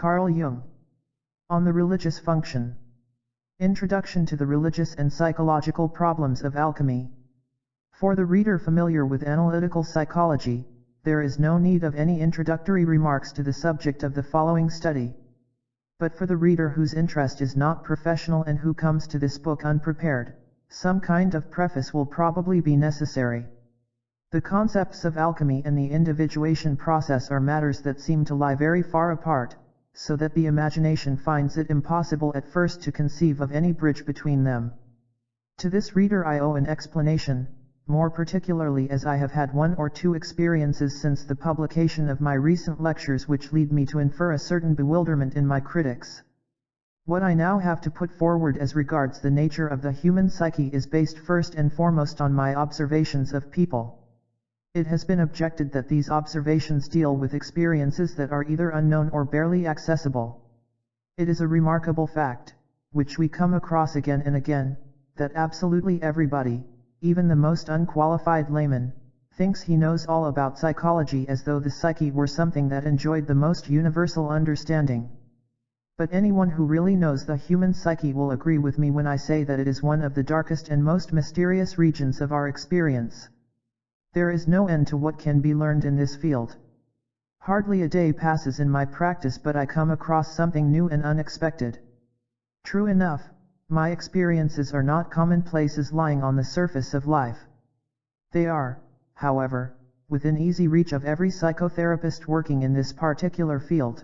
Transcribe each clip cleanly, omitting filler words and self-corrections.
Carl Jung. On the religious function. Introduction to the religious and psychological problems of alchemy. For the reader familiar with analytical psychology, there is no need of any introductory remarks to the subject of the following study. But for the reader whose interest is not professional and who comes to this book unprepared, some kind of preface will probably be necessary. The concepts of alchemy and the individuation process are matters that seem to lie very far apart, so that the imagination finds it impossible at first to conceive of any bridge between them. To this reader I owe an explanation, more particularly as I have had one or two experiences since the publication of my recent lectures which lead me to infer a certain bewilderment in my critics. What I now have to put forward as regards the nature of the human psyche is based first and foremost on my observations of people. It has been objected that these observations deal with experiences that are either unknown or barely accessible. It is a remarkable fact, which we come across again and again, that absolutely everybody, even the most unqualified layman, thinks he knows all about psychology as though the psyche were something that enjoyed the most universal understanding. But anyone who really knows the human psyche will agree with me when I say that it is one of the darkest and most mysterious regions of our experience. There is no end to what can be learned in this field. Hardly a day passes in my practice but I come across something new and unexpected. True enough, my experiences are not commonplaces lying on the surface of life. They are, however, within easy reach of every psychotherapist working in this particular field.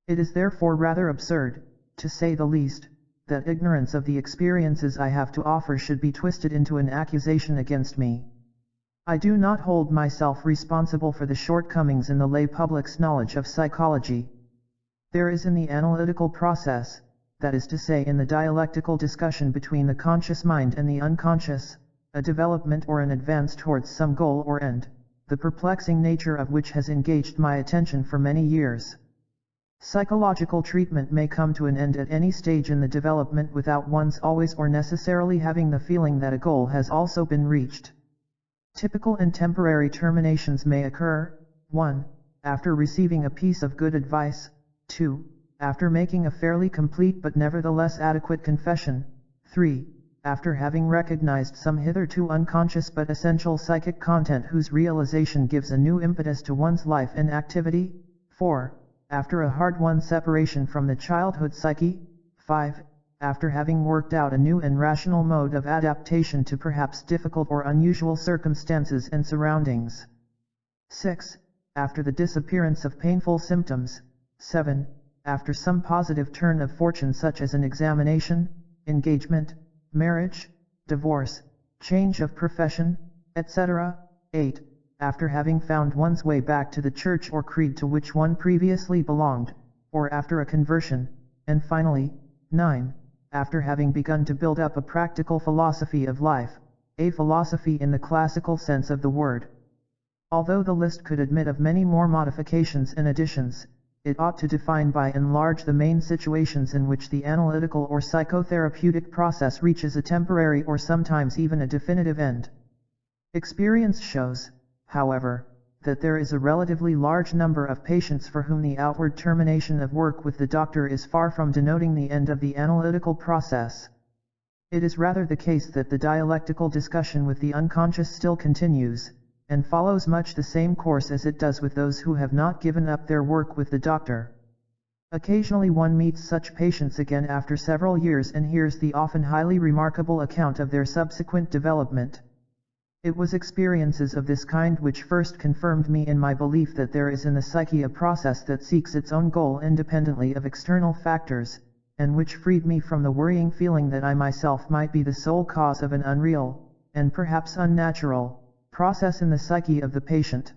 It is therefore rather absurd, to say the least, that ignorance of the experiences I have to offer should be twisted into an accusation against me. I do not hold myself responsible for the shortcomings in the lay public's knowledge of psychology. There is in the analytical process, that is to say in the dialectical discussion between the conscious mind and the unconscious, a development or an advance towards some goal or end, the perplexing nature of which has engaged my attention for many years. Psychological treatment may come to an end at any stage in the development without one's always or necessarily having the feeling that a goal has also been reached. Typical and temporary terminations may occur: 1. After receiving a piece of good advice, 2. After making a fairly complete but nevertheless adequate confession, 3. After having recognized some hitherto unconscious but essential psychic content whose realization gives a new impetus to one's life and activity, 4. After a hard-won separation from the childhood psyche, 5. After having worked out a new and rational mode of adaptation to perhaps difficult or unusual circumstances and surroundings. 6. After the disappearance of painful symptoms. 7. After some positive turn of fortune such as an examination, engagement, marriage, divorce, change of profession, etc. 8. After having found one's way back to the church or creed to which one previously belonged, or after a conversion, and finally, 9. After having begun to build up a practical philosophy of life, a philosophy in the classical sense of the word. Although the list could admit of many more modifications and additions, it ought to define by and large the main situations in which the analytical or psychotherapeutic process reaches a temporary or sometimes even a definitive end. Experience shows, however, that there is a relatively large number of patients for whom the outward termination of work with the doctor is far from denoting the end of the analytical process. It is rather the case that the dialectical discussion with the unconscious still continues, and follows much the same course as it does with those who have not given up their work with the doctor. Occasionally one meets such patients again after several years and hears the often highly remarkable account of their subsequent development. It was experiences of this kind which first confirmed me in my belief that there is in the psyche a process that seeks its own goal independently of external factors, and which freed me from the worrying feeling that I myself might be the sole cause of an unreal, and perhaps unnatural, process in the psyche of the patient.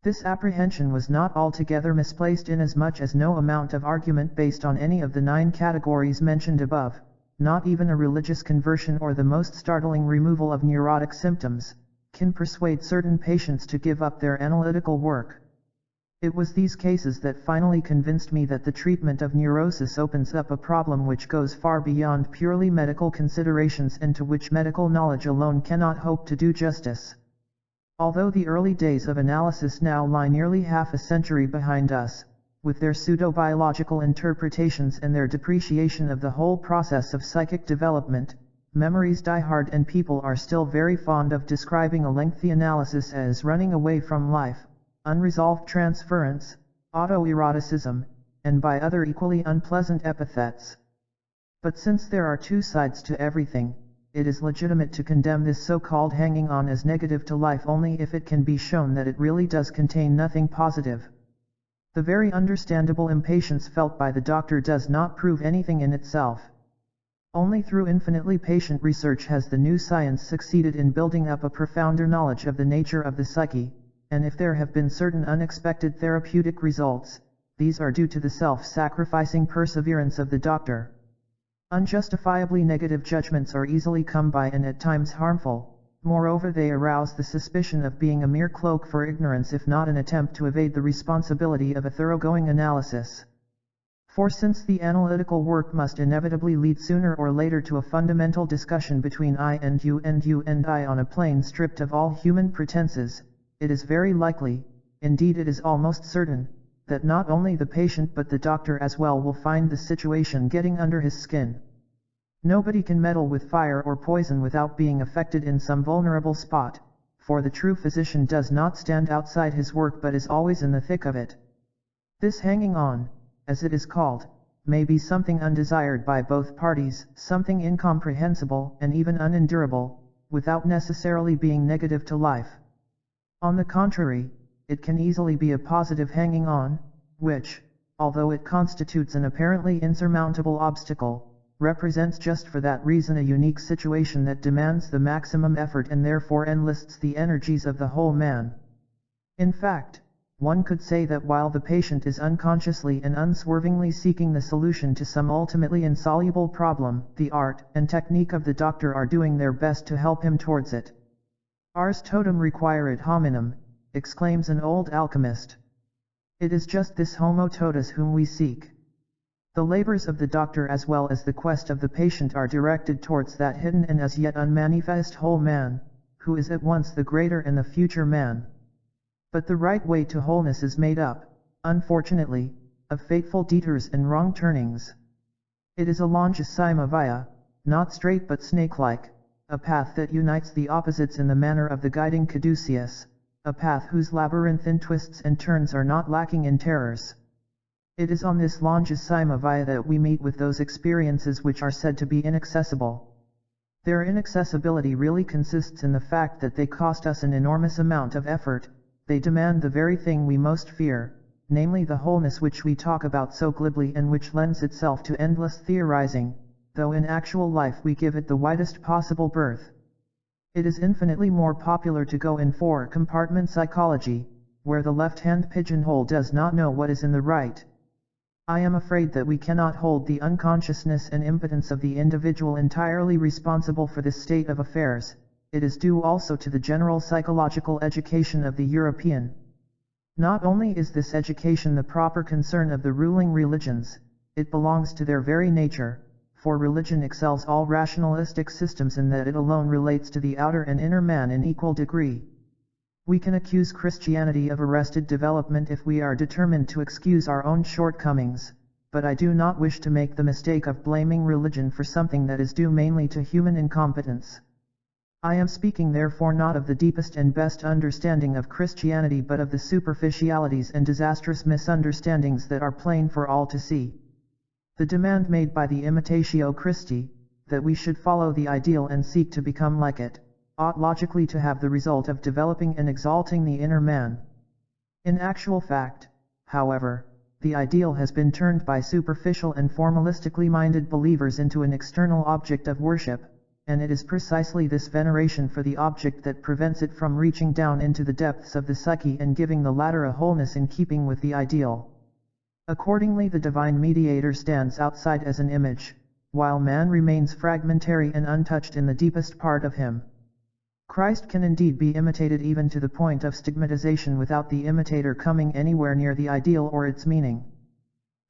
This apprehension was not altogether misplaced inasmuch as no amount of argument based on any of the 9 categories mentioned above, not even a religious conversion or the most startling removal of neurotic symptoms, can persuade certain patients to give up their analytical work. It was these cases that finally convinced me that the treatment of neurosis opens up a problem which goes far beyond purely medical considerations and to which medical knowledge alone cannot hope to do justice. Although the early days of analysis now lie nearly half a century behind us, with their pseudo-biological interpretations and their depreciation of the whole process of psychic development, memories die hard and people are still very fond of describing a lengthy analysis as running away from life, unresolved transference, autoeroticism, and by other equally unpleasant epithets. But since there are two sides to everything, it is legitimate to condemn this so-called hanging on as negative to life only if it can be shown that it really does contain nothing positive. The very understandable impatience felt by the doctor does not prove anything in itself. Only through infinitely patient research has the new science succeeded in building up a profounder knowledge of the nature of the psyche, and if there have been certain unexpected therapeutic results, these are due to the self-sacrificing perseverance of the doctor. Unjustifiably negative judgments are easily come by and at times harmful, moreover they arouse the suspicion of being a mere cloak for ignorance if not an attempt to evade the responsibility of a thoroughgoing analysis. For since the analytical work must inevitably lead sooner or later to a fundamental discussion between I and you and I on a plane stripped of all human pretenses, it is very likely, indeed it is almost certain, that not only the patient but the doctor as well will find the situation getting under his skin. Nobody can meddle with fire or poison without being affected in some vulnerable spot, for the true physician does not stand outside his work but is always in the thick of it. This hanging on, as it is called, may be something undesired by both parties, something incomprehensible and even unendurable, without necessarily being negative to life. On the contrary, it can easily be a positive hanging on, which, although it constitutes an apparently insurmountable obstacle, represents just for that reason a unique situation that demands the maximum effort and therefore enlists the energies of the whole man. In fact, one could say that while the patient is unconsciously and unswervingly seeking the solution to some ultimately insoluble problem, the art and technique of the doctor are doing their best to help him towards it. Ars totum requiret hominum, exclaims an old alchemist. It is just this homo totus whom we seek. The labors of the doctor as well as the quest of the patient are directed towards that hidden and as yet unmanifest whole man, who is at once the greater and the future man. But the right way to wholeness is made up, unfortunately, of fateful detours and wrong turnings. It is a longissima via, not straight but snake-like, a path that unites the opposites in the manner of the guiding caduceus, a path whose labyrinthine twists and turns are not lacking in terrors. It is on this longissima via that we meet with those experiences which are said to be inaccessible. Their inaccessibility really consists in the fact that they cost us an enormous amount of effort, they demand the very thing we most fear, namely the wholeness which we talk about so glibly and which lends itself to endless theorizing, though in actual life we give it the widest possible berth. It is infinitely more popular to go in for compartment psychology, where the left-hand pigeonhole does not know what is in the right. I am afraid that we cannot hold the unconsciousness and impotence of the individual entirely responsible for this state of affairs. It is due also to the general psychological education of the European. Not only is this education the proper concern of the ruling religions, it belongs to their very nature, for religion excels all rationalistic systems in that it alone relates to the outer and inner man in equal degree. We can accuse Christianity of arrested development if we are determined to excuse our own shortcomings, but I do not wish to make the mistake of blaming religion for something that is due mainly to human incompetence. I am speaking therefore not of the deepest and best understanding of Christianity but of the superficialities and disastrous misunderstandings that are plain for all to see. The demand made by the Imitatio Christi, that we should follow the ideal and seek to become like it, ought logically to have the result of developing and exalting the inner man. In actual fact, however, the ideal has been turned by superficial and formalistically minded believers into an external object of worship, and it is precisely this veneration for the object that prevents it from reaching down into the depths of the psyche and giving the latter a wholeness in keeping with the ideal. Accordingly, the divine mediator stands outside as an image, while man remains fragmentary and untouched in the deepest part of him. Christ can indeed be imitated even to the point of stigmatization without the imitator coming anywhere near the ideal or its meaning.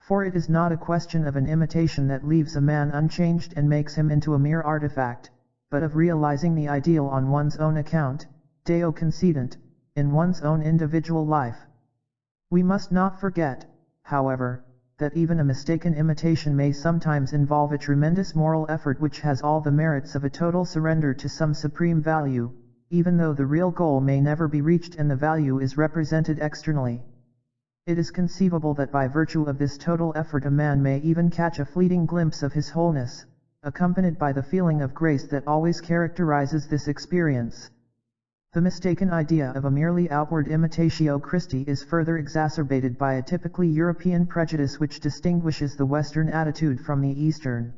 For it is not a question of an imitation that leaves a man unchanged and makes him into a mere artifact, but of realizing the ideal on one's own account, Deo concedent, in one's own individual life. We must not forget, however, that even a mistaken imitation may sometimes involve a tremendous moral effort which has all the merits of a total surrender to some supreme value, even though the real goal may never be reached and the value is represented externally. It is conceivable that by virtue of this total effort a man may even catch a fleeting glimpse of his wholeness, accompanied by the feeling of grace that always characterizes this experience. The mistaken idea of a merely outward imitatio Christi is further exacerbated by a typically European prejudice which distinguishes the Western attitude from the Eastern.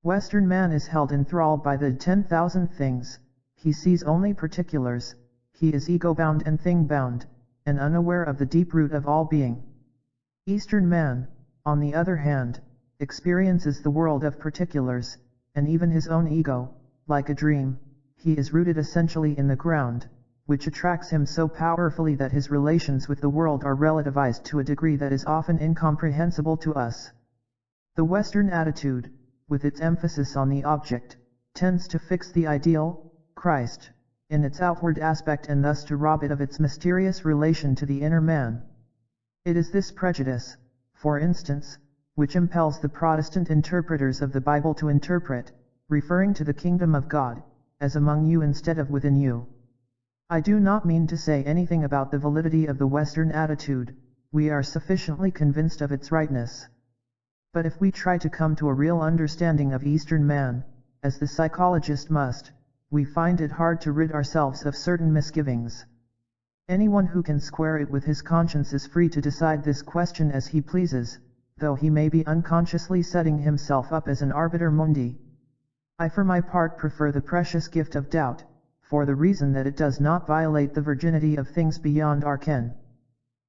Western man is held enthralled by the 10,000 things, he sees only particulars, he is ego-bound and thing-bound, and unaware of the deep root of all being. Eastern man, on the other hand, experiences the world of particulars, and even his own ego, like a dream. He is rooted essentially in the ground, which attracts him so powerfully that his relations with the world are relativized to a degree that is often incomprehensible to us. The Western attitude, with its emphasis on the object, tends to fix the ideal, Christ, in its outward aspect and thus to rob it of its mysterious relation to the inner man. It is this prejudice, for instance, which impels the Protestant interpreters of the Bible to interpret, referring to the kingdom of God, as among you instead of within you. I do not mean to say anything about the validity of the Western attitude, we are sufficiently convinced of its rightness. But if we try to come to a real understanding of Eastern man, as the psychologist must, we find it hard to rid ourselves of certain misgivings. Anyone who can square it with his conscience is free to decide this question as he pleases, though he may be unconsciously setting himself up as an arbiter mundi. I for my part prefer the precious gift of doubt, for the reason that it does not violate the virginity of things beyond our ken.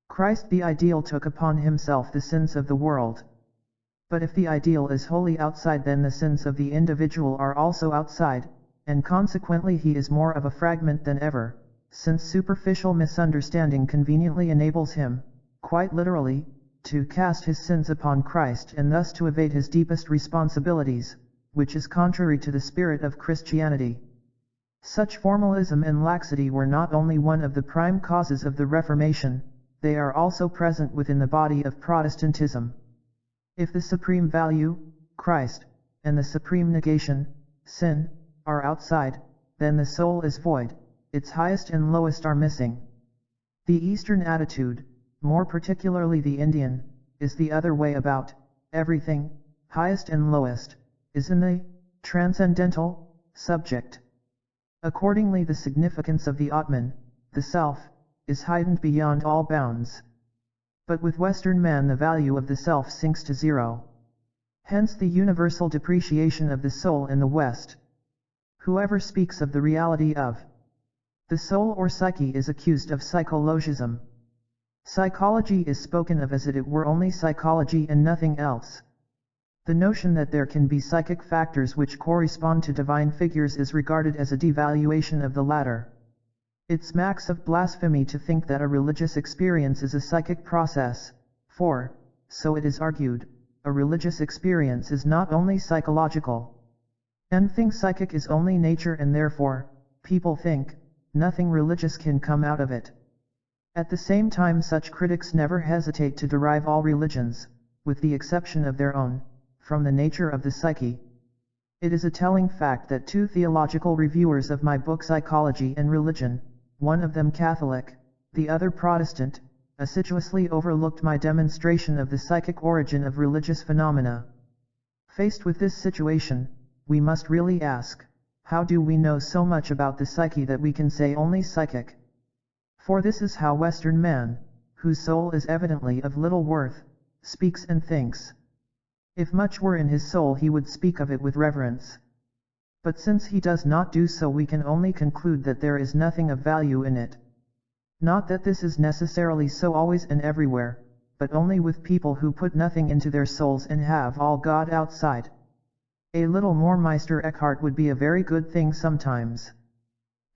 Christ the ideal took upon himself the sins of the world. But if the ideal is wholly outside, then the sins of the individual are also outside, and consequently he is more of a fragment than ever, since superficial misunderstanding conveniently enables him, quite literally, to cast his sins upon Christ and thus to evade his deepest responsibilities, which is contrary to the spirit of Christianity. Such formalism and laxity were not only one of the prime causes of the Reformation, they are also present within the body of Protestantism. If the supreme value, Christ, and the supreme negation, sin, are outside, then the soul is void, its highest and lowest are missing. The Eastern attitude, more particularly the Indian, is the other way about, everything, highest and lowest, is in the transcendental subject. Accordingly the significance of the Atman, the self, is heightened beyond all bounds. But with Western man the value of the self sinks to zero. Hence the universal depreciation of the soul in the West. Whoever speaks of the reality of the soul or psyche is accused of psychologism. Psychology is spoken of as it were only psychology and nothing else. The notion that there can be psychic factors which correspond to divine figures is regarded as a devaluation of the latter. It smacks of blasphemy to think that a religious experience is a psychic process, for, so it is argued, a religious experience is not only psychological. Anything psychic is only nature and therefore, people think, nothing religious can come out of it. At the same time such critics never hesitate to derive all religions, with the exception of their own, from the nature of the psyche. It is a telling fact that two theological reviewers of my book Psychology and Religion, one of them Catholic, the other Protestant, assiduously overlooked my demonstration of the psychic origin of religious phenomena. Faced with this situation, we must really ask, how do we know so much about the psyche that we can say only psychic? For this is how Western man, whose soul is evidently of little worth, speaks and thinks. If much were in his soul he would speak of it with reverence. But since he does not do so, we can only conclude that there is nothing of value in it. Not that this is necessarily so always and everywhere, but only with people who put nothing into their souls and have all God outside. A little more Meister Eckhart would be a very good thing sometimes.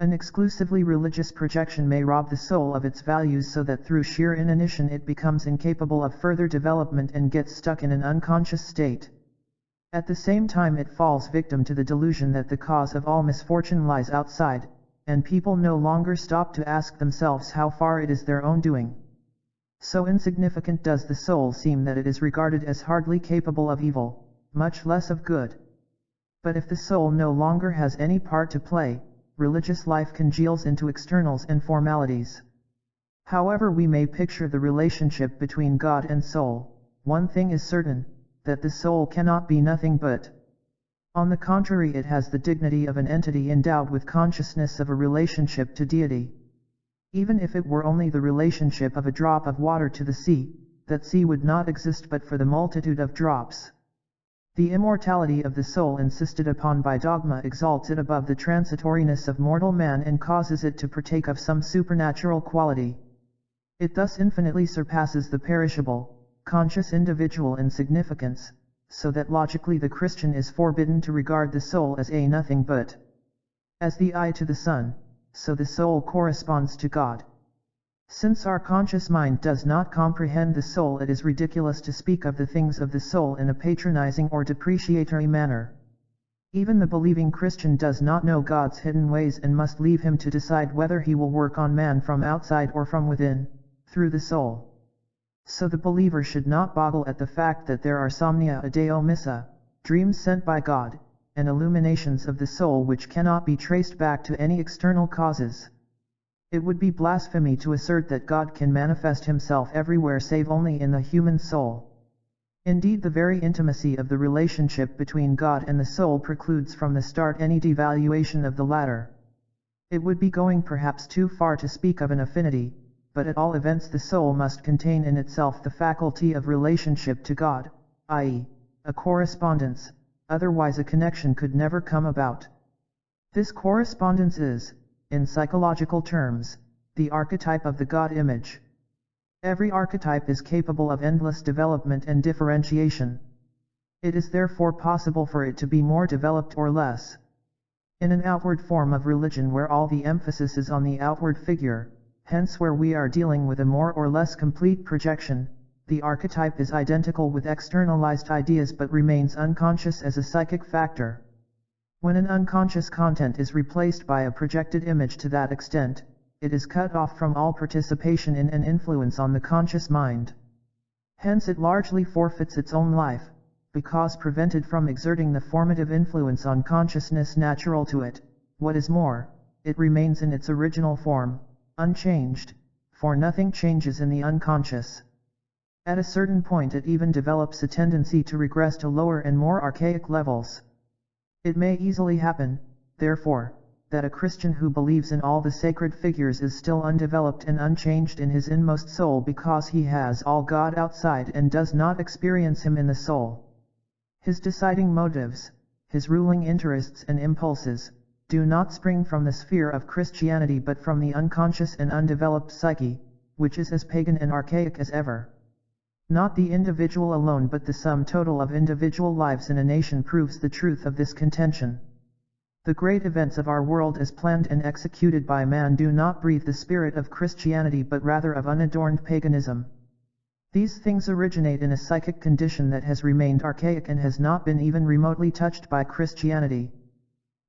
An exclusively religious projection may rob the soul of its values so that through sheer inanition it becomes incapable of further development and gets stuck in an unconscious state. At the same time it falls victim to the delusion that the cause of all misfortune lies outside, and people no longer stop to ask themselves how far it is their own doing. So insignificant does the soul seem that it is regarded as hardly capable of evil, much less of good. But if the soul no longer has any part to play, religious life congeals into externals and formalities. However we may picture the relationship between God and soul, one thing is certain, that the soul cannot be nothing but. On the contrary, it has the dignity of an entity endowed with consciousness of a relationship to deity. Even if it were only the relationship of a drop of water to the sea, that sea would not exist but for the multitude of drops. The immortality of the soul insisted upon by dogma exalts it above the transitoriness of mortal man and causes it to partake of some supernatural quality. It thus infinitely surpasses the perishable, conscious individual in significance, so that logically the Christian is forbidden to regard the soul as a nothing but. As the eye to the sun, so the soul corresponds to God. Since our conscious mind does not comprehend the soul, it is ridiculous to speak of the things of the soul in a patronizing or depreciatory manner. Even the believing Christian does not know God's hidden ways and must leave him to decide whether he will work on man from outside or from within, through the soul. So the believer should not boggle at the fact that there are somnia deo missa, dreams sent by God, and illuminations of the soul which cannot be traced back to any external causes. It would be blasphemy to assert that God can manifest himself everywhere save only in the human soul. Indeed, the very intimacy of the relationship between God and the soul precludes from the start any devaluation of the latter. It would be going perhaps too far to speak of an affinity, but at all events the soul must contain in itself the faculty of relationship to God, i.e., a correspondence, otherwise a connection could never come about. This correspondence is, in psychological terms, the archetype of the God image. Every archetype is capable of endless development and differentiation. It is therefore possible for it to be more developed or less. In an outward form of religion where all the emphasis is on the outward figure, hence where we are dealing with a more or less complete projection, the archetype is identical with externalized ideas but remains unconscious as a psychic factor. When an unconscious content is replaced by a projected image to that extent, it is cut off from all participation in and influence on the conscious mind. Hence it largely forfeits its own life, because prevented from exerting the formative influence on consciousness natural to it. What is more, it remains in its original form, unchanged, for nothing changes in the unconscious. At a certain point it even develops a tendency to regress to lower and more archaic levels. It may easily happen, therefore, that a Christian who believes in all the sacred figures is still undeveloped and unchanged in his inmost soul because he has all God outside and does not experience him in the soul. His deciding motives, his ruling interests and impulses, do not spring from the sphere of Christianity but from the unconscious and undeveloped psyche, which is as pagan and archaic as ever. Not the individual alone but the sum total of individual lives in a nation proves the truth of this contention. The great events of our world as planned and executed by man do not breathe the spirit of Christianity but rather of unadorned paganism. These things originate in a psychic condition that has remained archaic and has not been even remotely touched by Christianity.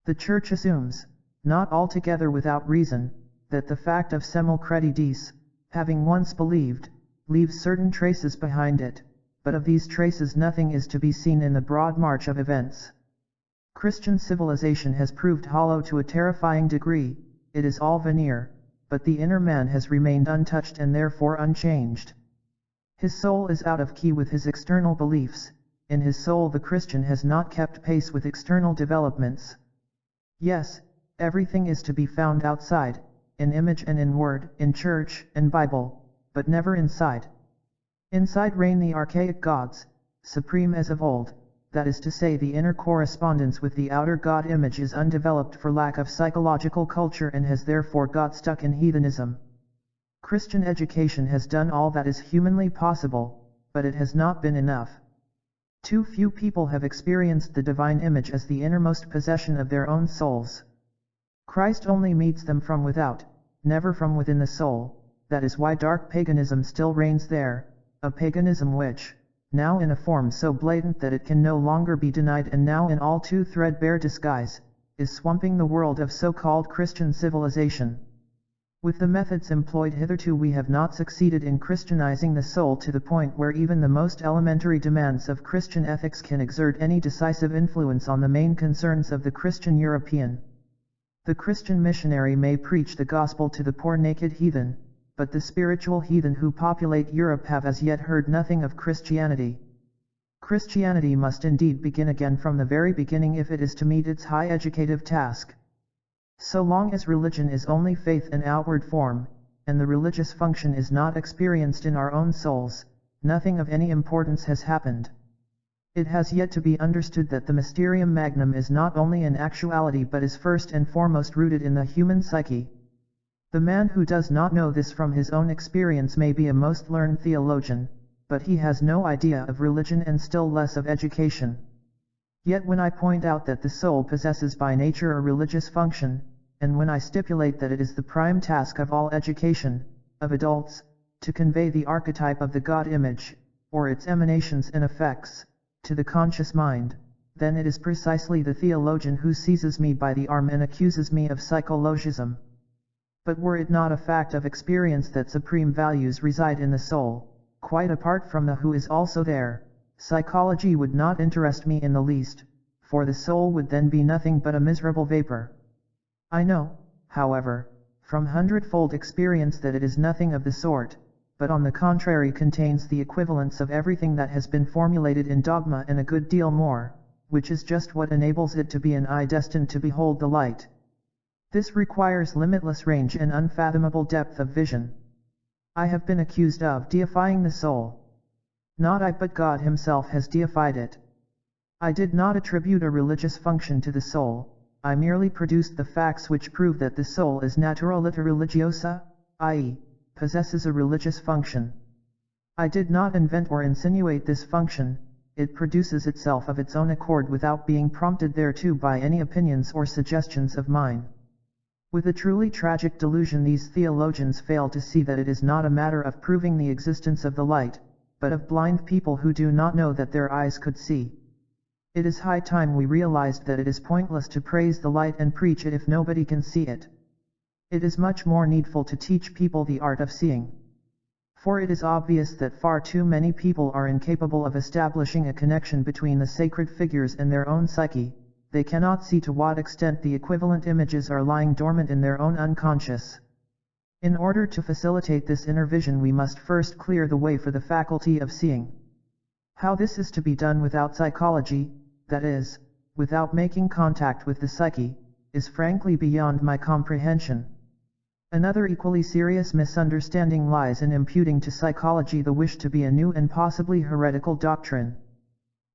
The Church assumes, not altogether without reason, that the fact of semel creditis, having once believed, leaves certain traces behind it, but of these traces nothing is to be seen in the broad march of events. Christian civilization has proved hollow to a terrifying degree, it is all veneer, but the inner man has remained untouched and therefore unchanged. His soul is out of key with his external beliefs, in his soul the Christian has not kept pace with external developments. Yes, everything is to be found outside, in image and in word, in church and Bible, but never inside. Inside reign the archaic gods, supreme as of old, that is to say the inner correspondence with the outer God image is undeveloped for lack of psychological culture and has therefore got stuck in heathenism. Christian education has done all that is humanly possible, but it has not been enough. Too few people have experienced the divine image as the innermost possession of their own souls. Christ only meets them from without, never from within the soul. That is why dark paganism still reigns there, a paganism which, now in a form so blatant that it can no longer be denied and now in all too threadbare disguise, is swamping the world of so-called Christian civilization. With the methods employed hitherto we have not succeeded in Christianizing the soul to the point where even the most elementary demands of Christian ethics can exert any decisive influence on the main concerns of the Christian European. The Christian missionary may preach the gospel to the poor naked heathen, but the spiritual heathen who populate Europe have as yet heard nothing of Christianity. Christianity must indeed begin again from the very beginning if it is to meet its high educative task. So long as religion is only faith in outward form, and the religious function is not experienced in our own souls, nothing of any importance has happened. It has yet to be understood that the mysterium magnum is not only an actuality but is first and foremost rooted in the human psyche. The man who does not know this from his own experience may be a most learned theologian, but he has no idea of religion and still less of education. Yet when I point out that the soul possesses by nature a religious function, and when I stipulate that it is the prime task of all education, of adults, to convey the archetype of the God image, or its emanations and effects, to the conscious mind, then it is precisely the theologian who seizes me by the arm and accuses me of psychologism. But were it not a fact of experience that supreme values reside in the soul, quite apart from the who is also there, psychology would not interest me in the least, for the soul would then be nothing but a miserable vapor. I know, however, from hundredfold experience that it is nothing of the sort, but on the contrary contains the equivalence of everything that has been formulated in dogma and a good deal more, which is just what enables it to be an eye destined to behold the light. This requires limitless range and unfathomable depth of vision. I have been accused of deifying the soul. Not I but God himself has deified it. I did not attribute a religious function to the soul, I merely produced the facts which prove that the soul is naturalita religiosa, i.e., possesses a religious function. I did not invent or insinuate this function, it produces itself of its own accord without being prompted thereto by any opinions or suggestions of mine. With a truly tragic delusion these theologians fail to see that it is not a matter of proving the existence of the light, but of blind people who do not know that their eyes could see. It is high time we realized that it is pointless to praise the light and preach it if nobody can see it. It is much more needful to teach people the art of seeing. For it is obvious that far too many people are incapable of establishing a connection between the sacred figures and their own psyche. They cannot see to what extent the equivalent images are lying dormant in their own unconscious. In order to facilitate this inner vision we must first clear the way for the faculty of seeing. How this is to be done without psychology, that is, without making contact with the psyche, is frankly beyond my comprehension. Another equally serious misunderstanding lies in imputing to psychology the wish to be a new and possibly heretical doctrine.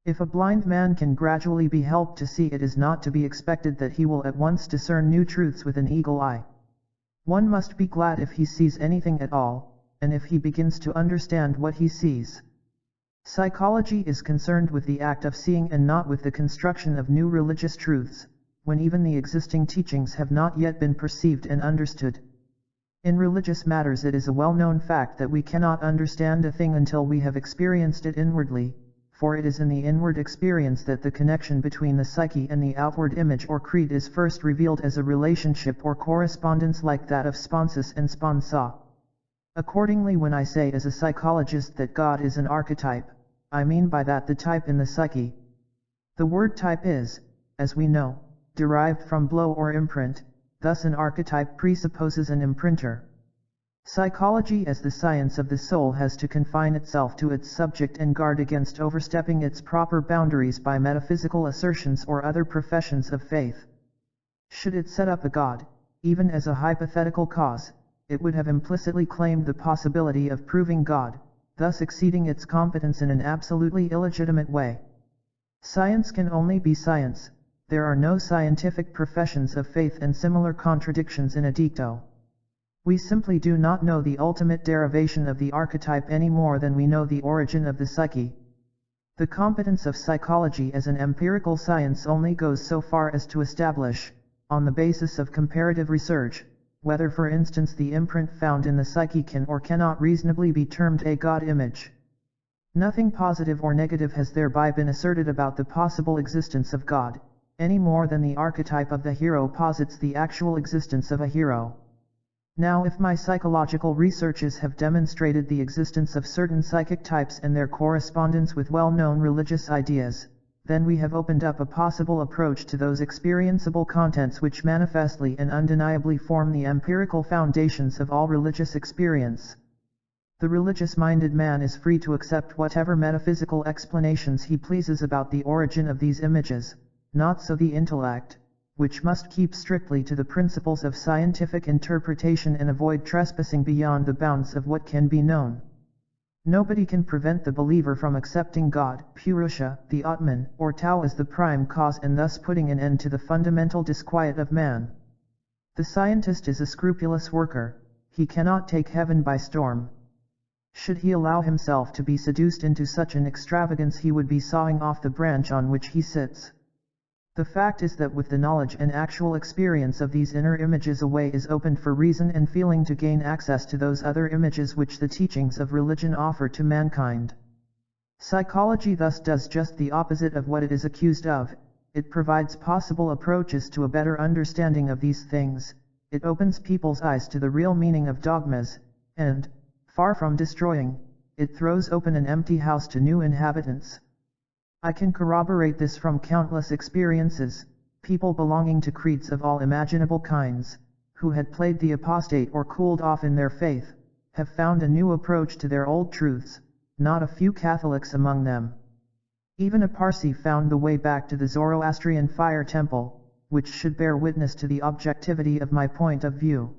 If a blind man can gradually be helped to see, it is not to be expected that he will at once discern new truths with an eagle eye. One must be glad if he sees anything at all, and if he begins to understand what he sees. Psychology is concerned with the act of seeing and not with the construction of new religious truths, when even the existing teachings have not yet been perceived and understood. In religious matters it is a well-known fact that we cannot understand a thing until we have experienced it inwardly, for it is in the inward experience that the connection between the psyche and the outward image or creed is first revealed as a relationship or correspondence like that of sponsus and sponsa. Accordingly, when I say as a psychologist that God is an archetype, I mean by that the type in the psyche. The word type is, as we know, derived from blow or imprint, thus an archetype presupposes an imprinter. Psychology as the science of the soul has to confine itself to its subject and guard against overstepping its proper boundaries by metaphysical assertions or other professions of faith. Should it set up a God, even as a hypothetical cause, it would have implicitly claimed the possibility of proving God, thus exceeding its competence in an absolutely illegitimate way. Science can only be science, there are no scientific professions of faith and similar contradictions in a dicto. We simply do not know the ultimate derivation of the archetype any more than we know the origin of the psyche. The competence of psychology as an empirical science only goes so far as to establish, on the basis of comparative research, whether for instance the imprint found in the psyche can or cannot reasonably be termed a God image. Nothing positive or negative has thereby been asserted about the possible existence of God, any more than the archetype of the hero posits the actual existence of a hero. Now if my psychological researches have demonstrated the existence of certain psychic types and their correspondence with well-known religious ideas, then we have opened up a possible approach to those experienceable contents which manifestly and undeniably form the empirical foundations of all religious experience. The religious-minded man is free to accept whatever metaphysical explanations he pleases about the origin of these images, not so the intellect, which must keep strictly to the principles of scientific interpretation and avoid trespassing beyond the bounds of what can be known. Nobody can prevent the believer from accepting God, Purusha, the Atman, or Tao as the prime cause and thus putting an end to the fundamental disquiet of man. The scientist is a scrupulous worker, he cannot take heaven by storm. Should he allow himself to be seduced into such an extravagance, he would be sawing off the branch on which he sits. The fact is that with the knowledge and actual experience of these inner images, a way is opened for reason and feeling to gain access to those other images which the teachings of religion offer to mankind. Psychology thus does just the opposite of what it is accused of. It provides possible approaches to a better understanding of these things, it opens people's eyes to the real meaning of dogmas, and, far from destroying, it throws open an empty house to new inhabitants. I can corroborate this from countless experiences. People belonging to creeds of all imaginable kinds, who had played the apostate or cooled off in their faith, have found a new approach to their old truths, not a few Catholics among them. Even a Parsi found the way back to the Zoroastrian fire temple, which should bear witness to the objectivity of my point of view.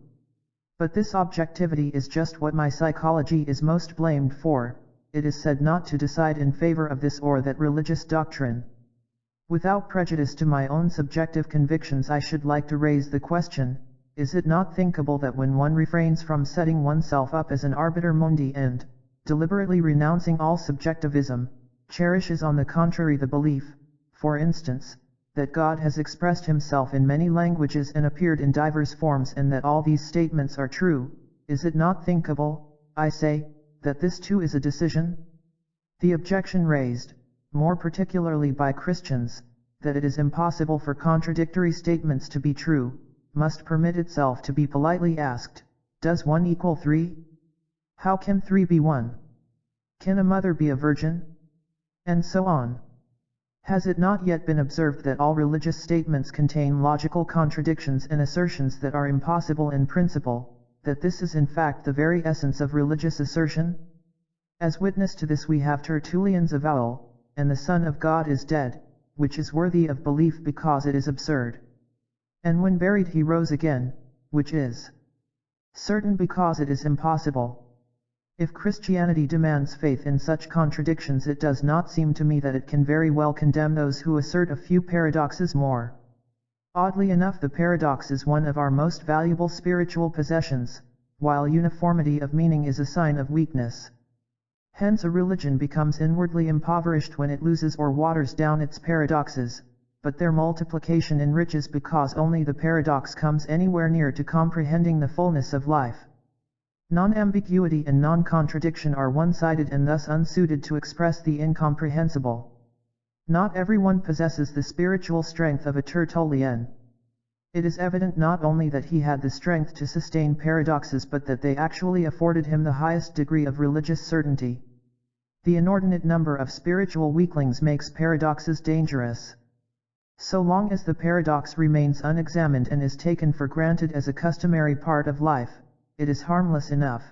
But this objectivity is just what my psychology is most blamed for. It is said not to decide in favor of this or that religious doctrine. Without prejudice to my own subjective convictions, I should like to raise the question, is it not thinkable that when one refrains from setting oneself up as an arbiter mundi and, deliberately renouncing all subjectivism, cherishes on the contrary the belief, for instance, that God has expressed himself in many languages and appeared in diverse forms and that all these statements are true, is it not thinkable, I say, that this too is a decision? The objection raised, more particularly by Christians, that it is impossible for contradictory statements to be true, must permit itself to be politely asked, does 1 equal 3? How can 3 be 1? Can a mother be a virgin? And so on. Has it not yet been observed that all religious statements contain logical contradictions and assertions that are impossible in principle, that this is in fact the very essence of religious assertion? As witness to this we have Tertullian's avowal, and the Son of God is dead, which is worthy of belief because it is absurd. And when buried he rose again, which is certain because it is impossible. If Christianity demands faith in such contradictions, it does not seem to me that it can very well condemn those who assert a few paradoxes more. Oddly enough, the paradox is one of our most valuable spiritual possessions, while uniformity of meaning is a sign of weakness. Hence a religion becomes inwardly impoverished when it loses or waters down its paradoxes, but their multiplication enriches because only the paradox comes anywhere near to comprehending the fullness of life. Non-ambiguity and non-contradiction are one-sided and thus unsuited to express the incomprehensible. Not everyone possesses the spiritual strength of a Tertullian. It is evident not only that he had the strength to sustain paradoxes but that they actually afforded him the highest degree of religious certainty. The inordinate number of spiritual weaklings makes paradoxes dangerous. So long as the paradox remains unexamined and is taken for granted as a customary part of life, it is harmless enough.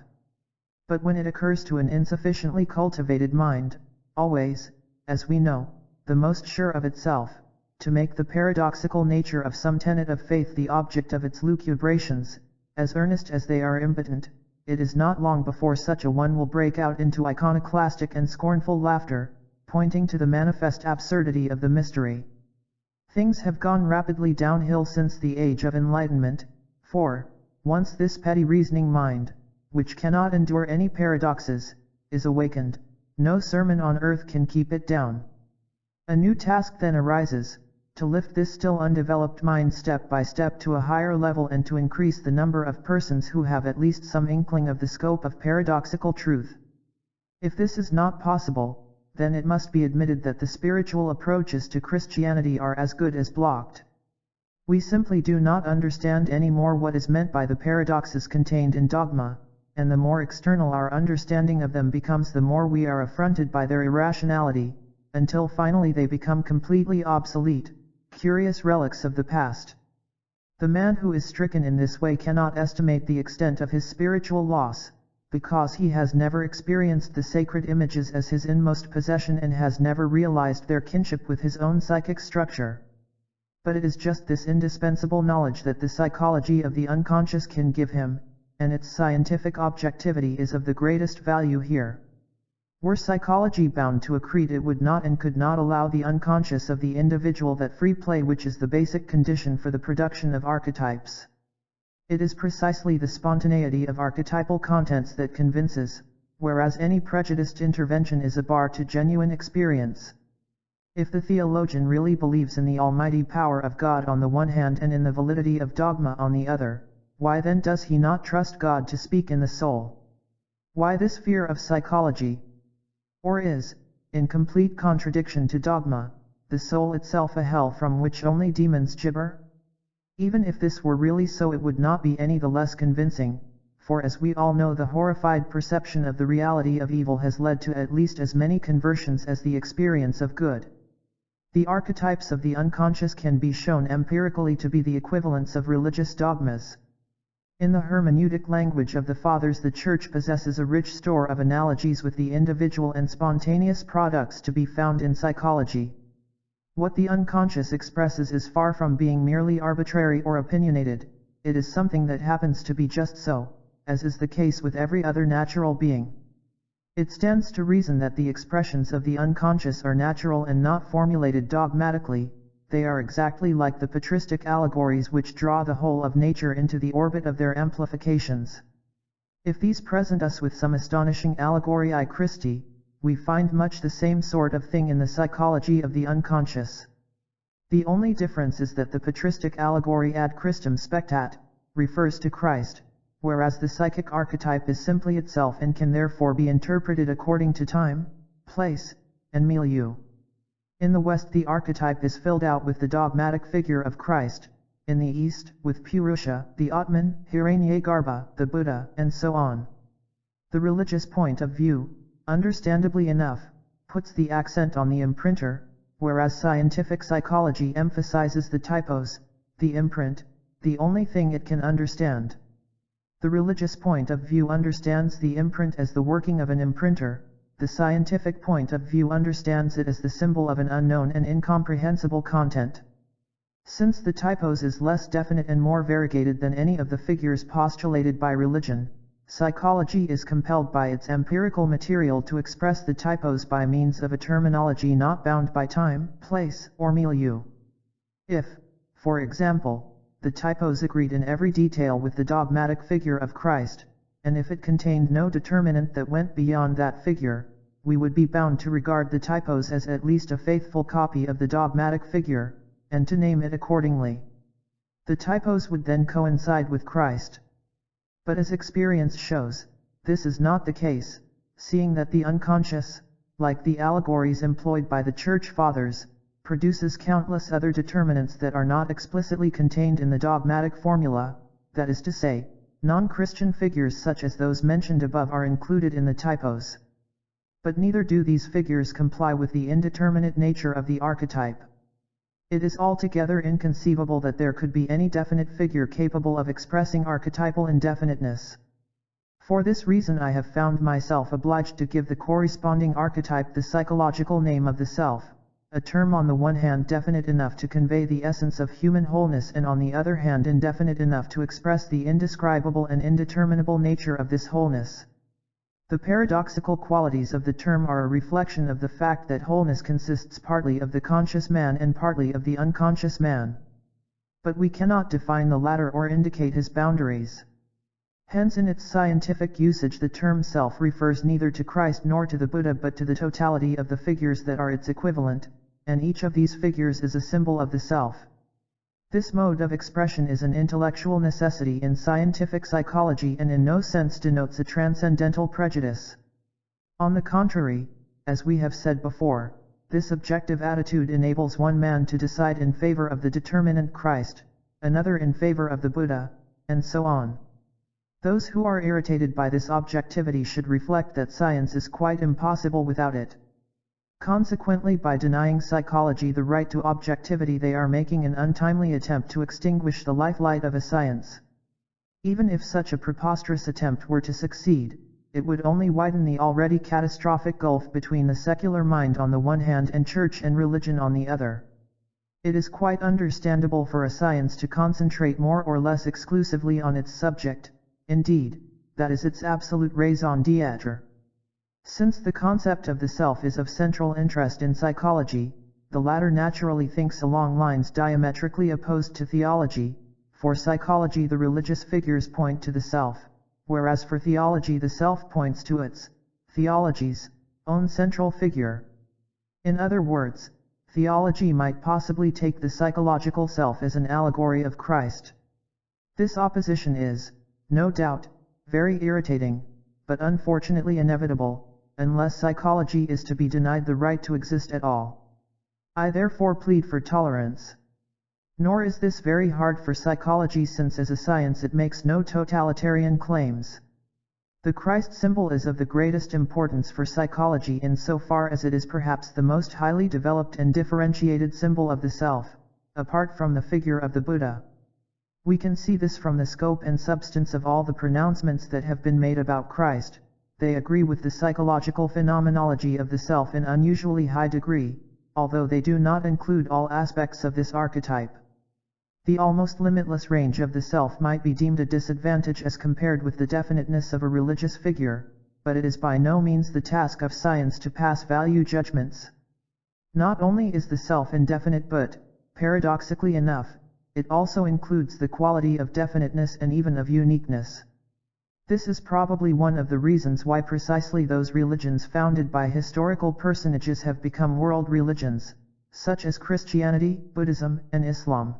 But when it occurs to an insufficiently cultivated mind, always, as we know, the most sure of itself, to make the paradoxical nature of some tenet of faith the object of its lucubrations, as earnest as they are impotent, it is not long before such a one will break out into iconoclastic and scornful laughter, pointing to the manifest absurdity of the mystery. Things have gone rapidly downhill since the age of enlightenment, for, once this petty reasoning mind, which cannot endure any paradoxes, is awakened, no sermon on earth can keep it down. A new task then arises, to lift this still undeveloped mind step by step to a higher level and to increase the number of persons who have at least some inkling of the scope of paradoxical truth. If this is not possible, then it must be admitted that the spiritual approaches to Christianity are as good as blocked. We simply do not understand any more what is meant by the paradoxes contained in dogma, and the more external our understanding of them becomes, the more we are affronted by their irrationality, until finally they become completely obsolete, curious relics of the past. The man who is stricken in this way cannot estimate the extent of his spiritual loss, because he has never experienced the sacred images as his inmost possession and has never realized their kinship with his own psychic structure. But it is just this indispensable knowledge that the psychology of the unconscious can give him, and its scientific objectivity is of the greatest value here. Were psychology bound to a creed, it would not and could not allow the unconscious of the individual that free play which is the basic condition for the production of archetypes. It is precisely the spontaneity of archetypal contents that convinces, whereas any prejudiced intervention is a bar to genuine experience. If the theologian really believes in the almighty power of God on the one hand and in the validity of dogma on the other, why then does he not trust God to speak in the soul? Why this fear of psychology? Or is, in complete contradiction to dogma, the soul itself a hell from which only demons gibber? Even if this were really so, it would not be any the less convincing, for as we all know, the horrified perception of the reality of evil has led to at least as many conversions as the experience of good. The archetypes of the unconscious can be shown empirically to be the equivalents of religious dogmas. In the hermeneutic language of the Fathers, the Church possesses a rich store of analogies with the individual and spontaneous products to be found in psychology. What the unconscious expresses is far from being merely arbitrary or opinionated, it is something that happens to be just so, as is the case with every other natural being. It stands to reason that the expressions of the unconscious are natural and not formulated dogmatically. They are exactly like the patristic allegories which draw the whole of nature into the orbit of their amplifications. If these present us with some astonishing allegoria Christi, we find much the same sort of thing in the psychology of the unconscious. The only difference is that the patristic allegory ad Christum spectat refers to Christ, whereas the psychic archetype is simply itself and can therefore be interpreted according to time, place, and milieu. In the West, the archetype is filled out with the dogmatic figure of Christ, in the East, with Purusha, the Atman, Hiranyagarbha, the Buddha, and so on. The religious point of view, understandably enough, puts the accent on the imprinter, whereas scientific psychology emphasizes the typos, the imprint, the only thing it can understand. The religious point of view understands the imprint as the working of an imprinter. The scientific point of view understands it as the symbol of an unknown and incomprehensible content. Since the typos is less definite and more variegated than any of the figures postulated by religion, psychology is compelled by its empirical material to express the typos by means of a terminology not bound by time, place, or milieu. If, for example, the typos agreed in every detail with the dogmatic figure of Christ, and if it contained no determinant that went beyond that figure, we would be bound to regard the typos as at least a faithful copy of the dogmatic figure, and to name it accordingly. The typos would then coincide with Christ. But as experience shows, this is not the case, seeing that the unconscious, like the allegories employed by the Church Fathers, produces countless other determinants that are not explicitly contained in the dogmatic formula, that is to say, non-Christian figures such as those mentioned above are included in the typos. But neither do these figures comply with the indeterminate nature of the archetype. It is altogether inconceivable that there could be any definite figure capable of expressing archetypal indefiniteness. For this reason I have found myself obliged to give the corresponding archetype the psychological name of the self, a term on the one hand definite enough to convey the essence of human wholeness and on the other hand indefinite enough to express the indescribable and indeterminable nature of this wholeness. The paradoxical qualities of the term are a reflection of the fact that wholeness consists partly of the conscious man and partly of the unconscious man. But we cannot define the latter or indicate his boundaries. Hence in its scientific usage the term self refers neither to Christ nor to the Buddha but to the totality of the figures that are its equivalent, and each of these figures is a symbol of the self. This mode of expression is an intellectual necessity in scientific psychology and in no sense denotes a transcendental prejudice. On the contrary, as we have said before, this objective attitude enables one man to decide in favor of the determinant Christ, another in favor of the Buddha, and so on. Those who are irritated by this objectivity should reflect that science is quite impossible without it. Consequently, by denying psychology the right to objectivity, they are making an untimely attempt to extinguish the lifelight of a science. Even if such a preposterous attempt were to succeed, it would only widen the already catastrophic gulf between the secular mind on the one hand and church and religion on the other. It is quite understandable for a science to concentrate more or less exclusively on its subject. Indeed, that is its absolute raison d'être. Since the concept of the self is of central interest in psychology, the latter naturally thinks along lines diametrically opposed to theology. For psychology, the religious figures point to the self, whereas for theology the self points to its, theology's, own central figure. In other words, theology might possibly take the psychological self as an allegory of Christ. This opposition is, no doubt, very irritating, but unfortunately inevitable, unless psychology is to be denied the right to exist at all. I therefore plead for tolerance. Nor is this very hard for psychology, since as a science it makes no totalitarian claims. The Christ symbol is of the greatest importance for psychology insofar as it is perhaps the most highly developed and differentiated symbol of the self, apart from the figure of the Buddha. We can see this from the scope and substance of all the pronouncements that have been made about Christ. They agree with the psychological phenomenology of the self in unusually high degree, although they do not include all aspects of this archetype. The almost limitless range of the self might be deemed a disadvantage as compared with the definiteness of a religious figure, but it is by no means the task of science to pass value judgments. Not only is the self indefinite but, paradoxically enough, it also includes the quality of definiteness and even of uniqueness. This is probably one of the reasons why precisely those religions founded by historical personages have become world religions, such as Christianity, Buddhism, and Islam.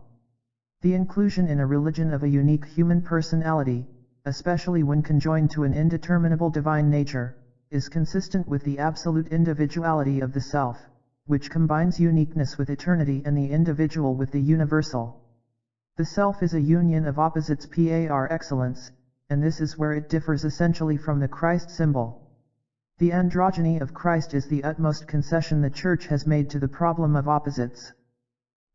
The inclusion in a religion of a unique human personality, especially when conjoined to an indeterminable divine nature, is consistent with the absolute individuality of the self, which combines uniqueness with eternity and the individual with the universal. The self is a union of opposites par excellence, and this is where it differs essentially from the Christ symbol. The androgyny of Christ is the utmost concession the Church has made to the problem of opposites.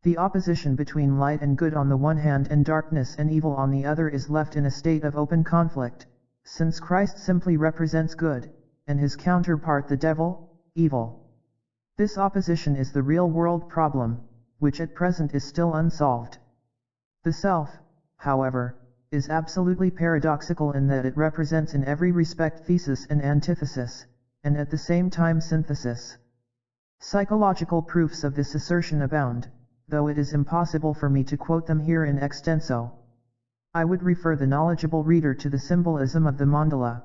The opposition between light and good on the one hand and darkness and evil on the other is left in a state of open conflict, since Christ simply represents good, and his counterpart the devil, evil. This opposition is the real-world problem, which at present is still unsolved. The self, however, is absolutely paradoxical in that it represents in every respect thesis and antithesis, and at the same time synthesis. Psychological proofs of this assertion abound, though it is impossible for me to quote them here in extenso. I would refer the knowledgeable reader to the symbolism of the mandala.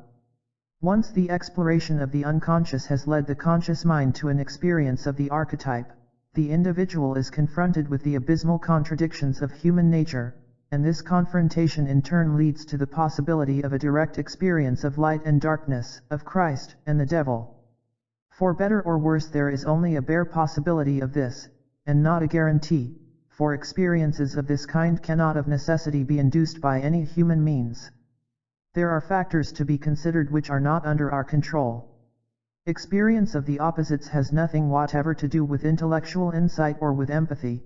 Once the exploration of the unconscious has led the conscious mind to an experience of the archetype, the individual is confronted with the abysmal contradictions of human nature, and this confrontation in turn leads to the possibility of a direct experience of light and darkness, of Christ and the devil. For better or worse, there is only a bare possibility of this, and not a guarantee, for experiences of this kind cannot of necessity be induced by any human means. There are factors to be considered which are not under our control. Experience of the opposites has nothing whatever to do with intellectual insight or with empathy.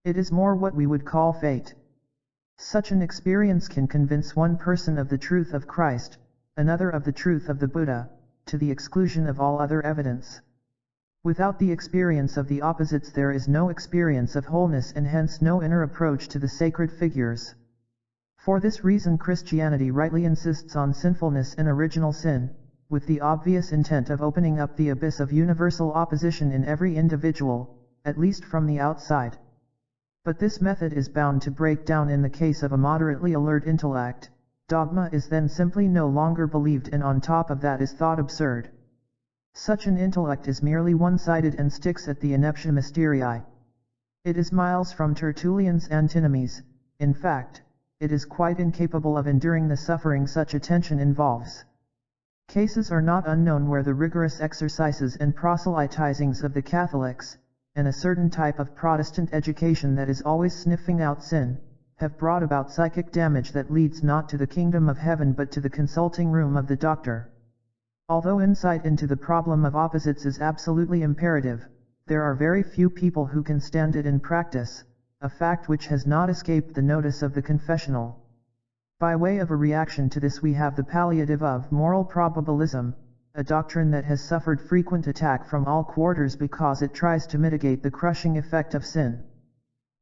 It is more what we would call fate. Such an experience can convince one person of the truth of Christ, another of the truth of the Buddha, to the exclusion of all other evidence. Without the experience of the opposites there is no experience of wholeness and hence no inner approach to the sacred figures. For this reason Christianity rightly insists on sinfulness and original sin, with the obvious intent of opening up the abyss of universal opposition in every individual, at least from the outside. But this method is bound to break down in the case of a moderately alert intellect. Dogma is then simply no longer believed, and on top of that is thought absurd. Such an intellect is merely one-sided and sticks at the ineptia mysterii. It is miles from Tertullian's antinomies. In fact, it is quite incapable of enduring the suffering such attention involves. Cases are not unknown where the rigorous exercises and proselytizings of the Catholics, and a certain type of Protestant education that is always sniffing out sin, have brought about psychic damage that leads not to the kingdom of heaven but to the consulting room of the doctor. Although insight into the problem of opposites is absolutely imperative, there are very few people who can stand it in practice, a fact which has not escaped the notice of the confessional. By way of a reaction to this we have the palliative of moral probabilism, a doctrine that has suffered frequent attack from all quarters because it tries to mitigate the crushing effect of sin.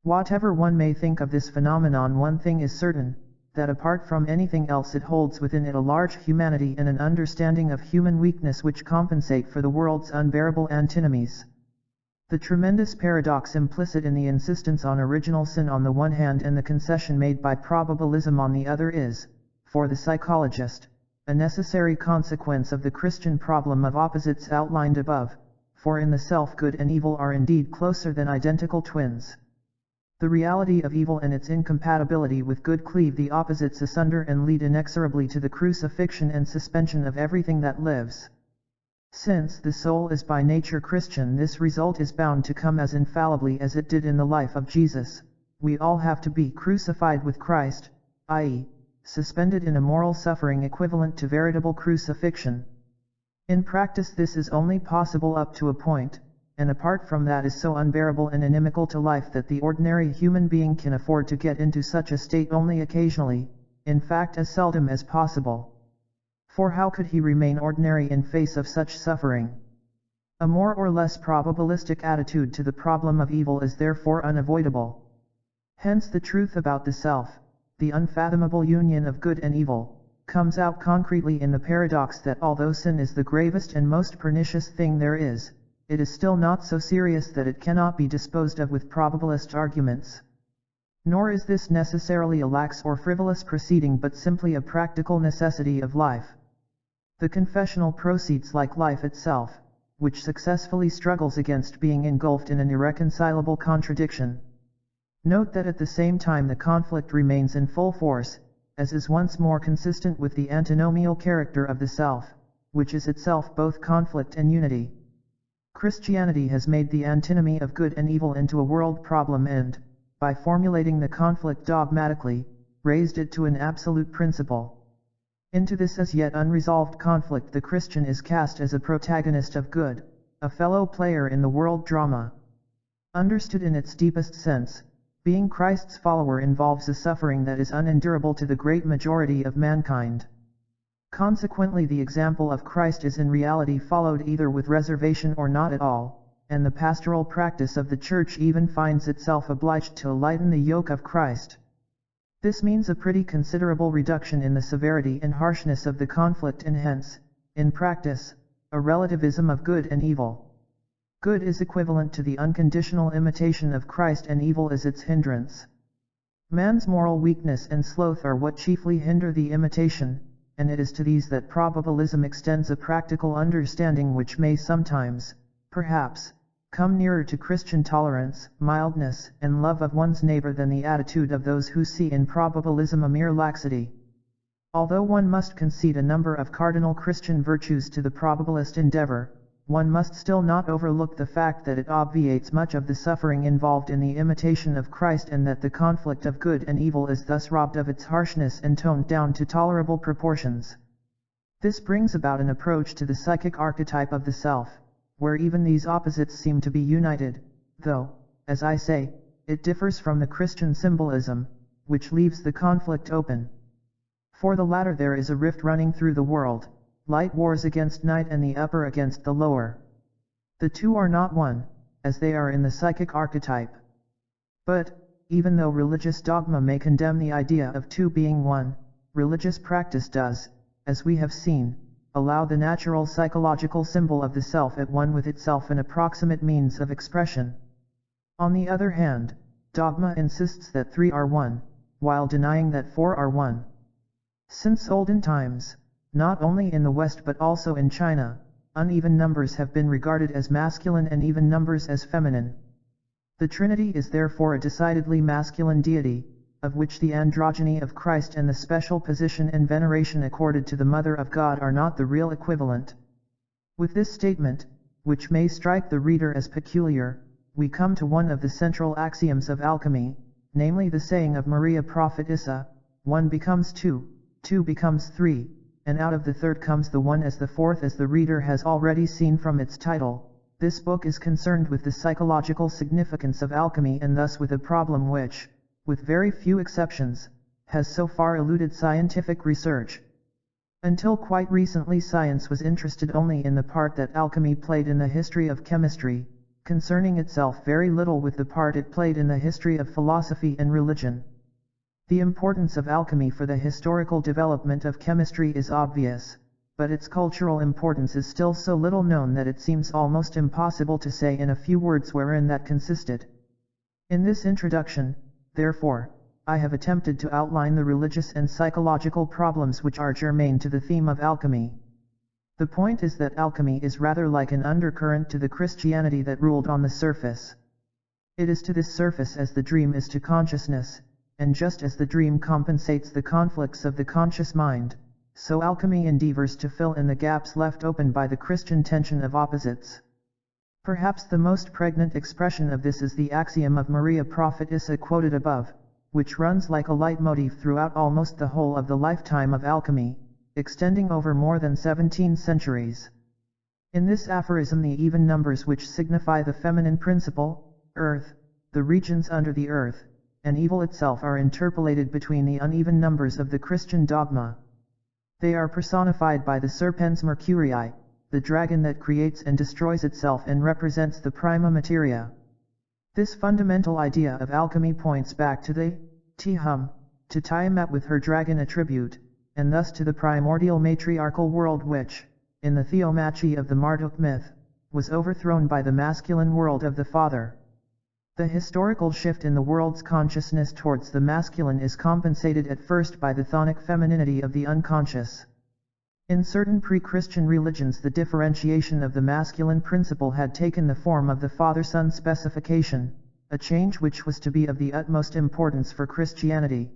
Whatever one may think of this phenomenon, one thing is certain, that apart from anything else it holds within it a large humanity and an understanding of human weakness which compensate for the world's unbearable antinomies. The tremendous paradox implicit in the insistence on original sin on the one hand and the concession made by probabilism on the other is, for the psychologist, a necessary consequence of the Christian problem of opposites outlined above, for in the self good and evil are indeed closer than identical twins. The reality of evil and its incompatibility with good cleave the opposites asunder and lead inexorably to the crucifixion and suspension of everything that lives. Since the soul is by nature Christian, this result is bound to come as infallibly as it did in the life of Jesus. We all have to be crucified with Christ, i.e., suspended in a moral suffering equivalent to veritable crucifixion. In practice this is only possible up to a point, and apart from that is so unbearable and inimical to life that the ordinary human being can afford to get into such a state only occasionally, in fact as seldom as possible. For how could he remain ordinary in face of such suffering? A more or less probabilistic attitude to the problem of evil is therefore unavoidable. Hence the truth about the self, the unfathomable union of good and evil, comes out concretely in the paradox that although sin is the gravest and most pernicious thing there is, it is still not so serious that it cannot be disposed of with probabilist arguments. Nor is this necessarily a lax or frivolous proceeding but simply a practical necessity of life. The confessional proceeds like life itself, which successfully struggles against being engulfed in an irreconcilable contradiction. Note that at the same time the conflict remains in full force, as is once more consistent with the antinomial character of the self, which is itself both conflict and unity. Christianity has made the antinomy of good and evil into a world problem and, by formulating the conflict dogmatically, raised it to an absolute principle. Into this as yet unresolved conflict the Christian is cast as a protagonist of good, a fellow player in the world drama. Understood in its deepest sense, being Christ's follower involves a suffering that is unendurable to the great majority of mankind. Consequently the example of Christ is in reality followed either with reservation or not at all, and the pastoral practice of the Church even finds itself obliged to lighten the yoke of Christ. This means a pretty considerable reduction in the severity and harshness of the conflict and hence, in practice, a relativism of good and evil. Good is equivalent to the unconditional imitation of Christ and evil is its hindrance. Man's moral weakness and sloth are what chiefly hinder the imitation, and it is to these that probabilism extends a practical understanding which may sometimes, perhaps, come nearer to Christian tolerance, mildness, and love of one's neighbor than the attitude of those who see in probabilism a mere laxity. Although one must concede a number of cardinal Christian virtues to the probabilist endeavor, one must still not overlook the fact that it obviates much of the suffering involved in the imitation of Christ and that the conflict of good and evil is thus robbed of its harshness and toned down to tolerable proportions. This brings about an approach to the psychic archetype of the self, where even these opposites seem to be united, though, as I say, it differs from the Christian symbolism, which leaves the conflict open. For the latter there is a rift running through the world, light wars against night and the upper against the lower. The two are not one, as they are in the psychic archetype. But, even though religious dogma may condemn the idea of two being one, religious practice does, as we have seen, allow the natural psychological symbol of the self at one with itself an approximate means of expression. On the other hand, dogma insists that three are one, while denying that four are one. Since olden times, not only in the West but also in China, uneven numbers have been regarded as masculine and even numbers as feminine. The Trinity is therefore a decidedly masculine deity, of which the androgyny of Christ and the special position and veneration accorded to the Mother of God are not the real equivalent. With this statement, which may strike the reader as peculiar, we come to one of the central axioms of alchemy, namely the saying of Maria Prophetessa, 1 becomes 2, 2 becomes 3, and out of the third comes the one as the fourth. As the reader has already seen from its title, this book is concerned with the psychological significance of alchemy, and thus with a problem which, with very few exceptions, has so far eluded scientific research. Until quite recently, science was interested only in the part that alchemy played in the history of chemistry, concerning itself very little with the part it played in the history of philosophy and religion. The importance of alchemy for the historical development of chemistry is obvious, but its cultural importance is still so little known that it seems almost impossible to say in a few words wherein that consisted. In this introduction, therefore, I have attempted to outline the religious and psychological problems which are germane to the theme of alchemy. The point is that alchemy is rather like an undercurrent to the Christianity that ruled on the surface. It is to this surface as the dream is to consciousness, and just as the dream compensates the conflicts of the conscious mind, so alchemy endeavors to fill in the gaps left open by the Christian tension of opposites. Perhaps the most pregnant expression of this is the axiom of Maria Prophetessa quoted above, which runs like a leitmotif throughout almost the whole of the lifetime of alchemy, extending over more than 17 centuries. In this aphorism, the even numbers which signify the feminine principle, earth, the regions under the earth, and evil itself are interpolated between the uneven numbers of the Christian dogma. They are personified by the serpens Mercurii, the dragon that creates and destroys itself and represents the prima materia. This fundamental idea of alchemy points back to the Tehum, to Tiamat with her dragon attribute, and thus to the primordial matriarchal world which, in the theomachy of the Marduk myth, was overthrown by the masculine world of the father. The historical shift in the world's consciousness towards the masculine is compensated at first by the chthonic femininity of the unconscious. In certain pre-Christian religions, the differentiation of the masculine principle had taken the form of the father-son specification, a change which was to be of the utmost importance for Christianity.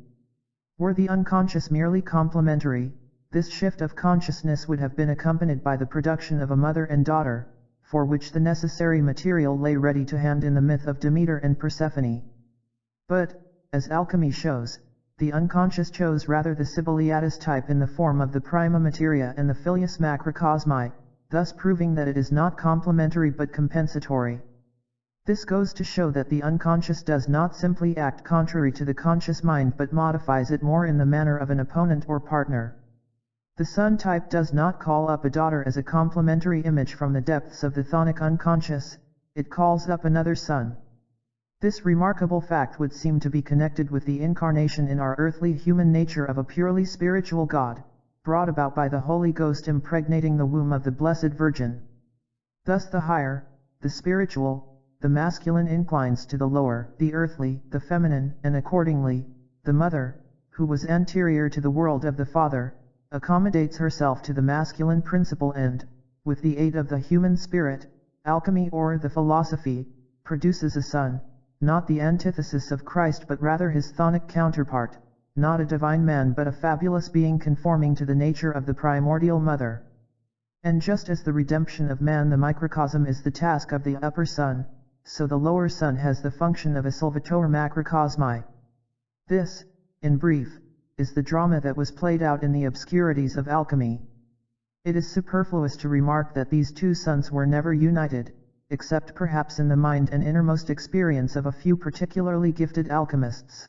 Were the unconscious merely complementary, this shift of consciousness would have been accompanied by the production of a mother and daughter, for which the necessary material lay ready to hand in the myth of Demeter and Persephone. But, as alchemy shows, the unconscious chose rather the Symboliatus type in the form of the prima materia and the filius macrocosmi, thus proving that it is not complementary but compensatory. This goes to show that the unconscious does not simply act contrary to the conscious mind but modifies it more in the manner of an opponent or partner. The sun type does not call up a daughter as a complementary image from the depths of the chthonic unconscious, it calls up another sun. This remarkable fact would seem to be connected with the incarnation in our earthly human nature of a purely spiritual God, brought about by the Holy Ghost impregnating the womb of the Blessed Virgin. Thus the higher, the spiritual, the masculine inclines to the lower, the earthly, the feminine, and accordingly, the mother, who was anterior to the world of the Father, accommodates herself to the masculine principle and, with the aid of the human spirit, alchemy or the philosophy, produces a son, not the antithesis of Christ but rather his chthonic counterpart, not a divine man but a fabulous being conforming to the nature of the primordial mother. And just as the redemption of man the microcosm is the task of the upper sun, so the lower sun has the function of a Salvator macrocosmi. This, in brief, is the drama that was played out in the obscurities of alchemy. It is superfluous to remark that these two suns were never united, except perhaps in the mind and innermost experience of a few particularly gifted alchemists.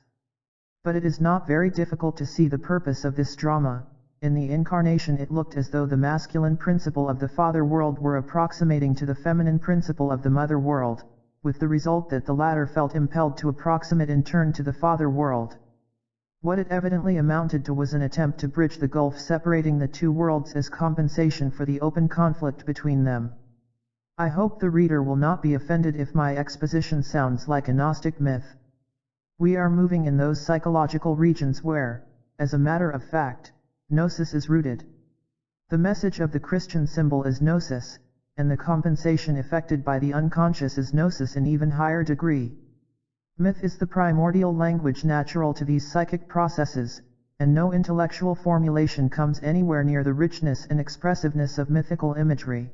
But it is not very difficult to see the purpose of this drama. In the incarnation it looked as though the masculine principle of the father world were approximating to the feminine principle of the mother world, with the result that the latter felt impelled to approximate in turn to the father world. What it evidently amounted to was an attempt to bridge the gulf separating the two worlds as compensation for the open conflict between them. I hope the reader will not be offended if my exposition sounds like a Gnostic myth. We are moving in those psychological regions where, as a matter of fact, gnosis is rooted. The message of the Christian symbol is gnosis, and the compensation effected by the unconscious is gnosis in even higher degree. Myth is the primordial language natural to these psychic processes, and no intellectual formulation comes anywhere near the richness and expressiveness of mythical imagery.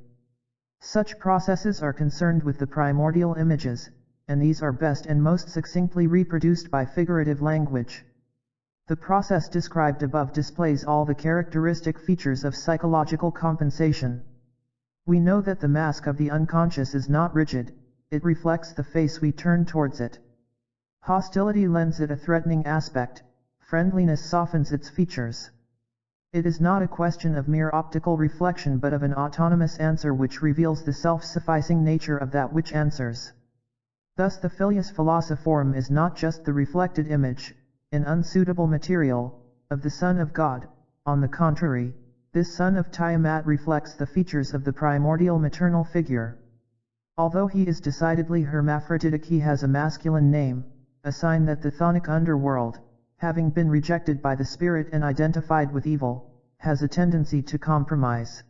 Such processes are concerned with the primordial images, and these are best and most succinctly reproduced by figurative language. The process described above displays all the characteristic features of psychological compensation. We know that the mask of the unconscious is not rigid, it reflects the face we turn towards it. Hostility lends it a threatening aspect, friendliness softens its features. It is not a question of mere optical reflection but of an autonomous answer which reveals the self-sufficing nature of that which answers. Thus the filius philosophorum is not just the reflected image, an unsuitable material, of the Son of God. On the contrary, this son of Tiamat reflects the features of the primordial maternal figure. Although he is decidedly hermaphroditic, he has a masculine name, a sign that the chthonic underworld, having been rejected by the spirit and identified with evil, has a tendency to compromise.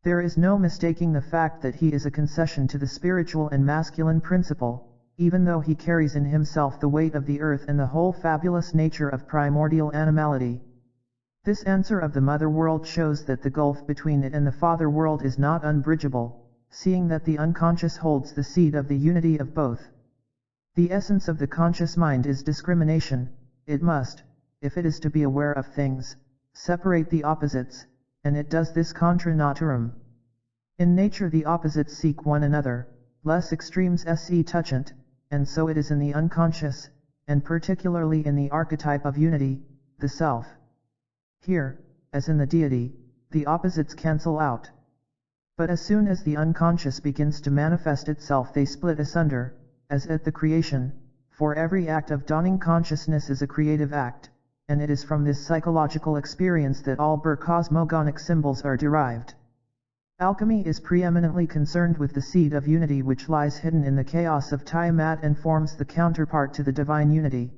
There is no mistaking the fact that he is a concession to the spiritual and masculine principle, even though he carries in himself the weight of the earth and the whole fabulous nature of primordial animality. This answer of the mother world shows that the gulf between it and the father world is not unbridgeable, seeing that the unconscious holds the seed of the unity of both. The essence of the conscious mind is discrimination. It must, if it is to be aware of things, separate the opposites, and it does this contra naturam. In nature the opposites seek one another, less extremes se touchant, and so it is in the unconscious, and particularly in the archetype of unity, the self. Here, as in the deity, the opposites cancel out. But as soon as the unconscious begins to manifest itself they split asunder, as at the creation, for every act of dawning consciousness is a creative act, and it is from this psychological experience that all cosmogonic symbols are derived. Alchemy is preeminently concerned with the seed of unity which lies hidden in the chaos of Tiamat and forms the counterpart to the divine unity.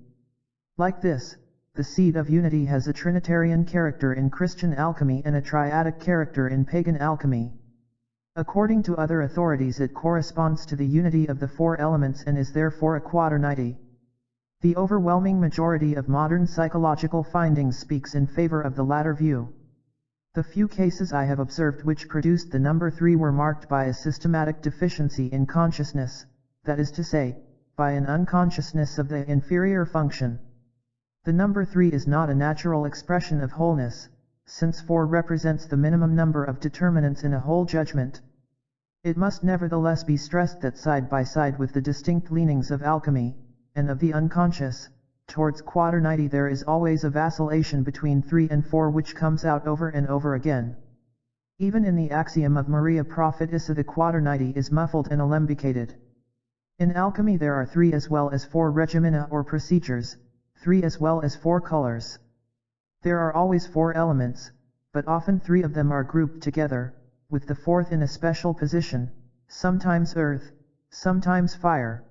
Like this, the seed of unity has a Trinitarian character in Christian alchemy and a triadic character in pagan alchemy. According to other authorities it corresponds to the unity of the four elements and is therefore a quaternity. The overwhelming majority of modern psychological findings speaks in favor of the latter view. The few cases I have observed which produced the number 3 were marked by a systematic deficiency in consciousness, that is to say, by an unconsciousness of the inferior function. The number 3 is not a natural expression of wholeness, since 4 represents the minimum number of determinants in a whole judgment. It must nevertheless be stressed that side by side with the distinct leanings of alchemy, and of the unconscious, towards quaternity there is always a vacillation between 3 and 4 which comes out over and over again. Even in the axiom of Maria Prophetessa the quaternity is muffled and alembicated. In alchemy there are 3 as well as 4 regimina or procedures, 3 as well as 4 colors. There are always 4 elements, but often 3 of them are grouped together, with the 4th in a special position, sometimes earth, sometimes fire.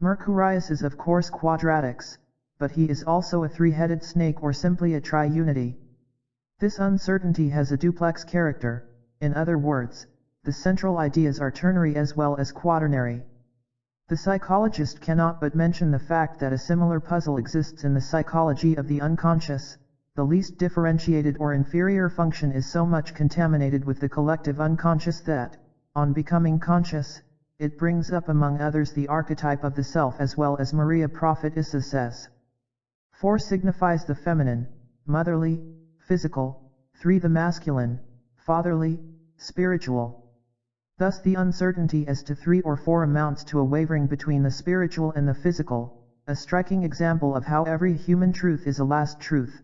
Mercurius is of course quadratics, but he is also a 3-headed snake or simply a triunity. This uncertainty has a duplex character, in other words, the central ideas are ternary as well as quaternary. The psychologist cannot but mention the fact that a similar puzzle exists in the psychology of the unconscious. The least differentiated or inferior function is so much contaminated with the collective unconscious that, on becoming conscious, it brings up among others the archetype of the self as well as Maria Prophetessa says. 4 signifies the feminine, motherly, physical, 3 the masculine, fatherly, spiritual. Thus the uncertainty as to 3 or 4 amounts to a wavering between the spiritual and the physical, a striking example of how every human truth is a last truth.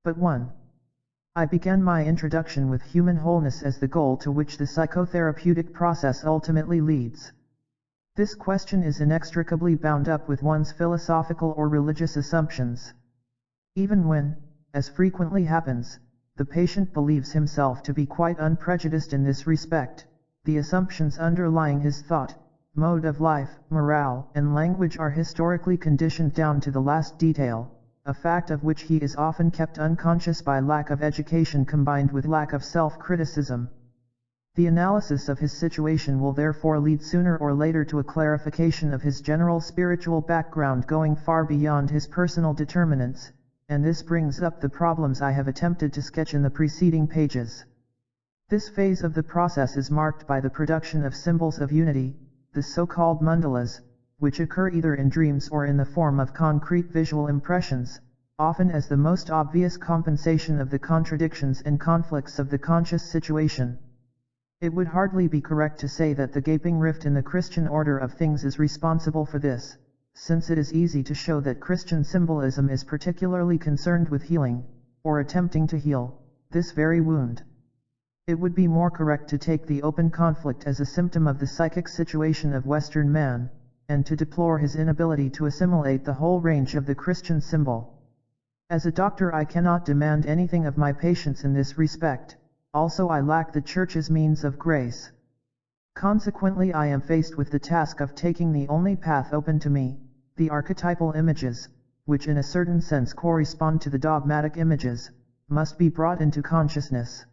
But 1. I began my introduction with human wholeness as the goal to which the psychotherapeutic process ultimately leads. This question is inextricably bound up with one's philosophical or religious assumptions. Even when, as frequently happens, the patient believes himself to be quite unprejudiced in this respect, the assumptions underlying his thought, mode of life, morale, and language are historically conditioned down to the last detail, a fact of which he is often kept unconscious by lack of education combined with lack of self-criticism. The analysis of his situation will therefore lead sooner or later to a clarification of his general spiritual background going far beyond his personal determinants, and this brings up the problems I have attempted to sketch in the preceding pages. This phase of the process is marked by the production of symbols of unity, the so-called mandalas, which occur either in dreams or in the form of concrete visual impressions, often as the most obvious compensation of the contradictions and conflicts of the conscious situation. It would hardly be correct to say that the gaping rift in the Christian order of things is responsible for this, since it is easy to show that Christian symbolism is particularly concerned with healing, or attempting to heal, this very wound. It would be more correct to take the open conflict as a symptom of the psychic situation of Western man, and to deplore his inability to assimilate the whole range of the Christian symbol. As a doctor, I cannot demand anything of my patients in this respect. Also, I lack the Church's means of grace. Consequently, I am faced with the task of taking the only path open to me, the archetypal images, which in a certain sense correspond to the dogmatic images, must be brought into consciousness.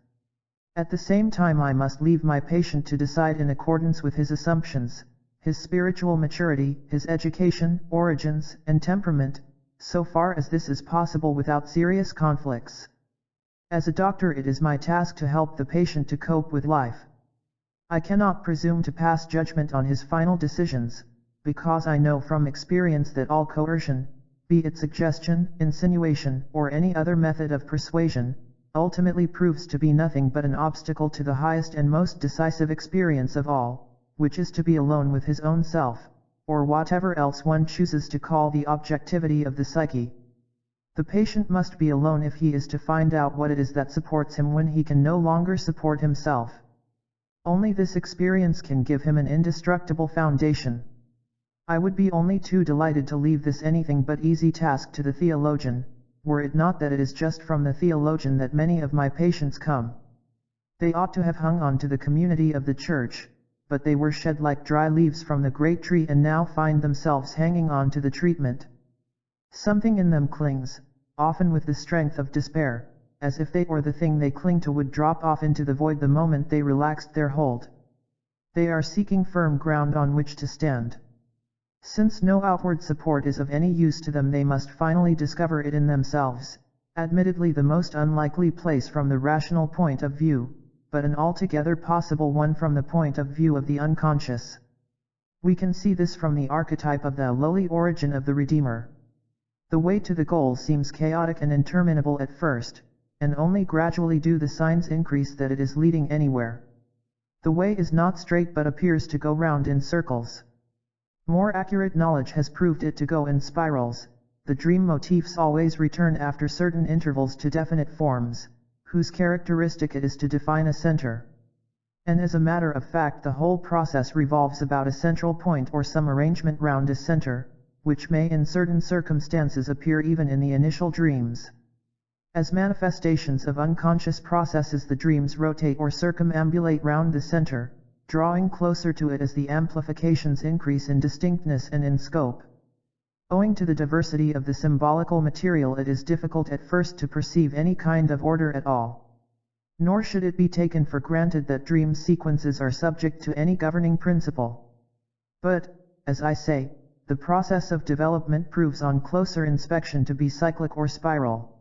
At the same time, I must leave my patient to decide in accordance with his assumptions, his spiritual maturity, his education, origins, and temperament, so far as this is possible without serious conflicts. As a doctor, it is my task to help the patient to cope with life. I cannot presume to pass judgment on his final decisions, because I know from experience that all coercion, be it suggestion, insinuation, or any other method of persuasion, ultimately proves to be nothing but an obstacle to the highest and most decisive experience of all, which is to be alone with his own self, or whatever else one chooses to call the objectivity of the psyche. The patient must be alone if he is to find out what it is that supports him when he can no longer support himself. Only this experience can give him an indestructible foundation. I would be only too delighted to leave this anything but easy task to the theologian, were it not that it is just from the theologian that many of my patients come. They ought to have hung on to the community of the Church, but they were shed like dry leaves from the great tree and now find themselves hanging on to the treatment. Something in them clings, often with the strength of despair, as if they or the thing they cling to would drop off into the void the moment they relaxed their hold. They are seeking firm ground on which to stand. Since no outward support is of any use to them, they must finally discover it in themselves, admittedly the most unlikely place from the rational point of view, but an altogether possible one from the point of view of the unconscious. We can see this from the archetype of the lowly origin of the Redeemer. The way to the goal seems chaotic and interminable at first, and only gradually do the signs increase that it is leading anywhere. The way is not straight but appears to go round in circles. More accurate knowledge has proved it to go in spirals. The dream motifs always return after certain intervals to definite forms, whose characteristic it is to define a center. And as a matter of fact, the whole process revolves about a central point or some arrangement round a center, which may in certain circumstances appear even in the initial dreams. As manifestations of unconscious processes, the dreams rotate or circumambulate round the center, drawing closer to it as the amplifications increase in distinctness and in scope. Owing to the diversity of the symbolical material, it is difficult at first to perceive any kind of order at all. Nor should it be taken for granted that dream sequences are subject to any governing principle. But, as I say, the process of development proves on closer inspection to be cyclic or spiral.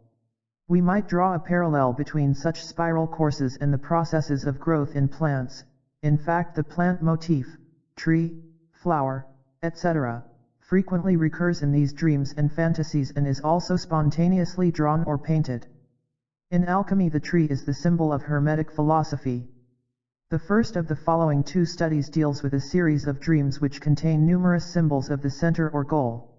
We might draw a parallel between such spiral courses and the processes of growth in plants. In fact, the plant motif, tree, flower, etc., frequently recurs in these dreams and fantasies and is also spontaneously drawn or painted. In alchemy, the tree is the symbol of Hermetic philosophy. The first of the following two studies deals with a series of dreams which contain numerous symbols of the center or goal.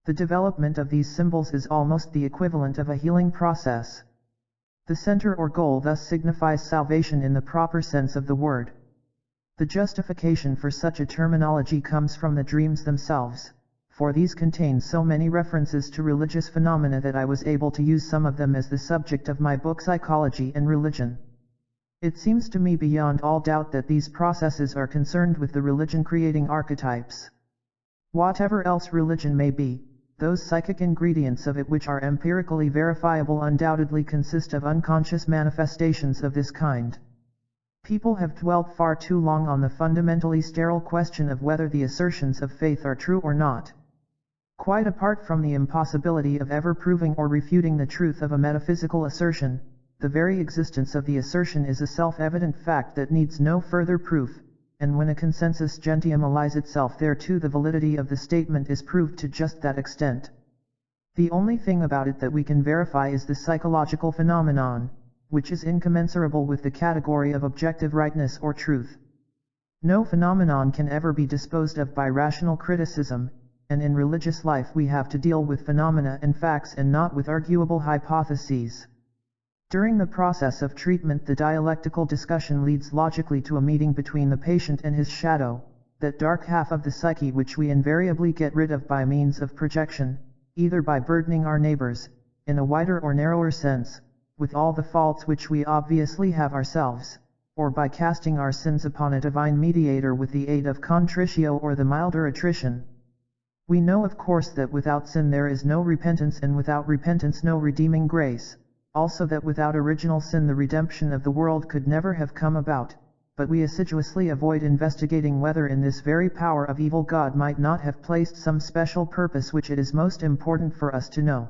The development of these symbols is almost the equivalent of a healing process. The center or goal thus signifies salvation in the proper sense of the word. The justification for such a terminology comes from the dreams themselves, for these contain so many references to religious phenomena that I was able to use some of them as the subject of my book Psychology and Religion. It seems to me beyond all doubt that these processes are concerned with the religion-creating archetypes. Whatever else religion may be, those psychic ingredients of it which are empirically verifiable undoubtedly consist of unconscious manifestations of this kind. People have dwelt far too long on the fundamentally sterile question of whether the assertions of faith are true or not. Quite apart from the impossibility of ever proving or refuting the truth of a metaphysical assertion, the very existence of the assertion is a self-evident fact that needs no further proof, and when a consensus gentium allies itself thereto, the validity of the statement is proved to just that extent. The only thing about it that we can verify is the psychological phenomenon, which is incommensurable with the category of objective rightness or truth. No phenomenon can ever be disposed of by rational criticism, and in religious life we have to deal with phenomena and facts and not with arguable hypotheses. During the process of treatment, the dialectical discussion leads logically to a meeting between the patient and his shadow, that dark half of the psyche which we invariably get rid of by means of projection, either by burdening our neighbors, in a wider or narrower sense, with all the faults which we obviously have ourselves, or by casting our sins upon a divine mediator with the aid of contritio or the milder attrition. We know of course that without sin there is no repentance, and without repentance no redeeming grace, also that without original sin the redemption of the world could never have come about, but we assiduously avoid investigating whether in this very power of evil God might not have placed some special purpose which it is most important for us to know.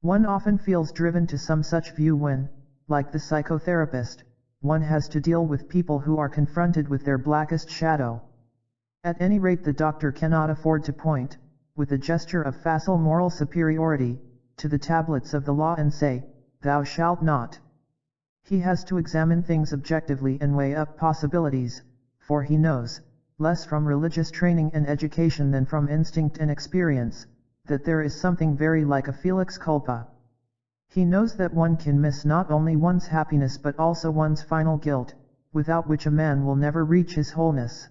One often feels driven to some such view when, like the psychotherapist, one has to deal with people who are confronted with their blackest shadow. At any rate, the doctor cannot afford to point, with a gesture of facile moral superiority, to the tablets of the law and say, "Thou shalt not." He has to examine things objectively and weigh up possibilities, for he knows, less from religious training and education than from instinct and experience, that there is something very like a felix culpa. He knows that one can miss not only one's happiness but also one's final guilt, without which a man will never reach his wholeness.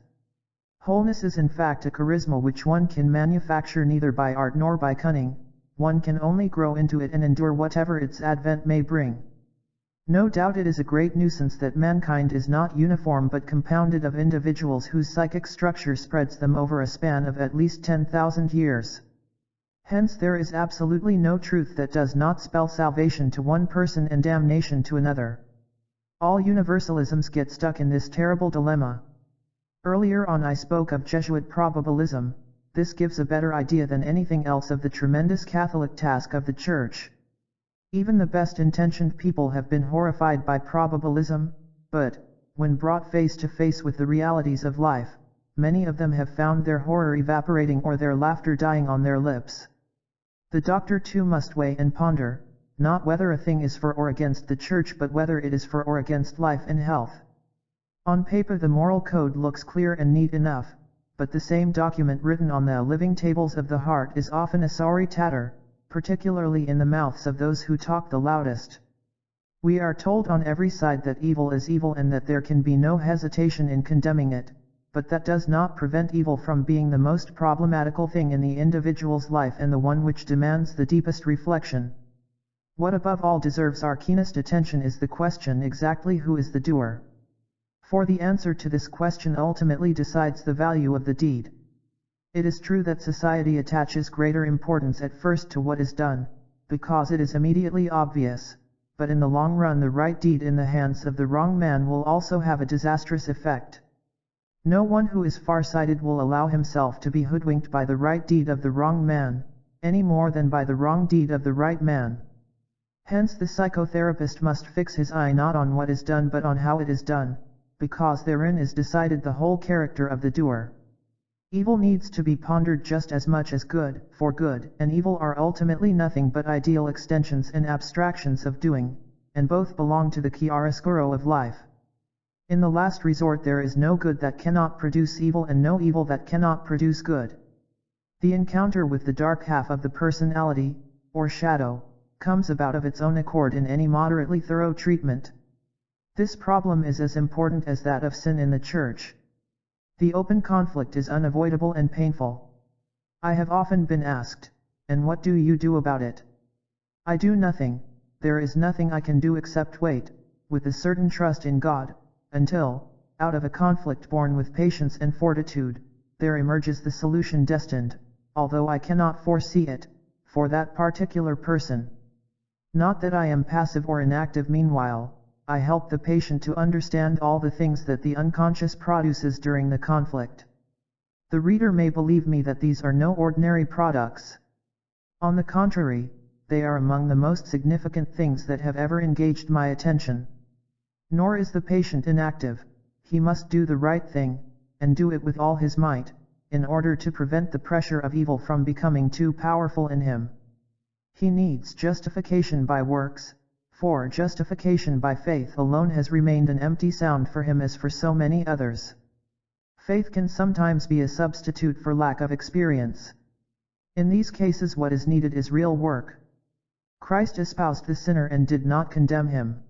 Wholeness is in fact a charisma which one can manufacture neither by art nor by cunning. One can only grow into it and endure whatever its advent may bring. No doubt it is a great nuisance that mankind is not uniform but compounded of individuals whose psychic structure spreads them over a span of at least 10,000 years. Hence there is absolutely no truth that does not spell salvation to one person and damnation to another. All universalisms get stuck in this terrible dilemma. Earlier on I spoke of Jesuit probabilism. This gives a better idea than anything else of the tremendous Catholic task of the Church. Even the best-intentioned people have been horrified by probabilism, but, when brought face to face with the realities of life, many of them have found their horror evaporating or their laughter dying on their lips. The doctor too must weigh and ponder, not whether a thing is for or against the Church but whether it is for or against life and health. On paper the moral code looks clear and neat enough, but the same document written on the living tables of the heart is often a sorry tatter, particularly in the mouths of those who talk the loudest. We are told on every side that evil is evil and that there can be no hesitation in condemning it, but that does not prevent evil from being the most problematical thing in the individual's life and the one which demands the deepest reflection. What above all deserves our keenest attention is the question exactly who is the doer. For the answer to this question ultimately decides the value of the deed. It is true that society attaches greater importance at first to what is done, because it is immediately obvious, but in the long run the right deed in the hands of the wrong man will also have a disastrous effect. No one who is far-sighted will allow himself to be hoodwinked by the right deed of the wrong man, any more than by the wrong deed of the right man. Hence the psychotherapist must fix his eye not on what is done but on how it is done, because therein is decided the whole character of the doer. Evil needs to be pondered just as much as good, for good and evil are ultimately nothing but ideal extensions and abstractions of doing, and both belong to the chiaroscuro of life. In the last resort there is no good that cannot produce evil and no evil that cannot produce good. The encounter with the dark half of the personality, or shadow, comes about of its own accord in any moderately thorough treatment. This problem is as important as that of sin in the Church. The open conflict is unavoidable and painful. I have often been asked, "And what do you do about it?" I do nothing. There is nothing I can do except wait, with a certain trust in God, until, out of a conflict born with patience and fortitude, there emerges the solution destined, although I cannot foresee it, for that particular person. Not that I am passive or inactive meanwhile. I help the patient to understand all the things that the unconscious produces during the conflict. The reader may believe me that these are no ordinary products. On the contrary, they are among the most significant things that have ever engaged my attention. Nor is the patient inactive. He must do the right thing, and do it with all his might, in order to prevent the pressure of evil from becoming too powerful in him. He needs justification by works, for justification by faith alone has remained an empty sound for him as for so many others. Faith can sometimes be a substitute for lack of experience. In these cases what is needed is real work. Christ espoused the sinner and did not condemn him.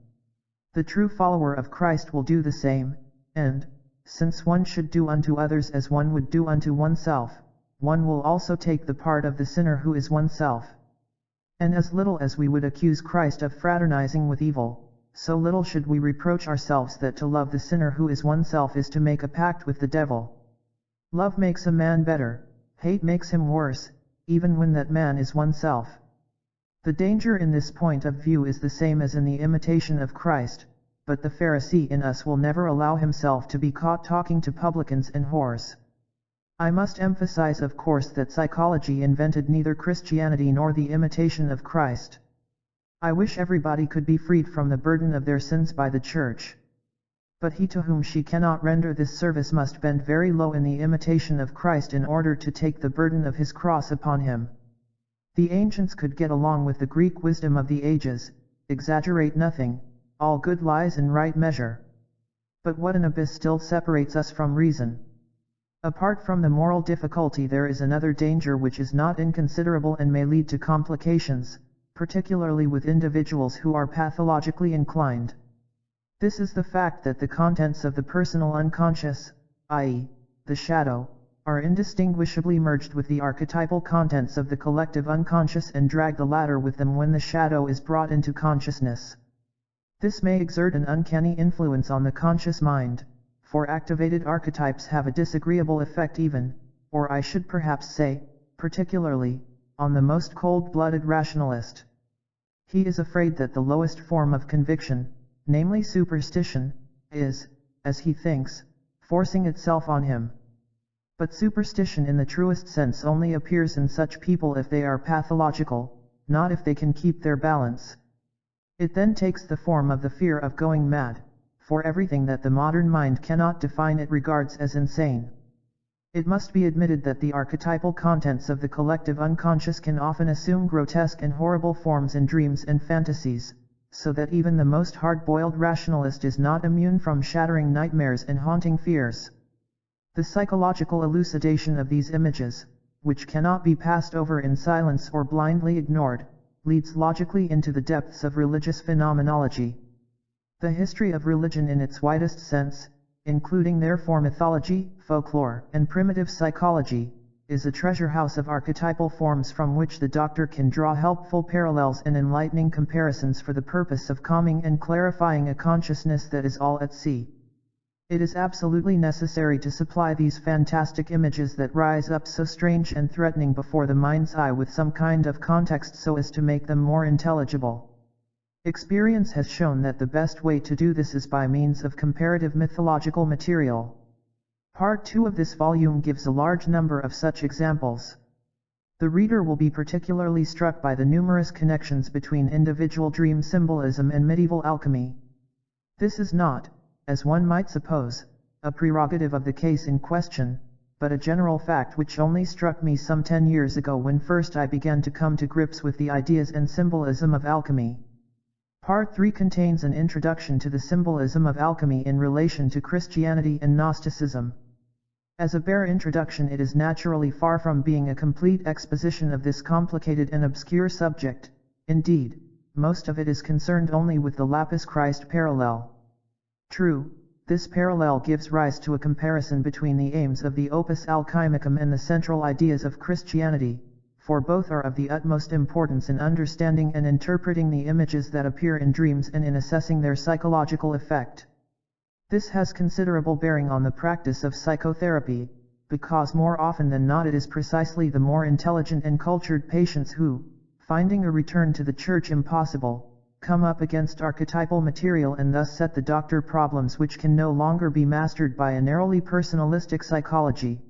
The true follower of Christ will do the same, and, since one should do unto others as one would do unto oneself, one will also take the part of the sinner who is oneself. And as little as we would accuse Christ of fraternizing with evil, so little should we reproach ourselves that to love the sinner who is oneself is to make a pact with the devil. Love makes a man better, hate makes him worse, even when that man is oneself. The danger in this point of view is the same as in the imitation of Christ, but the Pharisee in us will never allow himself to be caught talking to publicans and whores. I must emphasize of course that psychology invented neither Christianity nor the imitation of Christ. I wish everybody could be freed from the burden of their sins by the Church. But he to whom she cannot render this service must bend very low in the imitation of Christ in order to take the burden of his cross upon him. The ancients could get along with the Greek wisdom of the ages, exaggerate nothing, all good lies in right measure. But what an abyss still separates us from reason. Apart from the moral difficulty there is another danger which is not inconsiderable and may lead to complications, particularly with individuals who are pathologically inclined. This is the fact that the contents of the personal unconscious, i.e., the shadow, are indistinguishably merged with the archetypal contents of the collective unconscious and drag the latter with them when the shadow is brought into consciousness. This may exert an uncanny influence on the conscious mind, for activated archetypes have a disagreeable effect even, or I should perhaps say, particularly, on the most cold-blooded rationalist. He is afraid that the lowest form of conviction, namely superstition, is, as he thinks, forcing itself on him. But superstition in the truest sense only appears in such people if they are pathological, not if they can keep their balance. It then takes the form of the fear of going mad, for everything that the modern mind cannot define it regards as insane. It must be admitted that the archetypal contents of the collective unconscious can often assume grotesque and horrible forms in dreams and fantasies, so that even the most hard-boiled rationalist is not immune from shattering nightmares and haunting fears. The psychological elucidation of these images, which cannot be passed over in silence or blindly ignored, leads logically into the depths of religious phenomenology. The history of religion in its widest sense, including therefore mythology, folklore, and primitive psychology, is a treasure house of archetypal forms from which the doctor can draw helpful parallels and enlightening comparisons for the purpose of calming and clarifying a consciousness that is all at sea. It is absolutely necessary to supply these fantastic images that rise up so strange and threatening before the mind's eye with some kind of context so as to make them more intelligible. Experience has shown that the best way to do this is by means of comparative mythological material. Part 2 of this volume gives a large number of such examples. The reader will be particularly struck by the numerous connections between individual dream symbolism and medieval alchemy. This is not, as one might suppose, a prerogative of the case in question, but a general fact which only struck me some 10 years ago when first I began to come to grips with the ideas and symbolism of alchemy. Part 3 contains an introduction to the symbolism of alchemy in relation to Christianity and Gnosticism. As a bare introduction, it is naturally far from being a complete exposition of this complicated and obscure subject. Indeed, most of it is concerned only with the Lapis Christ parallel. True, this parallel gives rise to a comparison between the aims of the Opus Alchemicum and the central ideas of Christianity, for both are of the utmost importance in understanding and interpreting the images that appear in dreams and in assessing their psychological effect. This has considerable bearing on the practice of psychotherapy, because more often than not it is precisely the more intelligent and cultured patients who, finding a return to the church impossible, come up against archetypal material and thus set the doctor problems which can no longer be mastered by a narrowly personalistic psychology.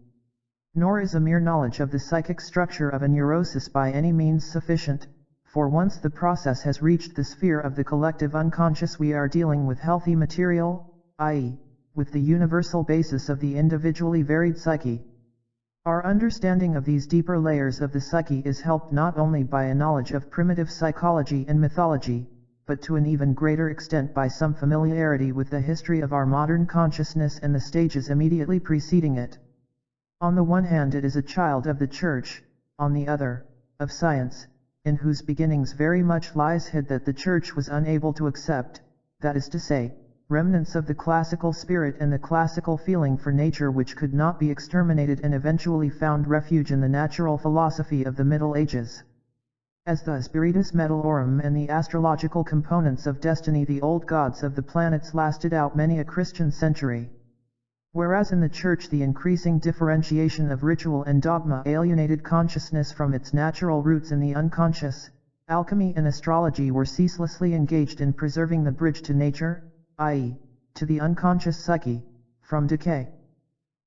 Nor is a mere knowledge of the psychic structure of a neurosis by any means sufficient, for once the process has reached the sphere of the collective unconscious we are dealing with healthy material, i.e., with the universal basis of the individually varied psyche. Our understanding of these deeper layers of the psyche is helped not only by a knowledge of primitive psychology and mythology, but to an even greater extent by some familiarity with the history of our modern consciousness and the stages immediately preceding it. On the one hand, it is a child of the Church, on the other, of science, in whose beginnings very much lies hid that the Church was unable to accept, that is to say, remnants of the classical spirit and the classical feeling for nature which could not be exterminated and eventually found refuge in the natural philosophy of the Middle Ages. As the Spiritus Metallorum and the astrological components of destiny, the old gods of the planets lasted out many a Christian century. Whereas in the Church the increasing differentiation of ritual and dogma alienated consciousness from its natural roots in the unconscious, alchemy and astrology were ceaselessly engaged in preserving the bridge to nature, i.e., to the unconscious psyche, from decay.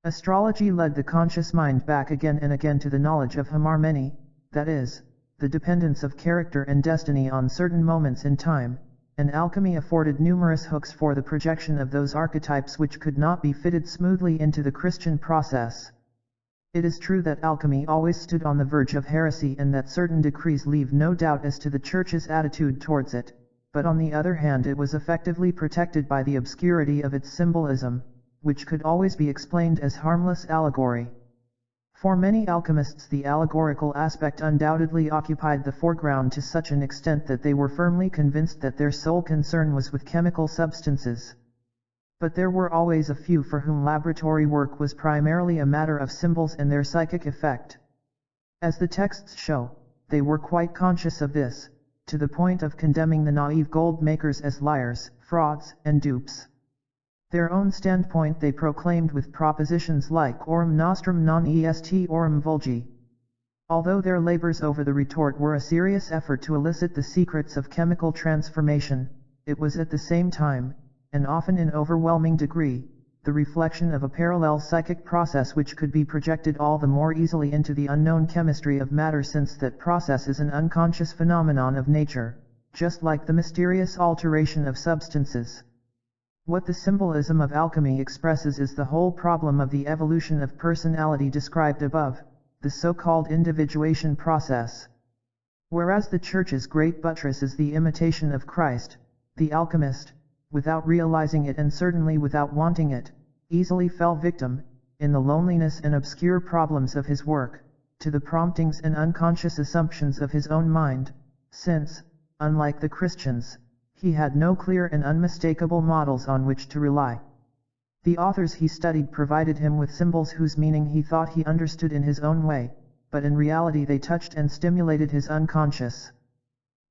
Astrology led the conscious mind back again and again to the knowledge of harmony, that is, the dependence of character and destiny on certain moments in time, and alchemy afforded numerous hooks for the projection of those archetypes which could not be fitted smoothly into the Christian process. It is true that alchemy always stood on the verge of heresy and that certain decrees leave no doubt as to the Church's attitude towards it, but on the other hand it was effectively protected by the obscurity of its symbolism, which could always be explained as harmless allegory. For many alchemists the allegorical aspect undoubtedly occupied the foreground to such an extent that they were firmly convinced that their sole concern was with chemical substances. But there were always a few for whom laboratory work was primarily a matter of symbols and their psychic effect. As the texts show, they were quite conscious of this, to the point of condemning the naive gold makers as liars, frauds, and dupes. Their own standpoint they proclaimed with propositions like Aurum nostrum non est aurum vulgi. Although their labors over the retort were a serious effort to elicit the secrets of chemical transformation, it was at the same time, and often in overwhelming degree, the reflection of a parallel psychic process which could be projected all the more easily into the unknown chemistry of matter, since that process is an unconscious phenomenon of nature, just like the mysterious alteration of substances. What the symbolism of alchemy expresses is the whole problem of the evolution of personality described above, the so-called individuation process. Whereas the Church's great buttress is the imitation of Christ, the alchemist, without realizing it and certainly without wanting it, easily fell victim, in the loneliness and obscure problems of his work, to the promptings and unconscious assumptions of his own mind, since, unlike the Christians, he had no clear and unmistakable models on which to rely. The authors he studied provided him with symbols whose meaning he thought he understood in his own way, but in reality they touched and stimulated his unconscious.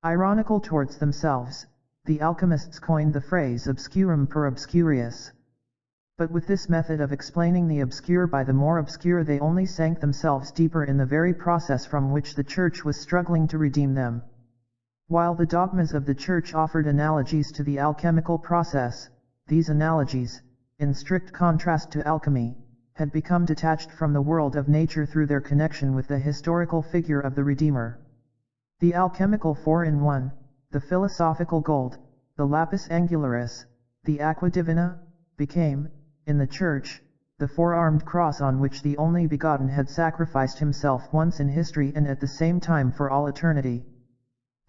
Ironical towards themselves, the alchemists coined the phrase obscurum per obscurius. But with this method of explaining the obscure by the more obscure, they only sank themselves deeper in the very process from which the Church was struggling to redeem them. While the dogmas of the Church offered analogies to the alchemical process, these analogies, in strict contrast to alchemy, had become detached from the world of nature through their connection with the historical figure of the Redeemer. The alchemical four-in-one, the philosophical gold, the lapis angularis, the aqua divina, became, in the Church, the four-armed cross on which the only begotten had sacrificed himself once in history and at the same time for all eternity.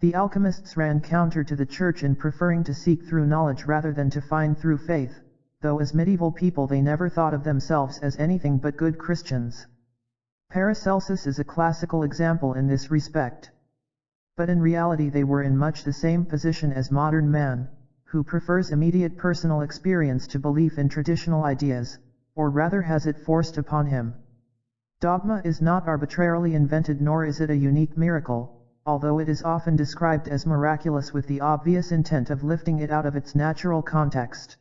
The alchemists ran counter to the Church in preferring to seek through knowledge rather than to find through faith, though as medieval people they never thought of themselves as anything but good Christians. Paracelsus is a classical example in this respect. But in reality they were in much the same position as modern man, who prefers immediate personal experience to belief in traditional ideas, or rather has it forced upon him. Dogma is not arbitrarily invented, nor is it a unique miracle, although it is often described as miraculous with the obvious intent of lifting it out of its natural context.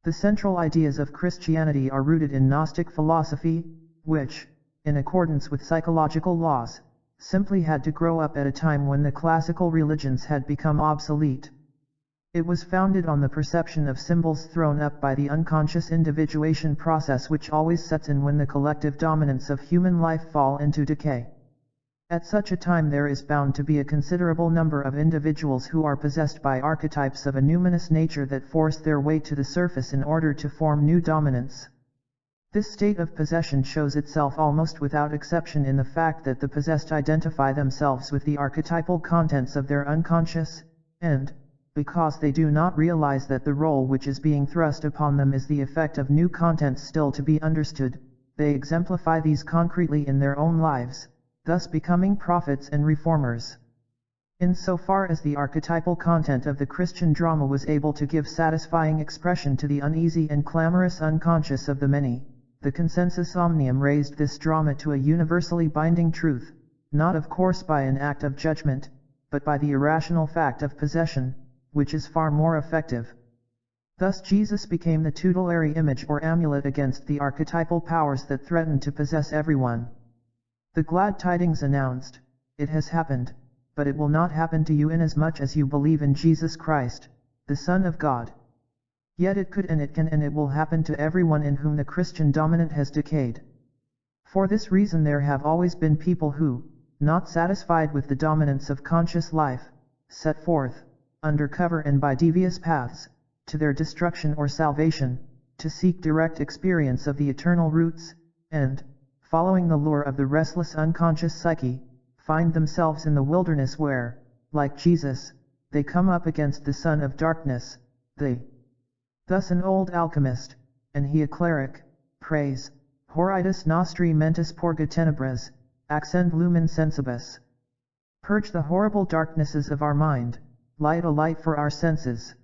The central ideas of Christianity are rooted in Gnostic philosophy, which, in accordance with psychological laws, simply had to grow up at a time when the classical religions had become obsolete. It was founded on the perception of symbols thrown up by the unconscious individuation process which always sets in when the collective dominance of human life fall into decay. At such a time there is bound to be a considerable number of individuals who are possessed by archetypes of a numinous nature that force their way to the surface in order to form new dominance. This state of possession shows itself almost without exception in the fact that the possessed identify themselves with the archetypal contents of their unconscious, and, because they do not realize that the role which is being thrust upon them is the effect of new contents still to be understood, they exemplify these concretely in their own lives, thus becoming prophets and reformers. In so far as the archetypal content of the Christian drama was able to give satisfying expression to the uneasy and clamorous unconscious of the many, the consensus omnium raised this drama to a universally binding truth, not of course by an act of judgment, but by the irrational fact of possession, which is far more effective. Thus Jesus became the tutelary image or amulet against the archetypal powers that threatened to possess everyone. The glad tidings announced, "It has happened, but it will not happen to you inasmuch as you believe in Jesus Christ, the Son of God." Yet it could and it can and it will happen to everyone in whom the Christian dominant has decayed. For this reason there have always been people who, not satisfied with the dominance of conscious life, set forth, under cover and by devious paths, to their destruction or salvation, to seek direct experience of the eternal roots, and, following the lure of the restless unconscious psyche, find themselves in the wilderness where, like Jesus, they come up against the son of darkness, Thus an old alchemist, and he a cleric, prays, "Horridus nostri mentis purga tenebras, accend lumen sensibus." Purge the horrible darknesses of our mind, light a light for our senses.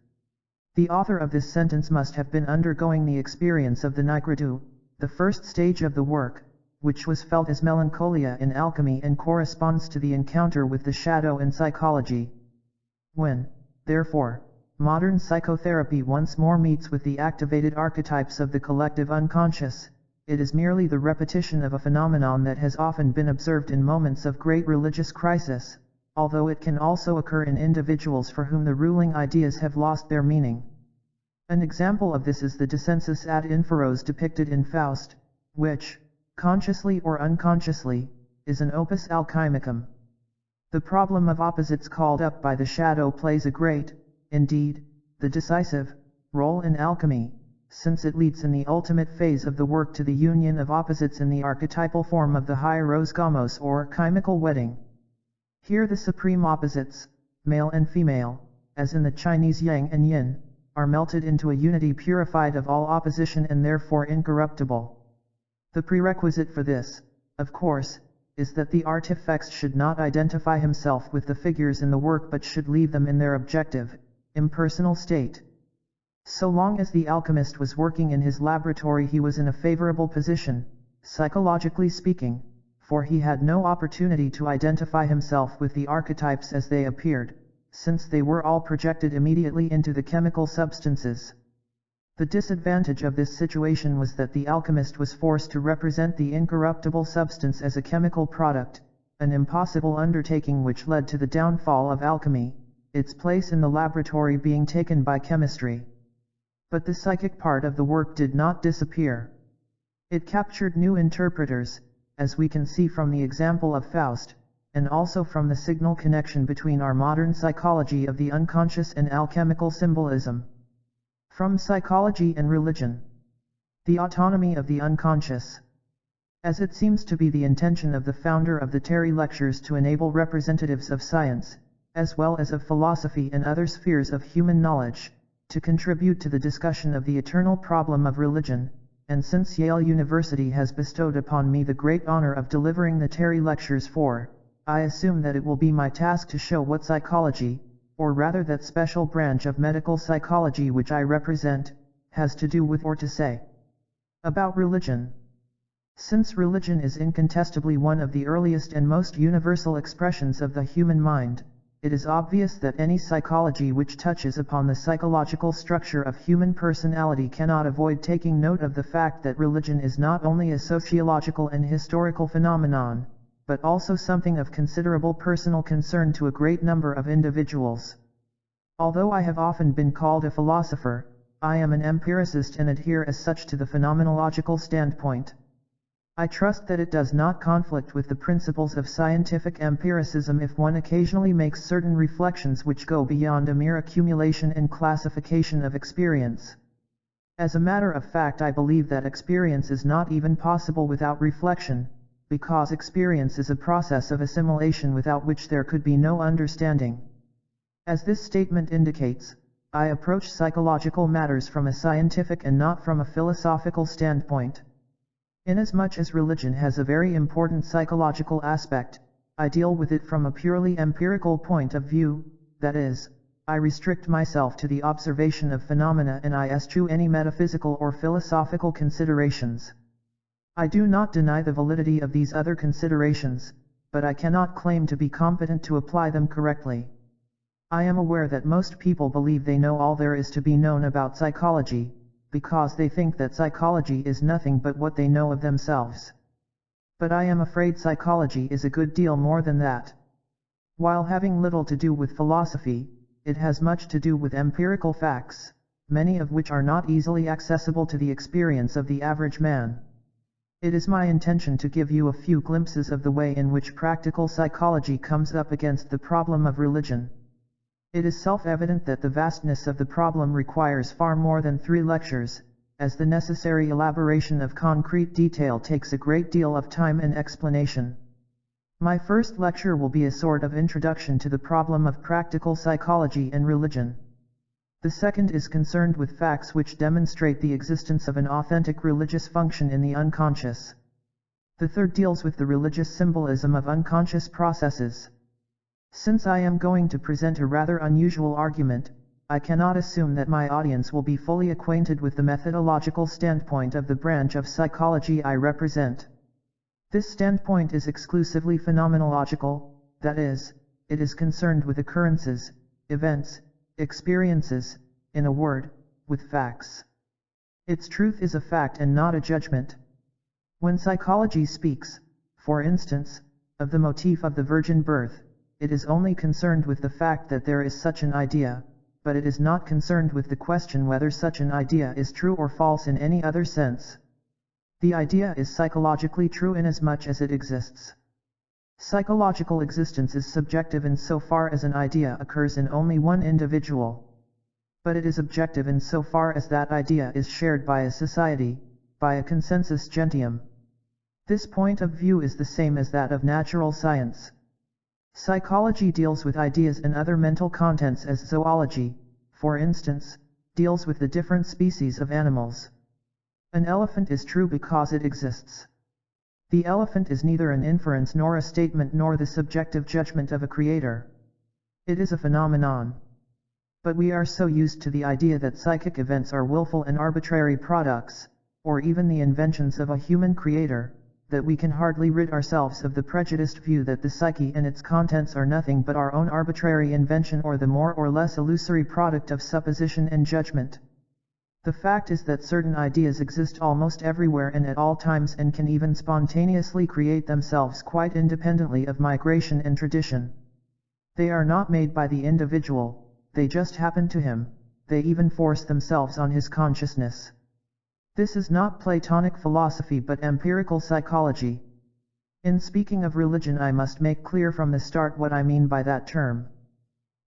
The author of this sentence must have been undergoing the experience of the nigredu, the first stage of the work, which was felt as melancholia in alchemy and corresponds to the encounter with the shadow in psychology. When, therefore, modern psychotherapy once more meets with the activated archetypes of the collective unconscious, it is merely the repetition of a phenomenon that has often been observed in moments of great religious crisis, although it can also occur in individuals for whom the ruling ideas have lost their meaning. An example of this is the descensus ad inferos depicted in Faust, which, consciously or unconsciously, is an opus alchemicum. The problem of opposites called up by the shadow plays a great, indeed, the decisive, role in alchemy, since it leads in the ultimate phase of the work to the union of opposites in the archetypal form of the hieros gamos or chemical wedding. Here the supreme opposites, male and female, as in the Chinese yang and yin, are melted into a unity purified of all opposition and therefore incorruptible. The prerequisite for this, of course, is that the artifex should not identify himself with the figures in the work but should leave them in their objective, impersonal state. So long as the alchemist was working in his laboratory he was in a favorable position, psychologically speaking, for he had no opportunity to identify himself with the archetypes as they appeared, since they were all projected immediately into the chemical substances. The disadvantage of this situation was that the alchemist was forced to represent the incorruptible substance as a chemical product, an impossible undertaking which led to the downfall of alchemy, its place in the laboratory being taken by chemistry. But the psychic part of the work did not disappear. It captured new interpreters, as we can see from the example of Faust, and also from the signal connection between our modern psychology of the unconscious and alchemical symbolism. From psychology and religion. The autonomy of the unconscious. As it seems to be the intention of the founder of the Terry Lectures to enable representatives of science, as well as of philosophy and other spheres of human knowledge, to contribute to the discussion of the eternal problem of religion, and since Yale University has bestowed upon me the great honor of delivering the Terry Lectures I assume that it will be my task to show what psychology, or rather that special branch of medical psychology which I represent, has to do with or to say about religion. Since religion is incontestably one of the earliest and most universal expressions of the human mind, it is obvious that any psychology which touches upon the psychological structure of human personality cannot avoid taking note of the fact that religion is not only a sociological and historical phenomenon, but also something of considerable personal concern to a great number of individuals. Although I have often been called a philosopher, I am an empiricist and adhere as such to the phenomenological standpoint. I trust that it does not conflict with the principles of scientific empiricism if one occasionally makes certain reflections which go beyond a mere accumulation and classification of experience. As a matter of fact, I believe that experience is not even possible without reflection, because experience is a process of assimilation without which there could be no understanding. As this statement indicates, I approach psychological matters from a scientific and not from a philosophical standpoint. Inasmuch as religion has a very important psychological aspect, I deal with it from a purely empirical point of view, that is, I restrict myself to the observation of phenomena and I eschew any metaphysical or philosophical considerations. I do not deny the validity of these other considerations, but I cannot claim to be competent to apply them correctly. I am aware that most people believe they know all there is to be known about psychology, because they think that psychology is nothing but what they know of themselves. But I am afraid psychology is a good deal more than that. While having little to do with philosophy, it has much to do with empirical facts, many of which are not easily accessible to the experience of the average man. It is my intention to give you a few glimpses of the way in which practical psychology comes up against the problem of religion. It is self-evident that the vastness of the problem requires far more than 3 lectures, as the necessary elaboration of concrete detail takes a great deal of time and explanation. My first lecture will be a sort of introduction to the problem of practical psychology and religion. The second is concerned with facts which demonstrate the existence of an authentic religious function in the unconscious. The third deals with the religious symbolism of unconscious processes. Since I am going to present a rather unusual argument, I cannot assume that my audience will be fully acquainted with the methodological standpoint of the branch of psychology I represent. This standpoint is exclusively phenomenological, that is, it is concerned with occurrences, events, experiences, in a word, with facts. Its truth is a fact and not a judgment. When psychology speaks, for instance, of the motif of the virgin birth, it is only concerned with the fact that there is such an idea, but it is not concerned with the question whether such an idea is true or false in any other sense. The idea is psychologically true inasmuch as it exists. Psychological existence is subjective insofar as an idea occurs in only one individual. But it is objective insofar as that idea is shared by a society, by a consensus gentium. This point of view is the same as that of natural science. Psychology deals with ideas and other mental contents as zoology, for instance, deals with the different species of animals. An elephant is true because it exists. The elephant is neither an inference nor a statement nor the subjective judgment of a creator. It is a phenomenon. But we are so used to the idea that psychic events are willful and arbitrary products, or even the inventions of a human creator, that we can hardly rid ourselves of the prejudiced view that the psyche and its contents are nothing but our own arbitrary invention or the more or less illusory product of supposition and judgment. The fact is that certain ideas exist almost everywhere and at all times and can even spontaneously create themselves quite independently of migration and tradition. They are not made by the individual, they just happen to him, they even force themselves on his consciousness. This is not Platonic philosophy but empirical psychology. In speaking of religion, I must make clear from the start what I mean by that term.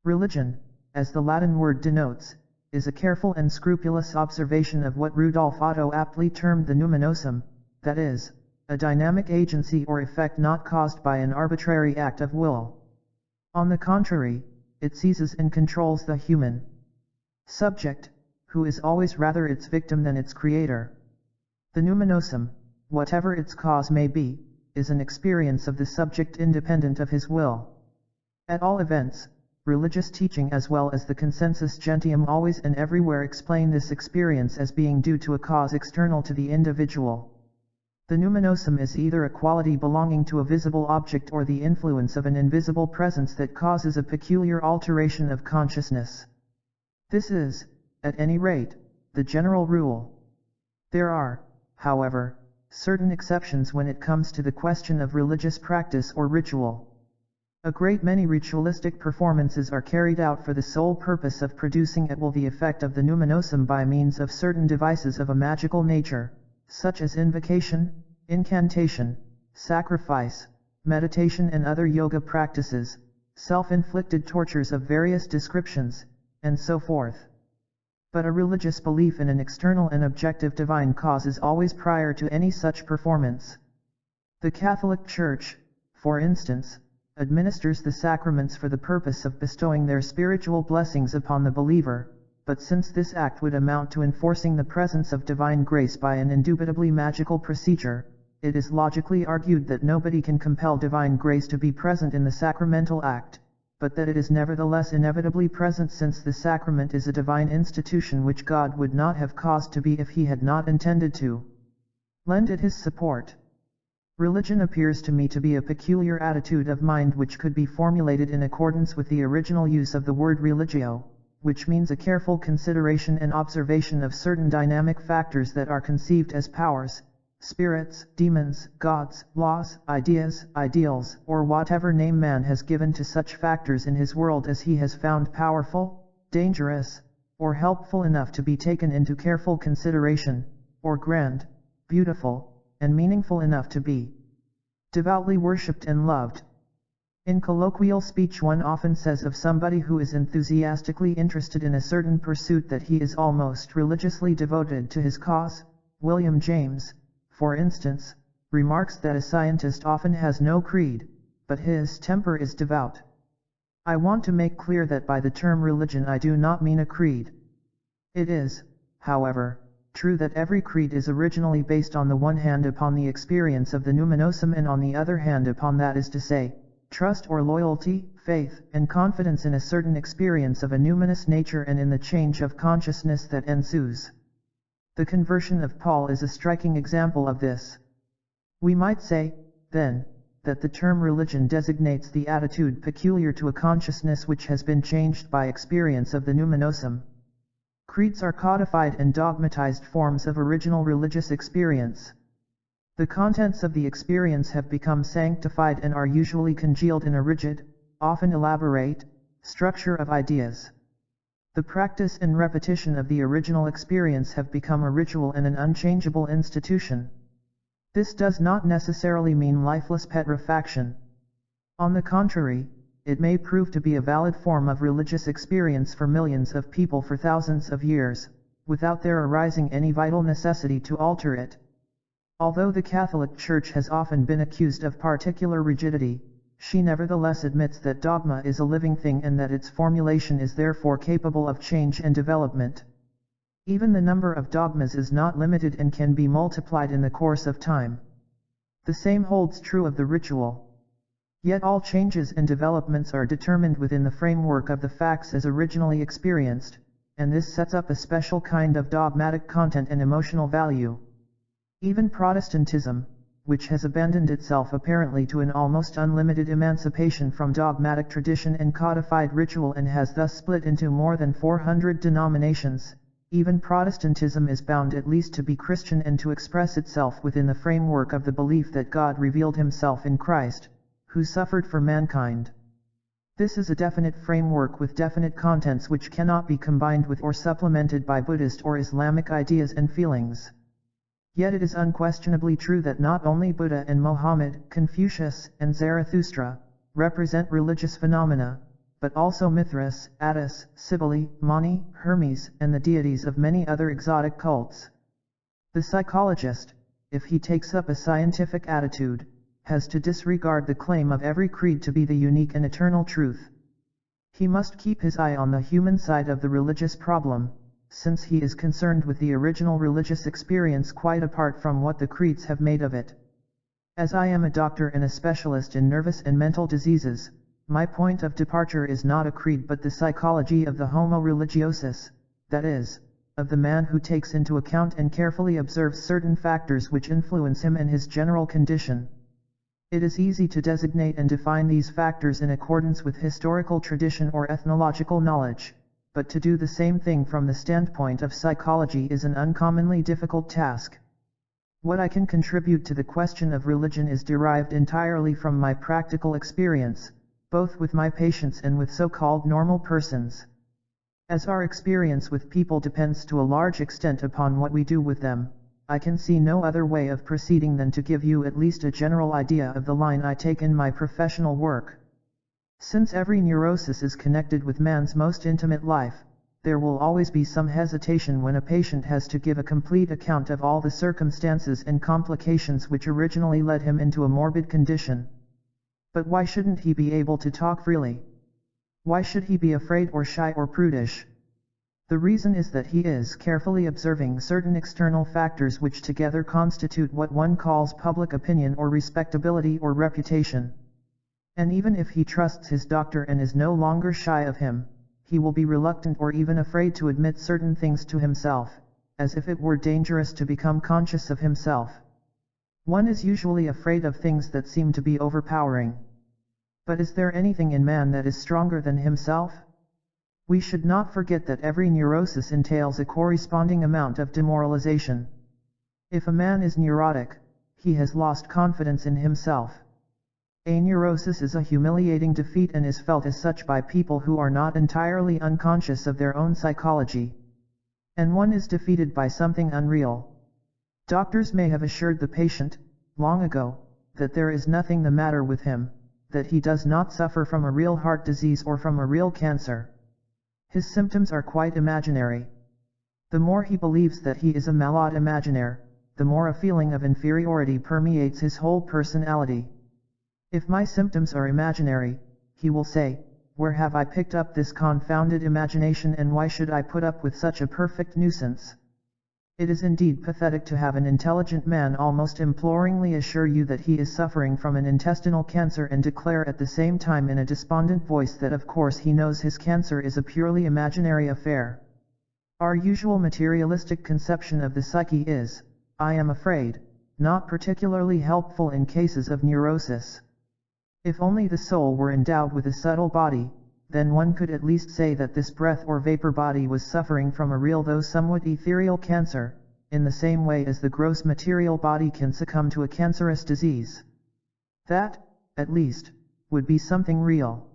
Religion, as the Latin word denotes, is a careful and scrupulous observation of what Rudolf Otto aptly termed the numinosum, that is, a dynamic agency or effect not caused by an arbitrary act of will. On the contrary, it seizes and controls the human subject, who is always rather its victim than its creator. The numinosum, whatever its cause may be, is an experience of the subject independent of his will. At all events, religious teaching as well as the consensus gentium always and everywhere explain this experience as being due to a cause external to the individual. The numinosum is either a quality belonging to a visible object or the influence of an invisible presence that causes a peculiar alteration of consciousness. This is, at any rate, the general rule. There are, however, certain exceptions when it comes to the question of religious practice or ritual. A great many ritualistic performances are carried out for the sole purpose of producing at will the effect of the numinosum by means of certain devices of a magical nature, such as invocation, incantation, sacrifice, meditation and other yoga practices, self-inflicted tortures of various descriptions, and so forth. But a religious belief in an external and objective divine cause is always prior to any such performance. The Catholic Church, for instance, administers the sacraments for the purpose of bestowing their spiritual blessings upon the believer, but since this act would amount to enforcing the presence of divine grace by an indubitably magical procedure, it is logically argued that nobody can compel divine grace to be present in the sacramental act, but that it is nevertheless inevitably present since the sacrament is a divine institution which God would not have caused to be if he had not intended to lend it his support. Religion appears to me to be a peculiar attitude of mind which could be formulated in accordance with the original use of the word religio, which means a careful consideration and observation of certain dynamic factors that are conceived as powers, spirits, demons, gods, laws, ideas, ideals, or whatever name man has given to such factors in his world as he has found powerful, dangerous, or helpful enough to be taken into careful consideration, or grand, beautiful, and meaningful enough to be devoutly worshipped and loved. In colloquial speech one often says of somebody who is enthusiastically interested in a certain pursuit that he is almost religiously devoted to his cause. William James, for instance, remarks that a scientist often has no creed, but his temper is devout. I want to make clear that by the term religion I do not mean a creed. It is, however, true that every creed is originally based on the one hand upon the experience of the numinosum and on the other hand upon, that is to say, trust or loyalty, faith, and confidence in a certain experience of a numinous nature and in the change of consciousness that ensues. The conversion of Paul is a striking example of this. We might say, then, that the term religion designates the attitude peculiar to a consciousness which has been changed by experience of the numinosum. Creeds are codified and dogmatized forms of original religious experience. The contents of the experience have become sanctified and are usually congealed in a rigid, often elaborate, structure of ideas. The practice and repetition of the original experience have become a ritual and an unchangeable institution. This does not necessarily mean lifeless petrifaction. On the contrary, it may prove to be a valid form of religious experience for millions of people for thousands of years, without there arising any vital necessity to alter it. Although the Catholic Church has often been accused of particular rigidity, she nevertheless admits that dogma is a living thing and that its formulation is therefore capable of change and development. Even the number of dogmas is not limited and can be multiplied in the course of time. The same holds true of the ritual. Yet all changes and developments are determined within the framework of the facts as originally experienced, and this sets up a special kind of dogmatic content and emotional value. Even Protestantism, which has abandoned itself apparently to an almost unlimited emancipation from dogmatic tradition and codified ritual and has thus split into more than 400 denominations, even Protestantism is bound at least to be Christian and to express itself within the framework of the belief that God revealed himself in Christ, who suffered for mankind. This is a definite framework with definite contents which cannot be combined with or supplemented by Buddhist or Islamic ideas and feelings. Yet it is unquestionably true that not only Buddha and Mohammed, Confucius, and Zarathustra represent religious phenomena, but also Mithras, Attis, Cybele, Mani, Hermes, and the deities of many other exotic cults. The psychologist, if he takes up a scientific attitude, has to disregard the claim of every creed to be the unique and eternal truth. He must keep his eye on the human side of the religious problem, since he is concerned with the original religious experience quite apart from what the creeds have made of it. As I am a doctor and a specialist in nervous and mental diseases, my point of departure is not a creed but the psychology of the homo religiosus, that is, of the man who takes into account and carefully observes certain factors which influence him and his general condition. It is easy to designate and define these factors in accordance with historical tradition or ethnological knowledge, but to do the same thing from the standpoint of psychology is an uncommonly difficult task. What I can contribute to the question of religion is derived entirely from my practical experience, both with my patients and with so-called normal persons. As our experience with people depends to a large extent upon what we do with them, I can see no other way of proceeding than to give you at least a general idea of the line I take in my professional work. Since every neurosis is connected with man's most intimate life, there will always be some hesitation when a patient has to give a complete account of all the circumstances and complications which originally led him into a morbid condition. But why shouldn't he be able to talk freely? Why should he be afraid or shy or prudish? The reason is that he is carefully observing certain external factors which together constitute what one calls public opinion or respectability or reputation. And even if he trusts his doctor and is no longer shy of him, he will be reluctant or even afraid to admit certain things to himself, as if it were dangerous to become conscious of himself. One is usually afraid of things that seem to be overpowering. But is there anything in man that is stronger than himself? We should not forget that every neurosis entails a corresponding amount of demoralization. If a man is neurotic, he has lost confidence in himself. A neurosis is a humiliating defeat and is felt as such by people who are not entirely unconscious of their own psychology. And one is defeated by something unreal. Doctors may have assured the patient, long ago, that there is nothing the matter with him, that he does not suffer from a real heart disease or from a real cancer. His symptoms are quite imaginary. The more he believes that he is a malade imaginaire, the more a feeling of inferiority permeates his whole personality. If my symptoms are imaginary, he will say, where have I picked up this confounded imagination and why should I put up with such a perfect nuisance? It is indeed pathetic to have an intelligent man almost imploringly assure you that he is suffering from an intestinal cancer and declare at the same time in a despondent voice that of course he knows his cancer is a purely imaginary affair. Our usual materialistic conception of the psyche is, I am afraid, not particularly helpful in cases of neurosis. If only the soul were endowed with a subtle body, then one could at least say that this breath or vapor body was suffering from a real though somewhat ethereal cancer, in the same way as the gross material body can succumb to a cancerous disease. That, at least, would be something real.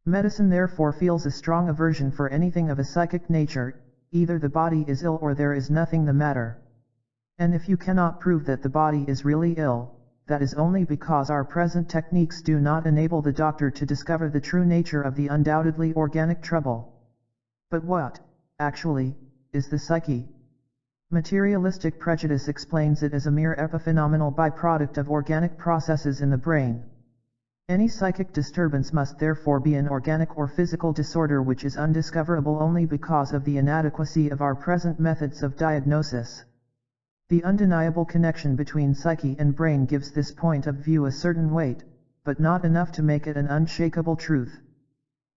Medicine therefore feels a strong aversion for anything of a psychic nature, either the body is ill or there is nothing the matter. And if you cannot prove that the body is really ill, that is only because our present techniques do not enable the doctor to discover the true nature of the undoubtedly organic trouble. But what, actually, is the psyche? Materialistic prejudice explains it as a mere epiphenomenal byproduct of organic processes in the brain. Any psychic disturbance must therefore be an organic or physical disorder which is undiscoverable only because of the inadequacy of our present methods of diagnosis. The undeniable connection between psyche and brain gives this point of view a certain weight, but not enough to make it an unshakable truth.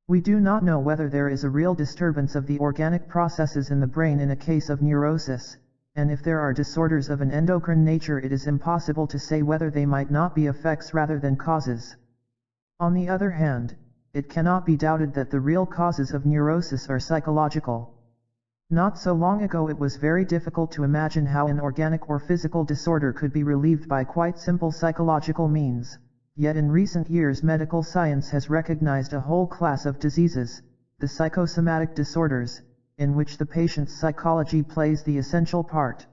We do not know whether there is a real disturbance of the organic processes in the brain in a case of neurosis, and if there are disorders of an endocrine nature it is impossible to say whether they might not be effects rather than causes. On the other hand, it cannot be doubted that the real causes of neurosis are psychological. Not so long ago it was very difficult to imagine how an organic or physical disorder could be relieved by quite simple psychological means, yet in recent years medical science has recognized a whole class of diseases, the psychosomatic disorders, in which the patient's psychology plays the essential part.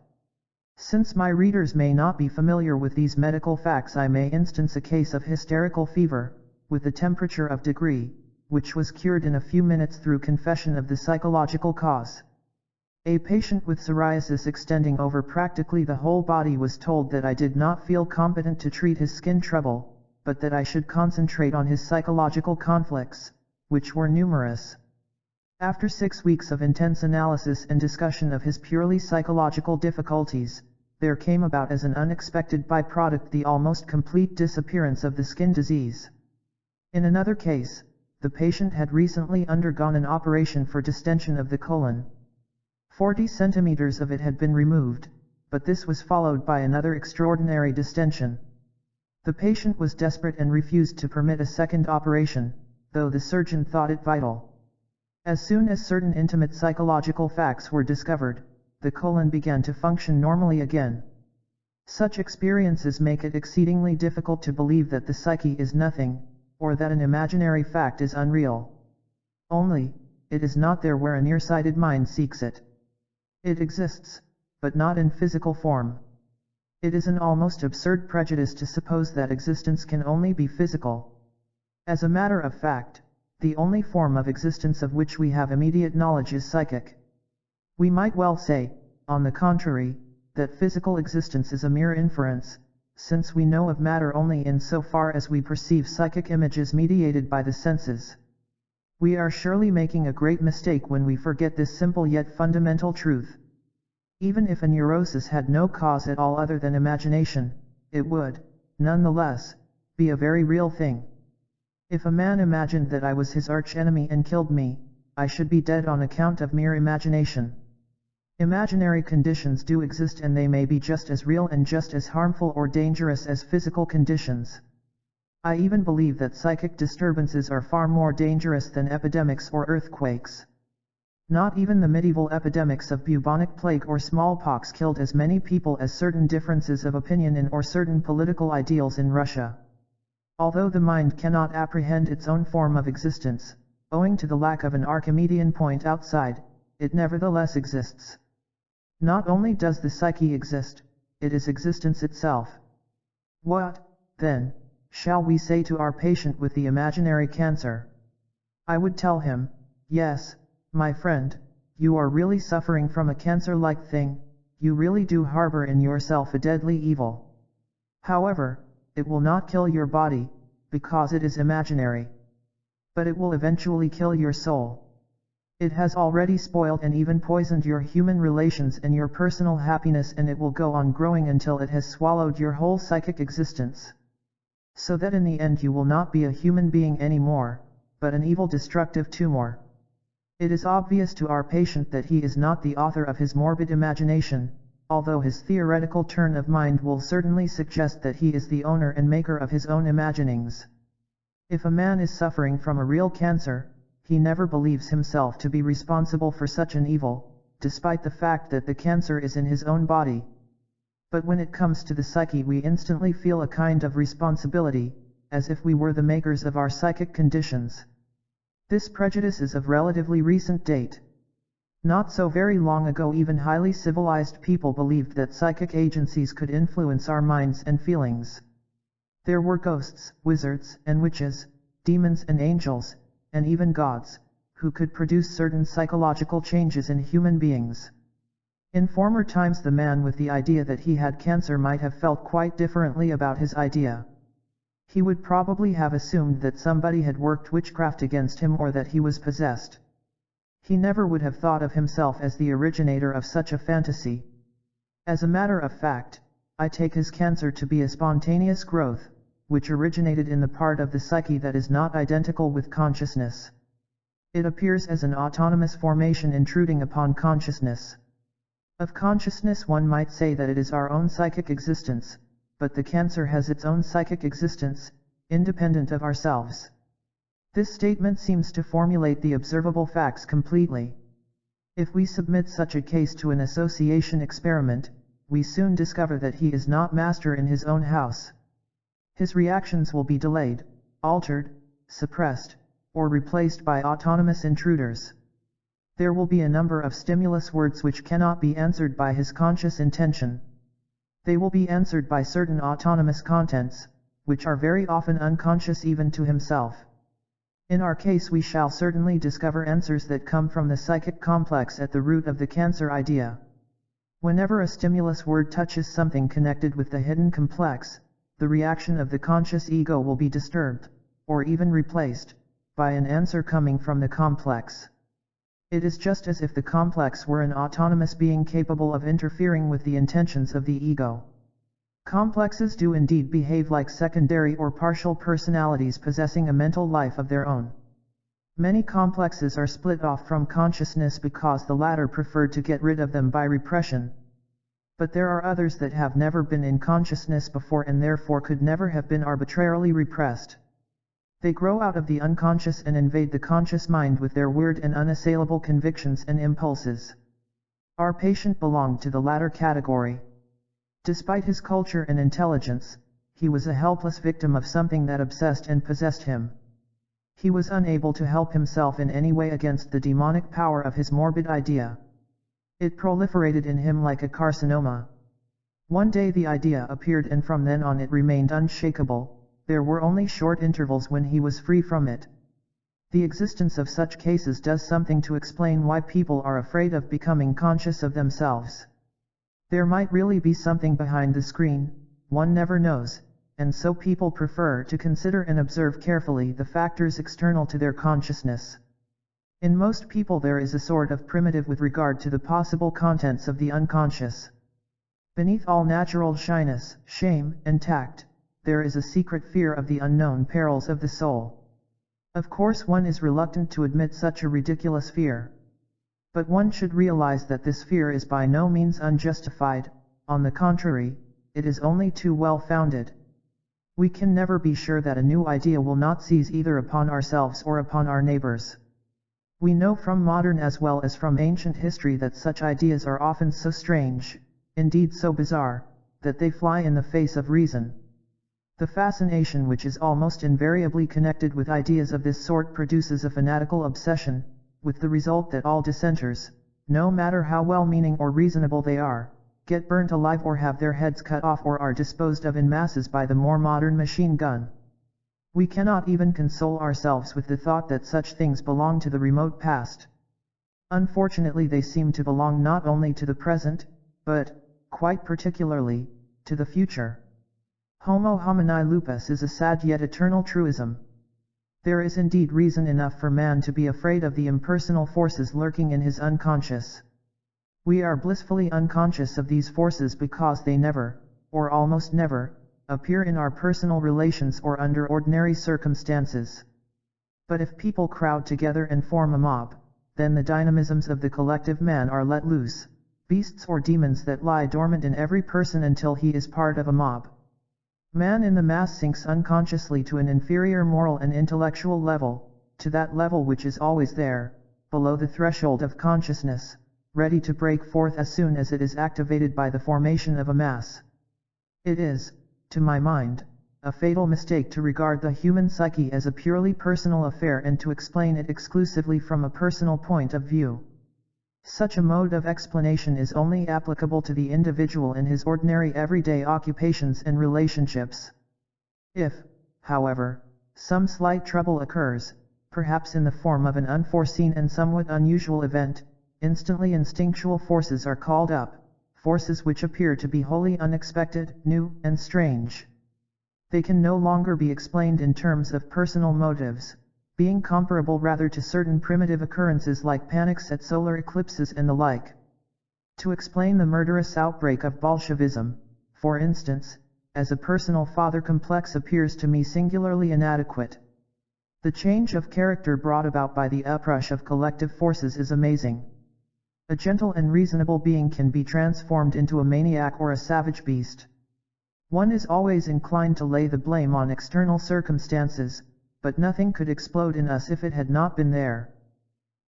Since my readers may not be familiar with these medical facts, I may instance a case of hysterical fever, with a temperature of degree, which was cured in a few minutes through confession of the psychological cause. A patient with psoriasis extending over practically the whole body was told that I did not feel competent to treat his skin trouble, but that I should concentrate on his psychological conflicts, which were numerous. After 6 weeks of intense analysis and discussion of his purely psychological difficulties, there came about as an unexpected byproduct the almost complete disappearance of the skin disease. In another case, the patient had recently undergone an operation for distension of the colon. 40 centimeters of it had been removed, but this was followed by another extraordinary distension. The patient was desperate and refused to permit a second operation, though the surgeon thought it vital. As soon as certain intimate psychological facts were discovered, the colon began to function normally again. Such experiences make it exceedingly difficult to believe that the psyche is nothing, or that an imaginary fact is unreal. Only, it is not there where a nearsighted mind seeks it. It exists, but not in physical form. It is an almost absurd prejudice to suppose that existence can only be physical. As a matter of fact, the only form of existence of which we have immediate knowledge is psychic. We might well say, on the contrary, that physical existence is a mere inference, since we know of matter only in so far as we perceive psychic images mediated by the senses. We are surely making a great mistake when we forget this simple yet fundamental truth. Even if a neurosis had no cause at all other than imagination, it would, nonetheless, be a very real thing. If a man imagined that I was his archenemy and killed me, I should be dead on account of mere imagination. Imaginary conditions do exist, and they may be just as real and just as harmful or dangerous as physical conditions. I even believe that psychic disturbances are far more dangerous than epidemics or earthquakes. Not even the medieval epidemics of bubonic plague or smallpox killed as many people as certain differences of opinion in or certain political ideals in Russia. Although the mind cannot apprehend its own form of existence, owing to the lack of an Archimedean point outside, it nevertheless exists. Not only does the psyche exist, it is existence itself. What, then, shall we say to our patient with the imaginary cancer? I would tell him, yes, my friend, you are really suffering from a cancer-like thing, you really do harbor in yourself a deadly evil. However, it will not kill your body, because it is imaginary. But it will eventually kill your soul. It has already spoiled and even poisoned your human relations and your personal happiness, and it will go on growing until it has swallowed your whole psychic existence. So that in the end you will not be a human being anymore, but an evil destructive tumor. It is obvious to our patient that he is not the author of his morbid imagination, although his theoretical turn of mind will certainly suggest that he is the owner and maker of his own imaginings. If a man is suffering from a real cancer, he never believes himself to be responsible for such an evil, despite the fact that the cancer is in his own body. But when it comes to the psyche, we instantly feel a kind of responsibility, as if we were the makers of our psychic conditions. This prejudice is of relatively recent date. Not so very long ago, even highly civilized people believed that psychic agencies could influence our minds and feelings. There were ghosts, wizards and witches, demons and angels, and even gods, who could produce certain psychological changes in human beings. In former times, the man with the idea that he had cancer might have felt quite differently about his idea. He would probably have assumed that somebody had worked witchcraft against him, or that he was possessed. He never would have thought of himself as the originator of such a fantasy. As a matter of fact, I take his cancer to be a spontaneous growth, which originated in the part of the psyche that is not identical with consciousness. It appears as an autonomous formation intruding upon consciousness. Of consciousness one might say that it is our own psychic existence, but the cancer has its own psychic existence, independent of ourselves. This statement seems to formulate the observable facts completely. If we submit such a case to an association experiment, we soon discover that he is not master in his own house. His reactions will be delayed, altered, suppressed, or replaced by autonomous intruders. There will be a number of stimulus words which cannot be answered by his conscious intention. They will be answered by certain autonomous contents, which are very often unconscious even to himself. In our case, we shall certainly discover answers that come from the psychic complex at the root of the cancer idea. Whenever a stimulus word touches something connected with the hidden complex, the reaction of the conscious ego will be disturbed, or even replaced, by an answer coming from the complex. It is just as if the complex were an autonomous being capable of interfering with the intentions of the ego. Complexes do indeed behave like secondary or partial personalities possessing a mental life of their own. Many complexes are split off from consciousness because the latter preferred to get rid of them by repression. But there are others that have never been in consciousness before and therefore could never have been arbitrarily repressed. They grow out of the unconscious and invade the conscious mind with their weird and unassailable convictions and impulses. Our patient belonged to the latter category. Despite his culture and intelligence, he was a helpless victim of something that obsessed and possessed him. He was unable to help himself in any way against the demonic power of his morbid idea. It proliferated in him like a carcinoma. One day the idea appeared, and from then on it remained unshakable. There were only short intervals when he was free from it. The existence of such cases does something to explain why people are afraid of becoming conscious of themselves. There might really be something behind the screen, one never knows, and so people prefer to consider and observe carefully the factors external to their consciousness. In most people there is a sort of primitive with regard to the possible contents of the unconscious. Beneath all natural shyness, shame, and tact, there is a secret fear of the unknown perils of the soul. Of course one is reluctant to admit such a ridiculous fear. But one should realize that this fear is by no means unjustified, on the contrary, it is only too well founded. We can never be sure that a new idea will not seize either upon ourselves or upon our neighbors. We know from modern as well as from ancient history that such ideas are often so strange, indeed so bizarre, that they fly in the face of reason. The fascination which is almost invariably connected with ideas of this sort produces a fanatical obsession, with the result that all dissenters, no matter how well-meaning or reasonable they are, get burnt alive or have their heads cut off or are disposed of in masses by the more modern machine gun. We cannot even console ourselves with the thought that such things belong to the remote past. Unfortunately they seem to belong not only to the present, but, quite particularly, to the future. Homo homini lupus is a sad yet eternal truism. There is indeed reason enough for man to be afraid of the impersonal forces lurking in his unconscious. We are blissfully unconscious of these forces because they never, or almost never, appear in our personal relations or under ordinary circumstances. But if people crowd together and form a mob, then the dynamisms of the collective man are let loose, beasts or demons that lie dormant in every person until he is part of a mob. Man in the mass sinks unconsciously to an inferior moral and intellectual level, to that level which is always there, below the threshold of consciousness, ready to break forth as soon as it is activated by the formation of a mass. It is, to my mind, a fatal mistake to regard the human psyche as a purely personal affair and to explain it exclusively from a personal point of view. Such a mode of explanation is only applicable to the individual in his ordinary everyday occupations and relationships. If, however, some slight trouble occurs, perhaps in the form of an unforeseen and somewhat unusual event, instantly instinctual forces are called up, forces which appear to be wholly unexpected, new, and strange. They can no longer be explained in terms of personal motives, being comparable rather to certain primitive occurrences like panics at solar eclipses and the like. To explain the murderous outbreak of Bolshevism, for instance, as a personal father complex appears to me singularly inadequate. The change of character brought about by the uprush of collective forces is amazing. A gentle and reasonable being can be transformed into a maniac or a savage beast. One is always inclined to lay the blame on external circumstances, but nothing could explode in us if it had not been there.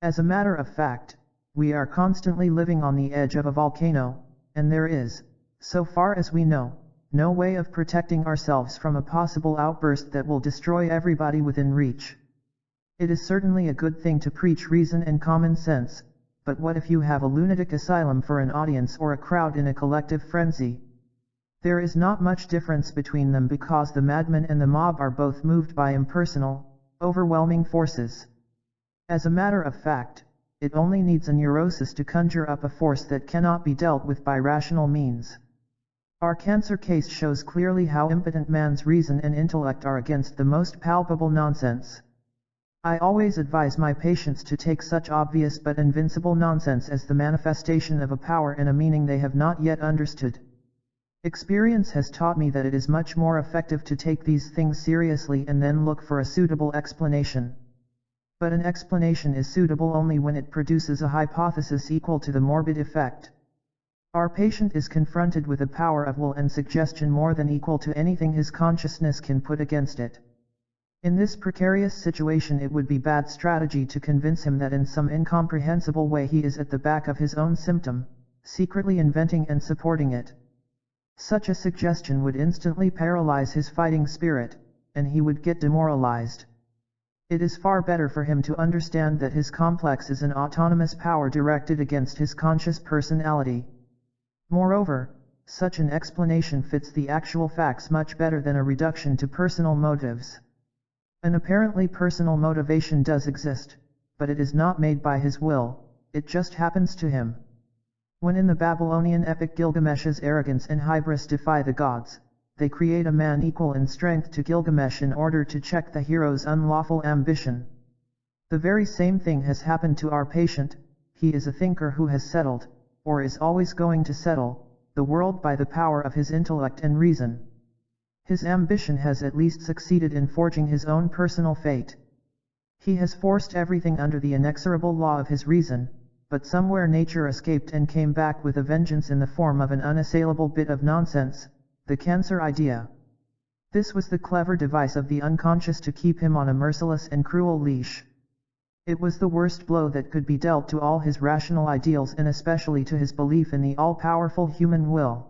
As a matter of fact, we are constantly living on the edge of a volcano, and there is, so far as we know, no way of protecting ourselves from a possible outburst that will destroy everybody within reach. It is certainly a good thing to preach reason and common sense, but what if you have a lunatic asylum for an audience or a crowd in a collective frenzy? There is not much difference between them because the madman and the mob are both moved by impersonal, overwhelming forces. As a matter of fact, it only needs a neurosis to conjure up a force that cannot be dealt with by rational means. Our cancer case shows clearly how impotent man's reason and intellect are against the most palpable nonsense. I always advise my patients to take such obvious but invincible nonsense as the manifestation of a power and a meaning they have not yet understood. Experience has taught me that it is much more effective to take these things seriously and then look for a suitable explanation. But an explanation is suitable only when it produces a hypothesis equal to the morbid effect. Our patient is confronted with a power of will and suggestion more than equal to anything his consciousness can put against it. In this precarious situation it would be bad strategy to convince him that in some incomprehensible way he is at the back of his own symptom, secretly inventing and supporting it. Such a suggestion would instantly paralyze his fighting spirit, and he would get demoralized. It is far better for him to understand that his complex is an autonomous power directed against his conscious personality. Moreover, such an explanation fits the actual facts much better than a reduction to personal motives. An apparently personal motivation does exist, but it is not made by his will, it just happens to him. When in the Babylonian epic Gilgamesh's arrogance and hybris defy the gods, they create a man equal in strength to Gilgamesh in order to check the hero's unlawful ambition. The very same thing has happened to our patient. He is a thinker who has settled, or is always going to settle, the world by the power of his intellect and reason. His ambition has at least succeeded in forging his own personal fate. He has forced everything under the inexorable law of his reason, but somewhere nature escaped and came back with a vengeance in the form of an unassailable bit of nonsense, the cancer idea. This was the clever device of the unconscious to keep him on a merciless and cruel leash. It was the worst blow that could be dealt to all his rational ideals and especially to his belief in the all-powerful human will.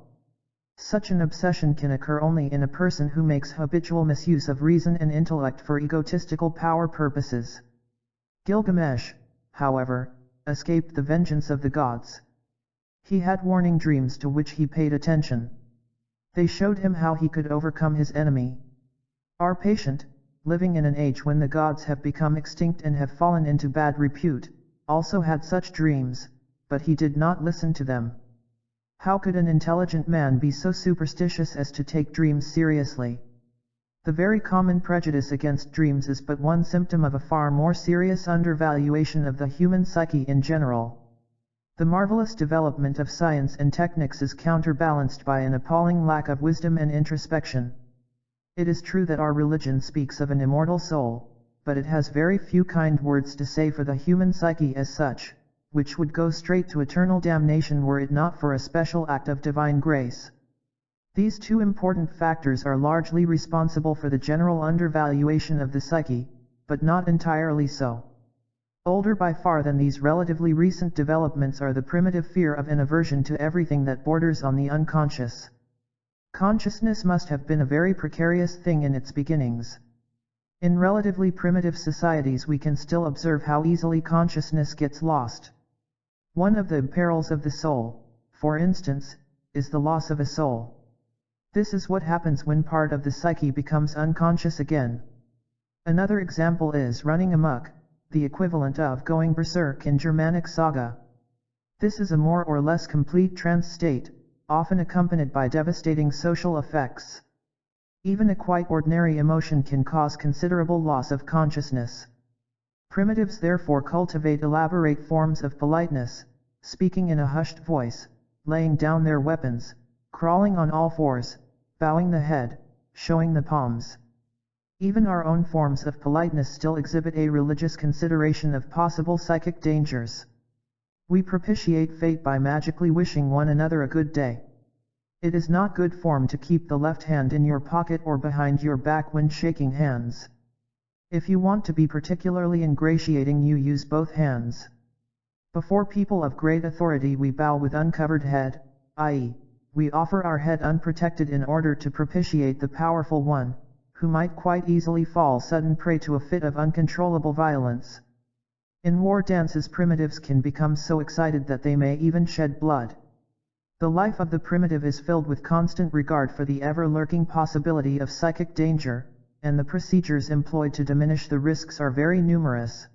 Such an obsession can occur only in a person who makes habitual misuse of reason and intellect for egotistical power purposes. Gilgamesh, however, escaped the vengeance of the gods. He had warning dreams to which he paid attention. They showed him how he could overcome his enemy. Our patient, living in an age when the gods have become extinct and have fallen into bad repute, also had such dreams, but he did not listen to them. How could an intelligent man be so superstitious as to take dreams seriously? The very common prejudice against dreams is but one symptom of a far more serious undervaluation of the human psyche in general. The marvelous development of science and techniques is counterbalanced by an appalling lack of wisdom and introspection. It is true that our religion speaks of an immortal soul, but it has very few kind words to say for the human psyche as such, which would go straight to eternal damnation were it not for a special act of divine grace. These two important factors are largely responsible for the general undervaluation of the psyche, but not entirely so. Older by far than these relatively recent developments are the primitive fear of and aversion to everything that borders on the unconscious. Consciousness must have been a very precarious thing in its beginnings. In relatively primitive societies we can still observe how easily consciousness gets lost. One of the perils of the soul, for instance, is the loss of a soul. This is what happens when part of the psyche becomes unconscious again. Another example is running amok, the equivalent of going berserk in Germanic saga. This is a more or less complete trance state, often accompanied by devastating social effects. Even a quite ordinary emotion can cause considerable loss of consciousness. Primitives therefore cultivate elaborate forms of politeness, speaking in a hushed voice, laying down their weapons, crawling on all fours, bowing the head, showing the palms. Even our own forms of politeness still exhibit a religious consideration of possible psychic dangers. We propitiate fate by magically wishing one another a good day. It is not good form to keep the left hand in your pocket or behind your back when shaking hands. If you want to be particularly ingratiating, you use both hands. Before people of great authority we bow with uncovered head, i.e., we offer our head unprotected in order to propitiate the powerful one, who might quite easily fall sudden prey to a fit of uncontrollable violence. In war dances primitives can become so excited that they may even shed blood. The life of the primitive is filled with constant regard for the ever-lurking possibility of psychic danger, and the procedures employed to diminish the risks are very numerous.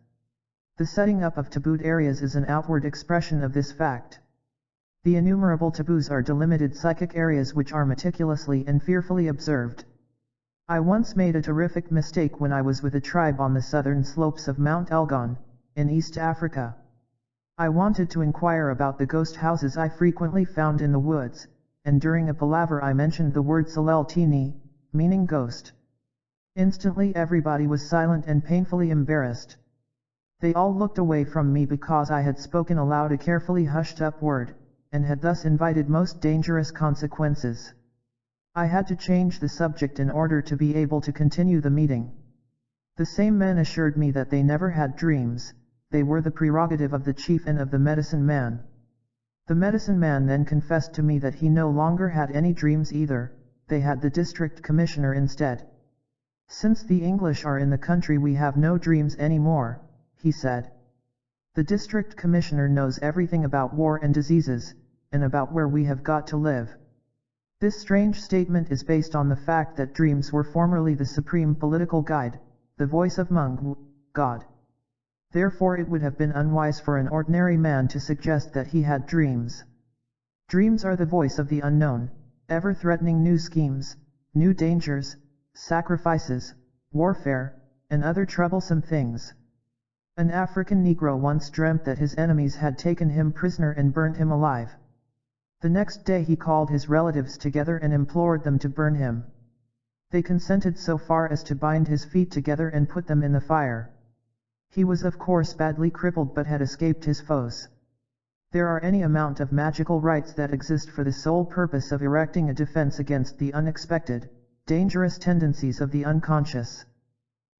The setting up of tabooed areas is an outward expression of this fact. The innumerable taboos are delimited psychic areas which are meticulously and fearfully observed. I once made a terrific mistake when I was with a tribe on the southern slopes of Mount Elgon, in East Africa. I wanted to inquire about the ghost houses I frequently found in the woods, and during a palaver I mentioned the word Saleltini, meaning ghost. Instantly everybody was silent and painfully embarrassed. They all looked away from me because I had spoken aloud a carefully hushed-up word, and had thus invited most dangerous consequences. I had to change the subject in order to be able to continue the meeting. The same men assured me that they never had dreams, they were the prerogative of the chief and of the medicine man. The medicine man then confessed to me that he no longer had any dreams either, they had the district commissioner instead. Since the English are in the country we have no dreams anymore, he said. The district commissioner knows everything about war and diseases, and about where we have got to live. This strange statement is based on the fact that dreams were formerly the supreme political guide, the voice of Jung, God. Therefore it would have been unwise for an ordinary man to suggest that he had dreams. Dreams are the voice of the unknown, ever threatening new schemes, new dangers, sacrifices, warfare, and other troublesome things. An African Negro once dreamt that his enemies had taken him prisoner and burnt him alive. The next day he called his relatives together and implored them to burn him. They consented so far as to bind his feet together and put them in the fire. He was of course badly crippled but had escaped his foes. There are any amount of magical rites that exist for the sole purpose of erecting a defense against the unexpected, dangerous tendencies of the unconscious.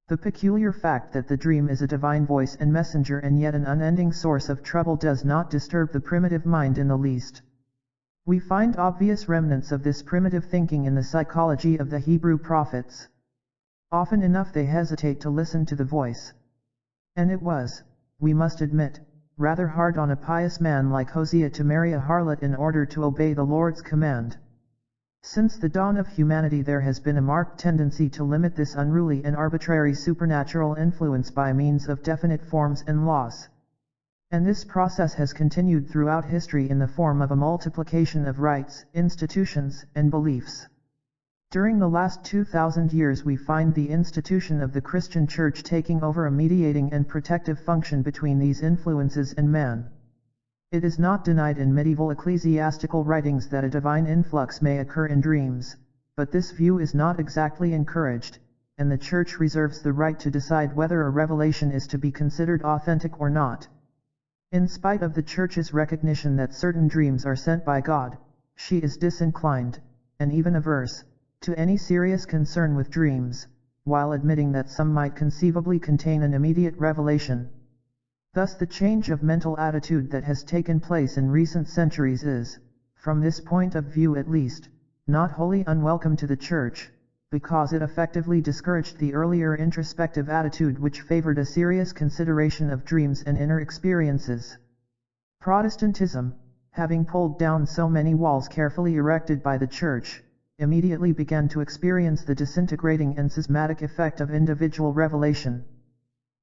The peculiar fact that the dream is a divine voice and messenger and yet an unending source of trouble does not disturb the primitive mind in the least. We find obvious remnants of this primitive thinking in the psychology of the Hebrew prophets. Often enough they hesitate to listen to the voice. And it was, we must admit, rather hard on a pious man like Hosea to marry a harlot in order to obey the Lord's command. Since the dawn of humanity there has been a marked tendency to limit this unruly and arbitrary supernatural influence by means of definite forms and laws. And this process has continued throughout history in the form of a multiplication of rites, institutions, and beliefs. During the last 2,000 years we find the institution of the Christian Church taking over a mediating and protective function between these influences and man. It is not denied in medieval ecclesiastical writings that a divine influx may occur in dreams, but this view is not exactly encouraged, and the Church reserves the right to decide whether a revelation is to be considered authentic or not. In spite of the Church's recognition that certain dreams are sent by God, she is disinclined, and even averse, to any serious concern with dreams, while admitting that some might conceivably contain an immediate revelation. Thus the change of mental attitude that has taken place in recent centuries is, from this point of view at least, not wholly unwelcome to the Church, because it effectively discouraged the earlier introspective attitude which favored a serious consideration of dreams and inner experiences. Protestantism, having pulled down so many walls carefully erected by the Church, immediately began to experience the disintegrating and schismatic effect of individual revelation.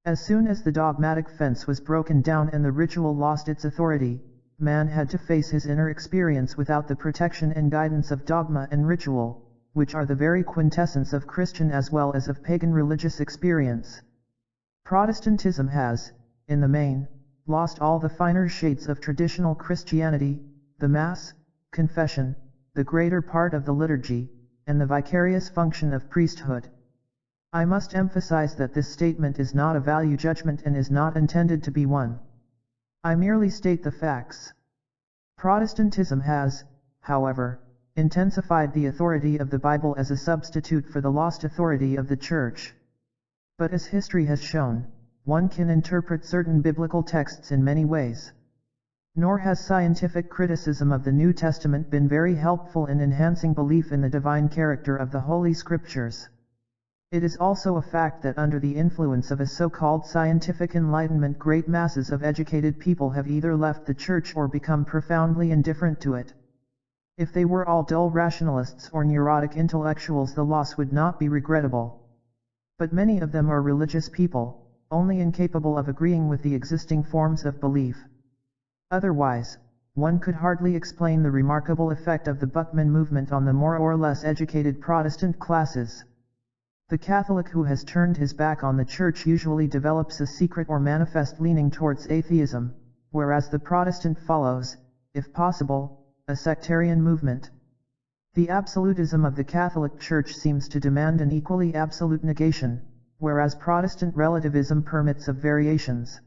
As soon as the dogmatic fence was broken down and the ritual lost its authority, man had to face his inner experience without the protection and guidance of dogma and ritual, which are the very quintessence of Christian as well as of pagan religious experience. Protestantism has, in the main, lost all the finer shades of traditional Christianity, the Mass, confession, the greater part of the liturgy, and the vicarious function of priesthood. I must emphasize that this statement is not a value judgment and is not intended to be one. I merely state the facts. Protestantism has, however, intensified the authority of the Bible as a substitute for the lost authority of the Church. But as history has shown, one can interpret certain biblical texts in many ways. Nor has scientific criticism of the New Testament been very helpful in enhancing belief in the divine character of the Holy Scriptures. It is also a fact that under the influence of a so-called scientific enlightenment great masses of educated people have either left the Church or become profoundly indifferent to it. If they were all dull rationalists or neurotic intellectuals the loss would not be regrettable. But many of them are religious people, only incapable of agreeing with the existing forms of belief. Otherwise, one could hardly explain the remarkable effect of the Buckman movement on the more or less educated Protestant classes. The Catholic who has turned his back on the Church usually develops a secret or manifest leaning towards atheism, whereas the Protestant follows, if possible, a sectarian movement. The absolutism of the Catholic Church seems to demand an equally absolute negation, whereas Protestant relativism permits of variations.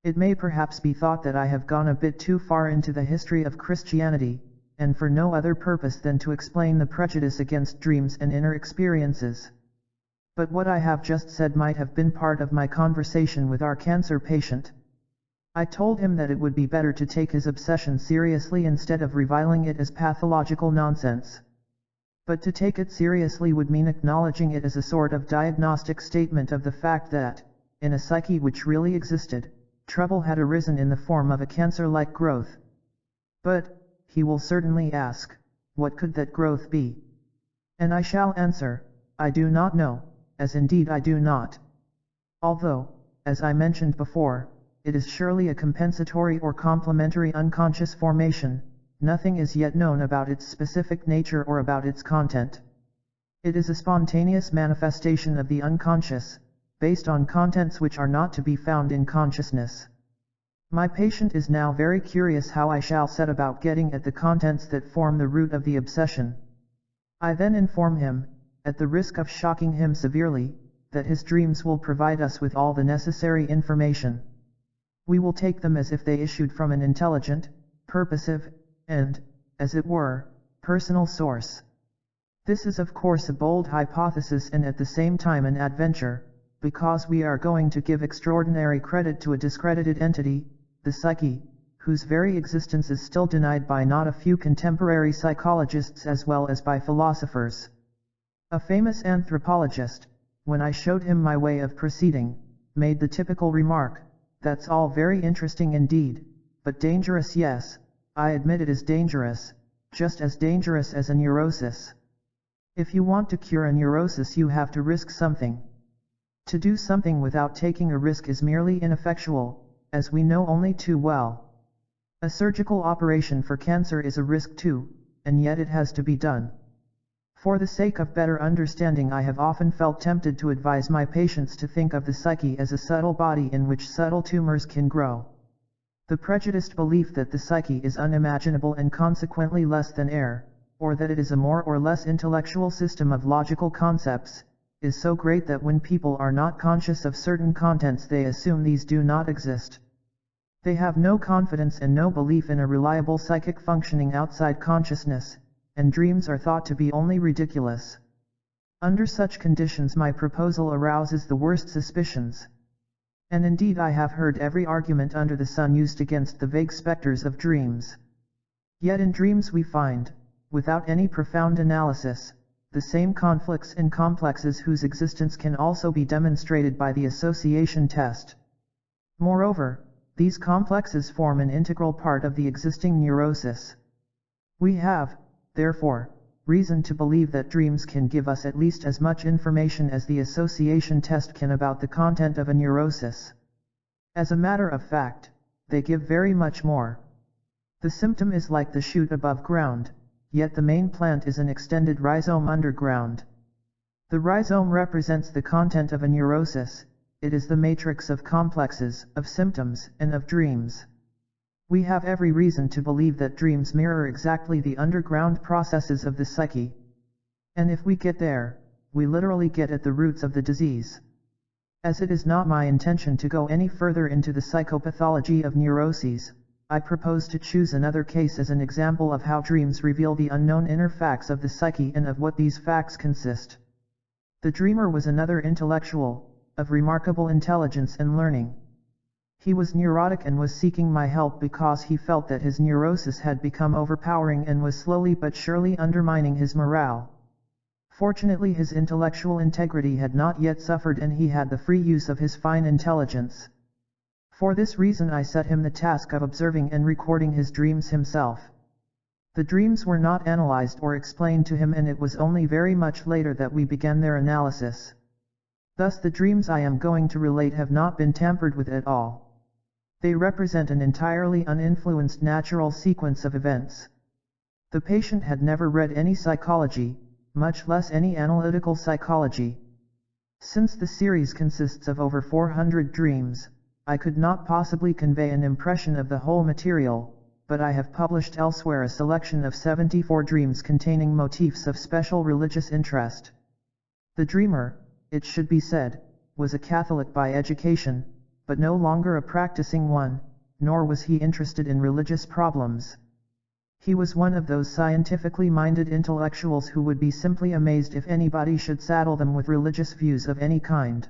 It may perhaps be thought that I have gone a bit too far into the history of Christianity, and for no other purpose than to explain the prejudice against dreams and inner experiences. But what I have just said might have been part of my conversation with our cancer patient. I told him that it would be better to take his obsession seriously instead of reviling it as pathological nonsense. But to take it seriously would mean acknowledging it as a sort of diagnostic statement of the fact that, in a psyche which really existed, trouble had arisen in the form of a cancer-like growth. But, he will certainly ask, what could that growth be? And I shall answer, I do not know, as indeed I do not. Although, as I mentioned before, it is surely a compensatory or complementary unconscious formation, nothing is yet known about its specific nature or about its content. It is a spontaneous manifestation of the unconscious, based on contents which are not to be found in consciousness. My patient is now very curious how I shall set about getting at the contents that form the root of the obsession. I then inform him, at the risk of shocking him severely, that his dreams will provide us with all the necessary information. We will take them as if they issued from an intelligent, purposive, and, as it were, personal source. This is of course a bold hypothesis and at the same time an adventure, because we are going to give extraordinary credit to a discredited entity, the psyche, whose very existence is still denied by not a few contemporary psychologists as well as by philosophers. A famous anthropologist, when I showed him my way of proceeding, made the typical remark, "That's all very interesting indeed, but dangerous." Yes, I admit it is dangerous, just as dangerous as a neurosis. If you want to cure a neurosis you have to risk something. To do something without taking a risk is merely ineffectual, as we know only too well. A surgical operation for cancer is a risk too, and yet it has to be done. For the sake of better understanding I have often felt tempted to advise my patients to think of the psyche as a subtle body in which subtle tumors can grow. The prejudiced belief that the psyche is unimaginable and consequently less than air, or that it is a more or less intellectual system of logical concepts, is so great that when people are not conscious of certain contents they assume these do not exist. They have no confidence and no belief in a reliable psychic functioning outside consciousness, and dreams are thought to be only ridiculous. Under such conditions my proposal arouses the worst suspicions. And indeed I have heard every argument under the sun used against the vague specters of dreams. Yet in dreams we find, without any profound analysis, the same conflicts and complexes whose existence can also be demonstrated by the association test. Moreover, these complexes form an integral part of the existing neurosis. We have, therefore, reason to believe that dreams can give us at least as much information as the association test can about the content of a neurosis. As a matter of fact, they give very much more. The symptom is like the shoot above ground, yet the main plant is an extended rhizome underground. The rhizome represents the content of a neurosis, it is the matrix of complexes, of symptoms, and of dreams. We have every reason to believe that dreams mirror exactly the underground processes of the psyche. And if we get there, we literally get at the roots of the disease. As it is not my intention to go any further into the psychopathology of neuroses, I propose to choose another case as an example of how dreams reveal the unknown inner facts of the psyche and of what these facts consist. The dreamer was another intellectual, of remarkable intelligence and learning. He was neurotic and was seeking my help because he felt that his neurosis had become overpowering and was slowly but surely undermining his morale. Fortunately his intellectual integrity had not yet suffered and he had the free use of his fine intelligence. For this reason I set him the task of observing and recording his dreams himself. The dreams were not analyzed or explained to him and it was only very much later that we began their analysis. Thus the dreams I am going to relate have not been tampered with at all. They represent an entirely uninfluenced natural sequence of events. The patient had never read any psychology, much less any analytical psychology. Since the series consists of over 400 dreams, I could not possibly convey an impression of the whole material, but I have published elsewhere a selection of 74 dreams containing motifs of special religious interest. The dreamer, it should be said, was a Catholic by education, but no longer a practicing one, nor was he interested in religious problems. He was one of those scientifically minded intellectuals who would be simply amazed if anybody should saddle them with religious views of any kind.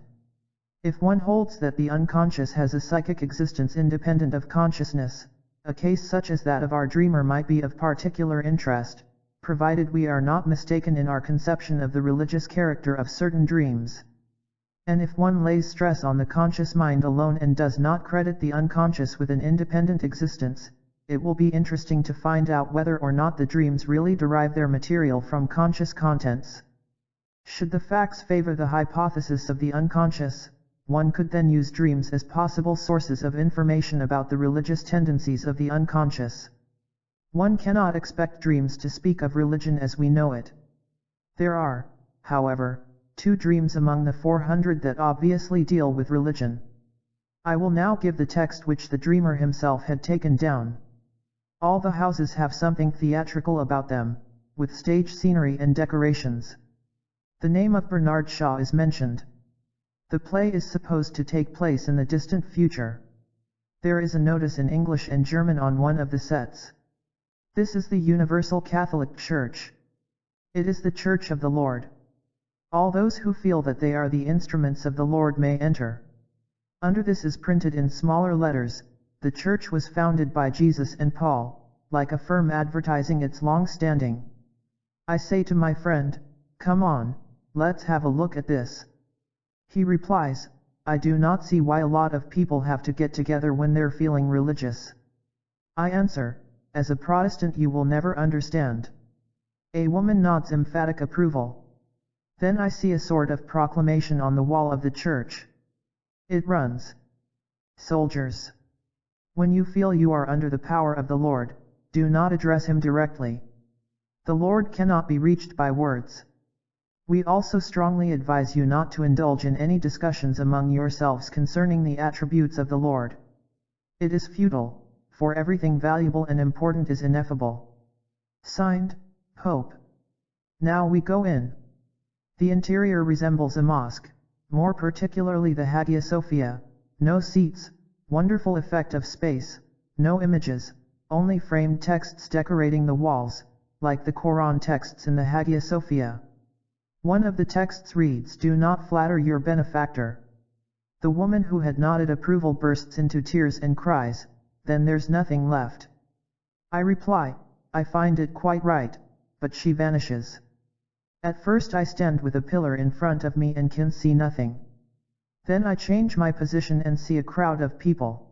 If one holds that the unconscious has a psychic existence independent of consciousness, a case such as that of our dreamer might be of particular interest, provided we are not mistaken in our conception of the religious character of certain dreams. And if one lays stress on the conscious mind alone and does not credit the unconscious with an independent existence, it will be interesting to find out whether or not the dreams really derive their material from conscious contents. Should the facts favor the hypothesis of the unconscious, one could then use dreams as possible sources of information about the religious tendencies of the unconscious. One cannot expect dreams to speak of religion as we know it. There are, however, 2 dreams among the 400 that obviously deal with religion. I will now give the text which the dreamer himself had taken down. All the houses have something theatrical about them, with stage scenery and decorations. The name of Bernard Shaw is mentioned. The play is supposed to take place in the distant future. There is a notice in English and German on one of the sets. This is the Universal Catholic Church. It is the Church of the Lord. All those who feel that they are the instruments of the Lord may enter. Under this is printed in smaller letters, "The church was founded by Jesus and Paul," like a firm advertising its long standing. I say to my friend, "Come on, let's have a look at this." He replies, "I do not see why a lot of people have to get together when they're feeling religious." I answer, "As a Protestant you will never understand." A woman nods emphatic approval. Then I see a sort of proclamation on the wall of the church. It runs, "Soldiers, when you feel you are under the power of the Lord, do not address him directly. The Lord cannot be reached by words. We also strongly advise you not to indulge in any discussions among yourselves concerning the attributes of the Lord. It is futile, for everything valuable and important is ineffable. Signed, Pope." Now we go in. The interior resembles a mosque, more particularly the Hagia Sophia. No seats, wonderful effect of space, no images, only framed texts decorating the walls, like the Quran texts in the Hagia Sophia. One of the texts reads, "Do not flatter your benefactor." The woman who had nodded approval bursts into tears and cries, "Then there's nothing left." I reply, "I find it quite right," but she vanishes. At first I stand with a pillar in front of me and can see nothing. Then I change my position and see a crowd of people.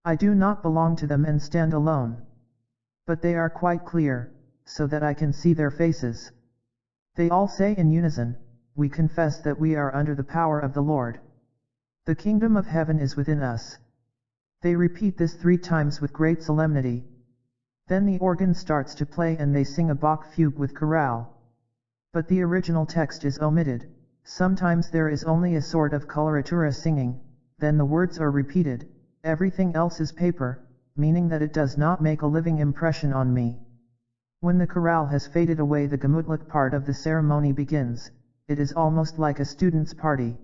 I do not belong to them and stand alone. But they are quite clear, so that I can see their faces. They all say in unison, "We confess that we are under the power of the Lord. The kingdom of heaven is within us." They repeat this 3 times with great solemnity. Then the organ starts to play and they sing a Bach fugue with chorale. But the original text is omitted. Sometimes there is only a sort of coloratura singing, then the words are repeated. Everything else is paper, meaning that it does not make a living impression on me. When the chorale has faded away, the gemütlich part of the ceremony begins. It is almost like a student's party.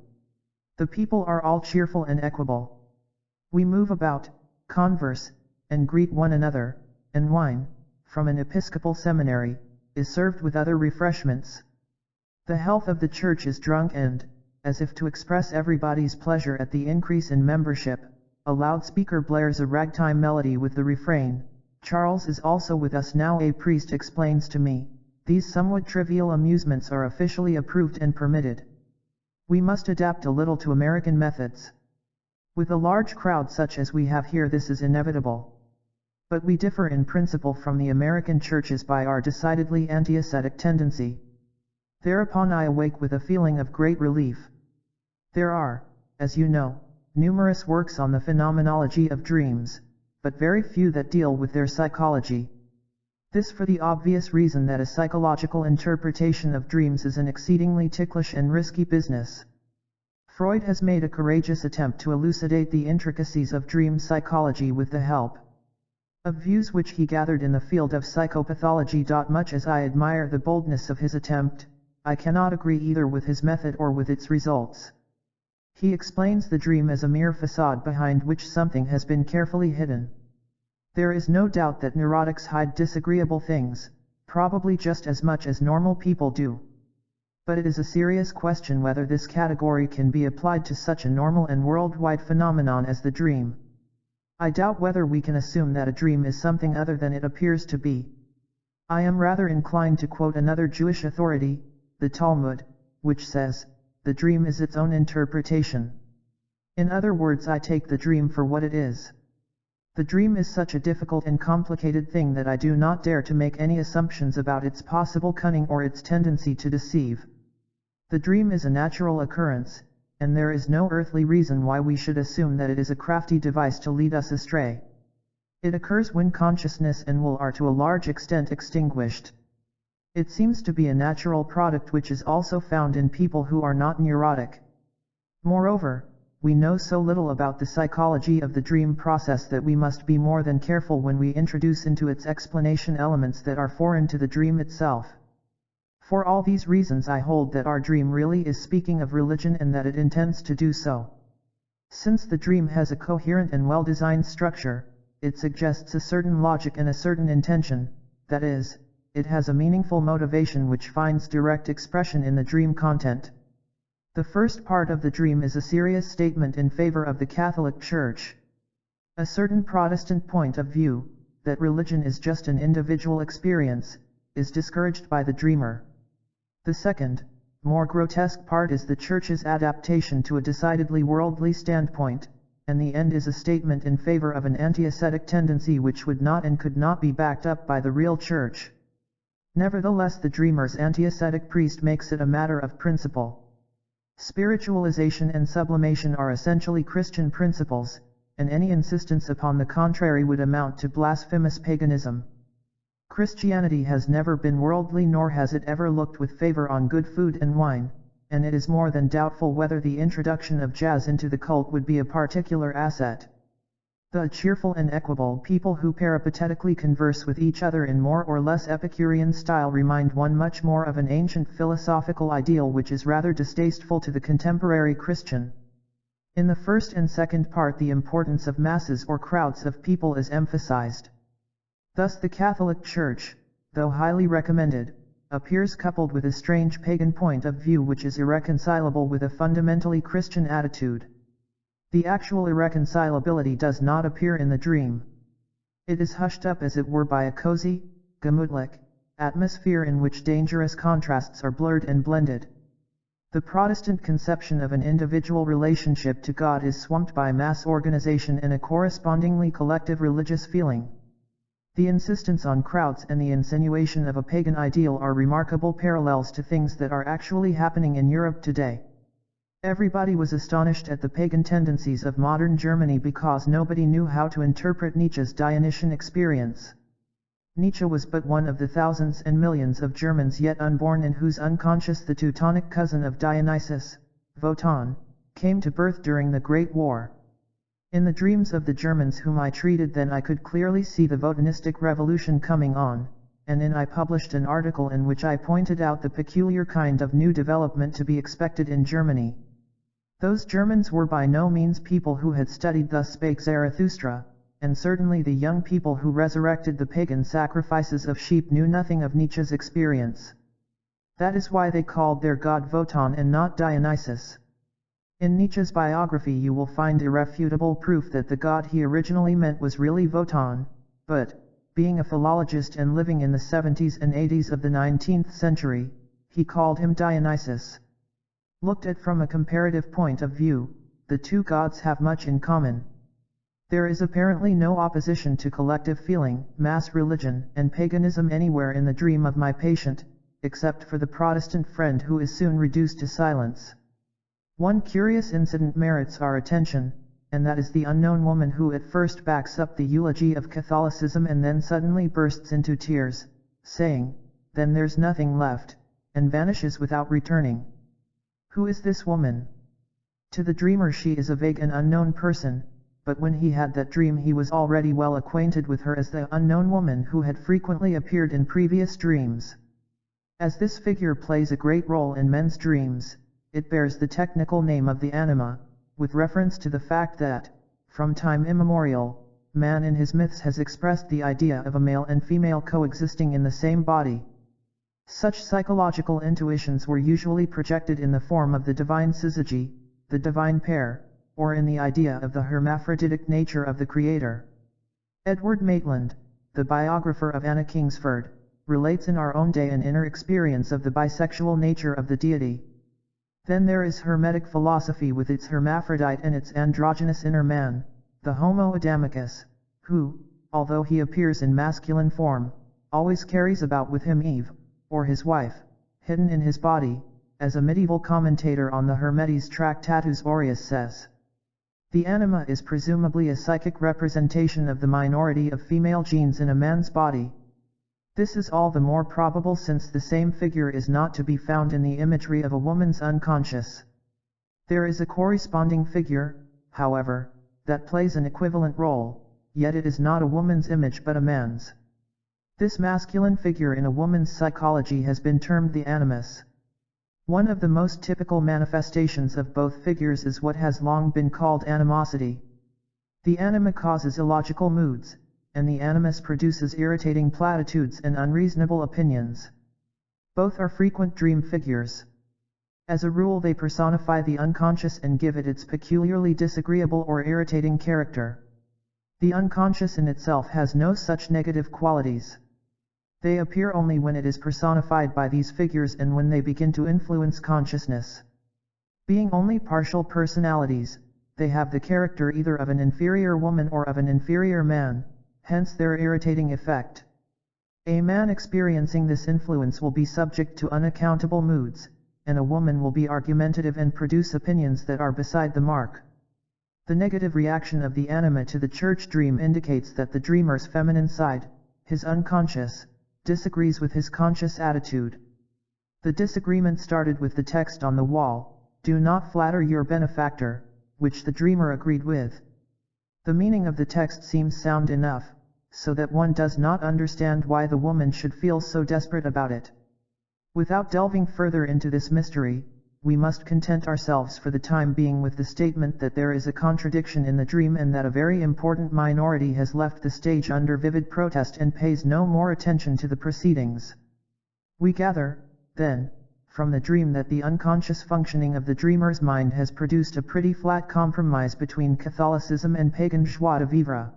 The people are all cheerful and equable. We move about, converse, and greet one another, and wine, from an Episcopal seminary, is served with other refreshments. The health of the church is drunk and, as if to express everybody's pleasure at the increase in membership, a loudspeaker blares a ragtime melody with the refrain, "Charles is also with us now." A priest explains to me, "These somewhat trivial amusements are officially approved and permitted. We must adapt a little to American methods. With a large crowd such as we have here, this is inevitable. But we differ in principle from the American churches by our decidedly anti-ascetic tendency." Thereupon I awake with a feeling of great relief. There are, as you know, numerous works on the phenomenology of dreams, but very few that deal with their psychology. This for the obvious reason that a psychological interpretation of dreams is an exceedingly ticklish and risky business. Freud has made a courageous attempt to elucidate the intricacies of dream psychology with the help of views which he gathered in the field of psychopathology. Much as I admire the boldness of his attempt, I cannot agree either with his method or with its results. He explains the dream as a mere facade behind which something has been carefully hidden. There is no doubt that neurotics hide disagreeable things, probably just as much as normal people do. But it is a serious question whether this category can be applied to such a normal and worldwide phenomenon as the dream. I doubt whether we can assume that a dream is something other than it appears to be. I am rather inclined to quote another Jewish authority, the Talmud, which says, the dream is its own interpretation. In other words, I take the dream for what it is. The dream is such a difficult and complicated thing that I do not dare to make any assumptions about its possible cunning or its tendency to deceive. The dream is a natural occurrence, and there is no earthly reason why we should assume that it is a crafty device to lead us astray. It occurs when consciousness and will are to a large extent extinguished. It seems to be a natural product which is also found in people who are not neurotic. Moreover, we know so little about the psychology of the dream process that we must be more than careful when we introduce into its explanation elements that are foreign to the dream itself. For all these reasons I hold that our dream really is speaking of religion and that it intends to do so. Since the dream has a coherent and well-designed structure, it suggests a certain logic and a certain intention, that is, it has a meaningful motivation which finds direct expression in the dream content. The first part of the dream is a serious statement in favor of the Catholic Church. A certain Protestant point of view, that religion is just an individual experience, is discouraged by the dreamer. The second, more grotesque part is the Church's adaptation to a decidedly worldly standpoint, and the end is a statement in favor of an anti-ascetic tendency which would not and could not be backed up by the real Church. Nevertheless, the dreamer's anti-ascetic priest makes it a matter of principle. Spiritualization and sublimation are essentially Christian principles, and any insistence upon the contrary would amount to blasphemous paganism. Christianity has never been worldly, nor has it ever looked with favor on good food and wine, and it is more than doubtful whether the introduction of jazz into the cult would be a particular asset. The cheerful and equable people who peripatetically converse with each other in more or less Epicurean style remind one much more of an ancient philosophical ideal which is rather distasteful to the contemporary Christian. In the first and second part, the importance of masses or crowds of people is emphasized. Thus the Catholic Church, though highly recommended, appears coupled with a strange pagan point of view which is irreconcilable with a fundamentally Christian attitude. The actual irreconcilability does not appear in the dream. It is hushed up as it were by a cozy, gemütlich atmosphere in which dangerous contrasts are blurred and blended. The Protestant conception of an individual relationship to God is swamped by mass organization and a correspondingly collective religious feeling. The insistence on crowds and the insinuation of a pagan ideal are remarkable parallels to things that are actually happening in Europe today. Everybody was astonished at the pagan tendencies of modern Germany because nobody knew how to interpret Nietzsche's Dionysian experience. Nietzsche was but one of the thousands and millions of Germans yet unborn in whose unconscious the Teutonic cousin of Dionysus, Wotan, came to birth during the Great War. In the dreams of the Germans whom I treated then I could clearly see the Wotanistic revolution coming on, and I published an article in which I pointed out the peculiar kind of new development to be expected in Germany. Those Germans were by no means people who had studied Thus Spake Zarathustra, and certainly the young people who resurrected the pagan sacrifices of sheep knew nothing of Nietzsche's experience. That is why they called their god Wotan and not Dionysus. In Nietzsche's biography you will find irrefutable proof that the god he originally meant was really Wotan, but, being a philologist and living in the 70s and 80s of the 19th century, he called him Dionysus. Looked at from a comparative point of view, the two gods have much in common. There is apparently no opposition to collective feeling, mass religion, and paganism anywhere in the dream of my patient, except for the Protestant friend who is soon reduced to silence. One curious incident merits our attention, and that is the unknown woman who at first backs up the eulogy of Catholicism and then suddenly bursts into tears, saying, "Then there's nothing left," and vanishes without returning. Who is this woman? To the dreamer she is a vague and unknown person, but when he had that dream he was already well acquainted with her as the unknown woman who had frequently appeared in previous dreams. As this figure plays a great role in men's dreams, it bears the technical name of the anima, with reference to the fact that, from time immemorial, man in his myths has expressed the idea of a male and female coexisting in the same body. Such psychological intuitions were usually projected in the form of the divine syzygy, the divine pair, or in the idea of the hermaphroditic nature of the Creator. Edward Maitland, the biographer of Anna Kingsford, relates in our own day an inner experience of the bisexual nature of the deity. Then there is Hermetic philosophy with its hermaphrodite and its androgynous inner man, the Homo Adamicus, who, although he appears in masculine form, always carries about with him Eve, or his wife, hidden in his body, as a medieval commentator on the Hermetes Tractatus Aureus says. The anima is presumably a psychic representation of the minority of female genes in a man's body. This is all the more probable since the same figure is not to be found in the imagery of a woman's unconscious. There is a corresponding figure, however, that plays an equivalent role, yet it is not a woman's image but a man's. This masculine figure in a woman's psychology has been termed the animus. One of the most typical manifestations of both figures is what has long been called animosity. The anima causes illogical moods, and the animus produces irritating platitudes and unreasonable opinions. Both are frequent dream figures. As a rule, they personify the unconscious and give it its peculiarly disagreeable or irritating character. The unconscious in itself has no such negative qualities. They appear only when it is personified by these figures and when they begin to influence consciousness. Being only partial personalities, they have the character either of an inferior woman or of an inferior man, hence their irritating effect. A man experiencing this influence will be subject to unaccountable moods, and a woman will be argumentative and produce opinions that are beside the mark. The negative reaction of the anima to the church dream indicates that the dreamer's feminine side, his unconscious, disagrees with his conscious attitude. The disagreement started with the text on the wall, "Do not flatter your benefactor," which the dreamer agreed with. The meaning of the text seems sound enough, so that one does not understand why the woman should feel so desperate about it. Without delving further into this mystery, we must content ourselves for the time being with the statement that there is a contradiction in the dream and that a very important minority has left the stage under vivid protest and pays no more attention to the proceedings. We gather, then, from the dream that the unconscious functioning of the dreamer's mind has produced a pretty flat compromise between Catholicism and pagan joie de vivre.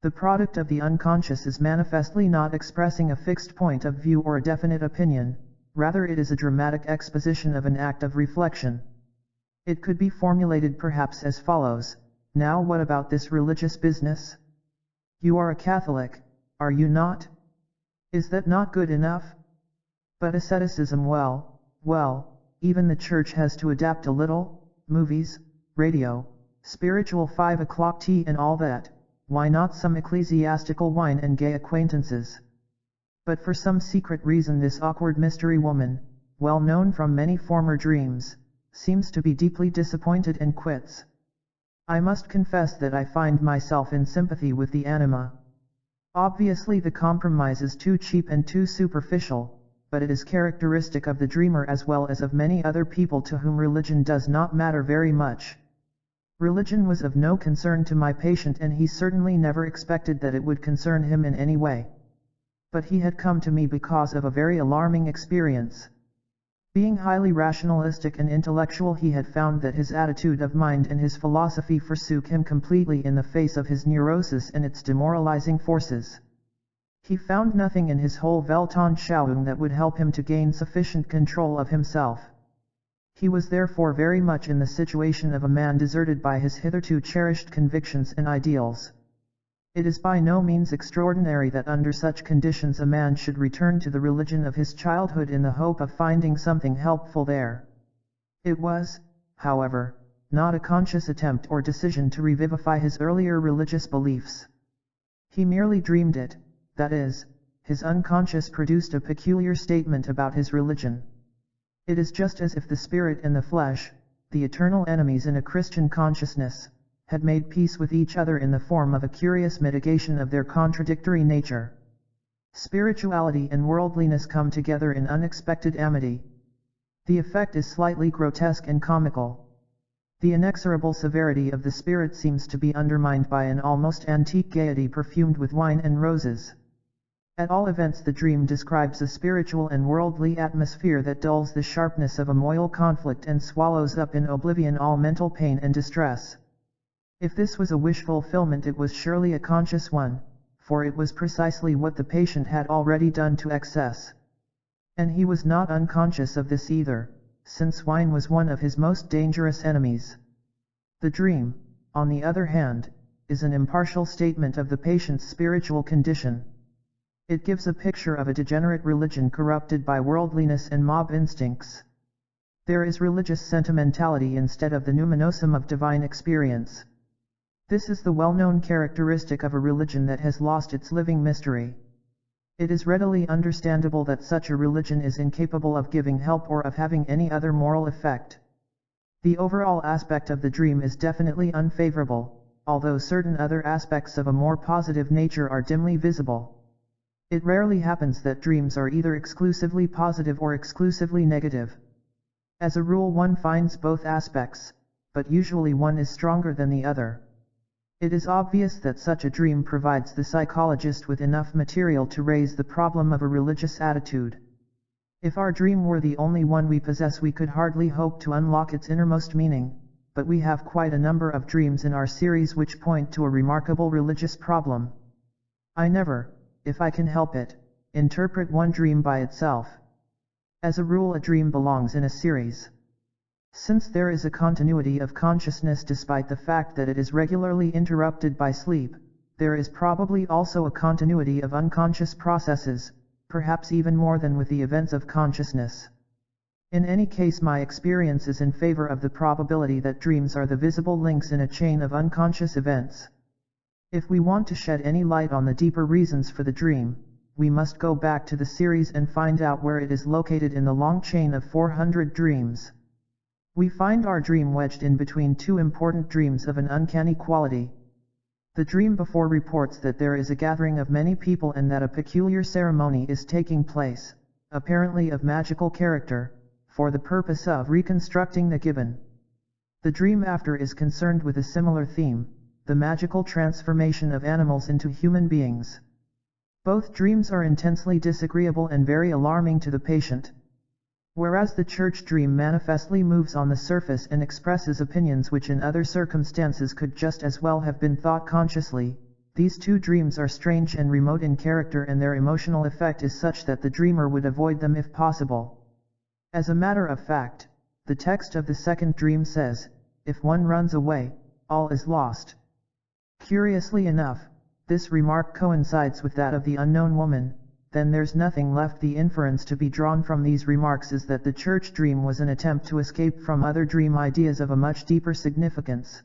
The product of the unconscious is manifestly not expressing a fixed point of view or a definite opinion. Rather, it is a dramatic exposition of an act of reflection. It could be formulated perhaps as follows: "Now what about this religious business? You are a Catholic, are you not? Is that not good enough? But asceticism, well, even the church has to adapt a little, movies, radio, spiritual 5 o'clock tea and all that, why not some ecclesiastical wine and gay acquaintances?" But for some secret reason this awkward mystery woman, well known from many former dreams, seems to be deeply disappointed and quits. I must confess that I find myself in sympathy with the anima. Obviously the compromise is too cheap and too superficial, but it is characteristic of the dreamer as well as of many other people to whom religion does not matter very much. Religion was of no concern to my patient and he certainly never expected that it would concern him in any way. But he had come to me because of a very alarming experience. Being highly rationalistic and intellectual, he had found that his attitude of mind and his philosophy forsook him completely in the face of his neurosis and its demoralizing forces. He found nothing in his whole Weltanschauung that would help him to gain sufficient control of himself. He was therefore very much in the situation of a man deserted by his hitherto cherished convictions and ideals. It is by no means extraordinary that under such conditions a man should return to the religion of his childhood in the hope of finding something helpful there. It was, however, not a conscious attempt or decision to revivify his earlier religious beliefs. He merely dreamed it, that is, his unconscious produced a peculiar statement about his religion. It is just as if the spirit and the flesh, the eternal enemies in a Christian consciousness, had made peace with each other in the form of a curious mitigation of their contradictory nature. Spirituality and worldliness come together in unexpected amity. The effect is slightly grotesque and comical. The inexorable severity of the spirit seems to be undermined by an almost antique gaiety perfumed with wine and roses. At all events, the dream describes a spiritual and worldly atmosphere that dulls the sharpness of a moral conflict and swallows up in oblivion all mental pain and distress. If this was a wish fulfillment, it was surely a conscious one, for it was precisely what the patient had already done to excess. And he was not unconscious of this either, since wine was one of his most dangerous enemies. The dream, on the other hand, is an impartial statement of the patient's spiritual condition. It gives a picture of a degenerate religion corrupted by worldliness and mob instincts. There is religious sentimentality instead of the numinosum of divine experience. This is the well-known characteristic of a religion that has lost its living mystery. It is readily understandable that such a religion is incapable of giving help or of having any other moral effect. The overall aspect of the dream is definitely unfavorable, although certain other aspects of a more positive nature are dimly visible. It rarely happens that dreams are either exclusively positive or exclusively negative. As a rule, one finds both aspects, but usually one is stronger than the other. It is obvious that such a dream provides the psychologist with enough material to raise the problem of a religious attitude. If our dream were the only one we possess, we could hardly hope to unlock its innermost meaning, but we have quite a number of dreams in our series which point to a remarkable religious problem. I never, if I can help it, interpret one dream by itself. As a rule, a dream belongs in a series. Since there is a continuity of consciousness despite the fact that it is regularly interrupted by sleep, there is probably also a continuity of unconscious processes, perhaps even more than with the events of consciousness. In any case, my experience is in favor of the probability that dreams are the visible links in a chain of unconscious events. If we want to shed any light on the deeper reasons for the dream, we must go back to the series and find out where it is located in the long chain of 400 dreams. We find our dream wedged in between two important dreams of an uncanny quality. The dream before reports that there is a gathering of many people and that a peculiar ceremony is taking place, apparently of magical character, for the purpose of reconstructing the gibbon. The dream after is concerned with a similar theme, the magical transformation of animals into human beings. Both dreams are intensely disagreeable and very alarming to the patient. Whereas the church dream manifestly moves on the surface and expresses opinions which in other circumstances could just as well have been thought consciously, these two dreams are strange and remote in character, and their emotional effect is such that the dreamer would avoid them if possible. As a matter of fact, the text of the second dream says, "If one runs away, all is lost." Curiously enough, this remark coincides with that of the unknown woman. Then there's nothing left. The inference to be drawn from these remarks is that the church dream was an attempt to escape from other dream ideas of a much deeper significance.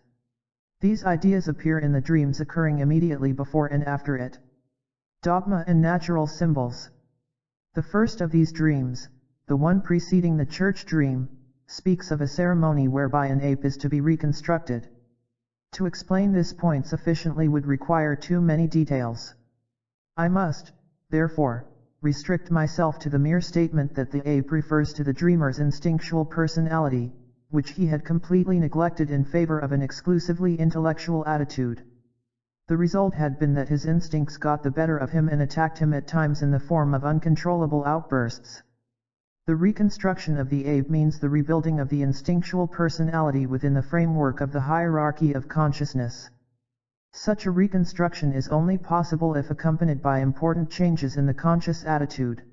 These ideas appear in the dreams occurring immediately before and after it. Dogma and natural symbols. The first of these dreams, the one preceding the church dream, speaks of a ceremony whereby an ape is to be reconstructed. To explain this point sufficiently would require too many details. I must, therefore, restrict myself to the mere statement that the ape refers to the dreamer's instinctual personality, which he had completely neglected in favor of an exclusively intellectual attitude. The result had been that his instincts got the better of him and attacked him at times in the form of uncontrollable outbursts. The reconstruction of the ape means the rebuilding of the instinctual personality within the framework of the hierarchy of consciousness. Such a reconstruction is only possible if accompanied by important changes in the conscious attitude.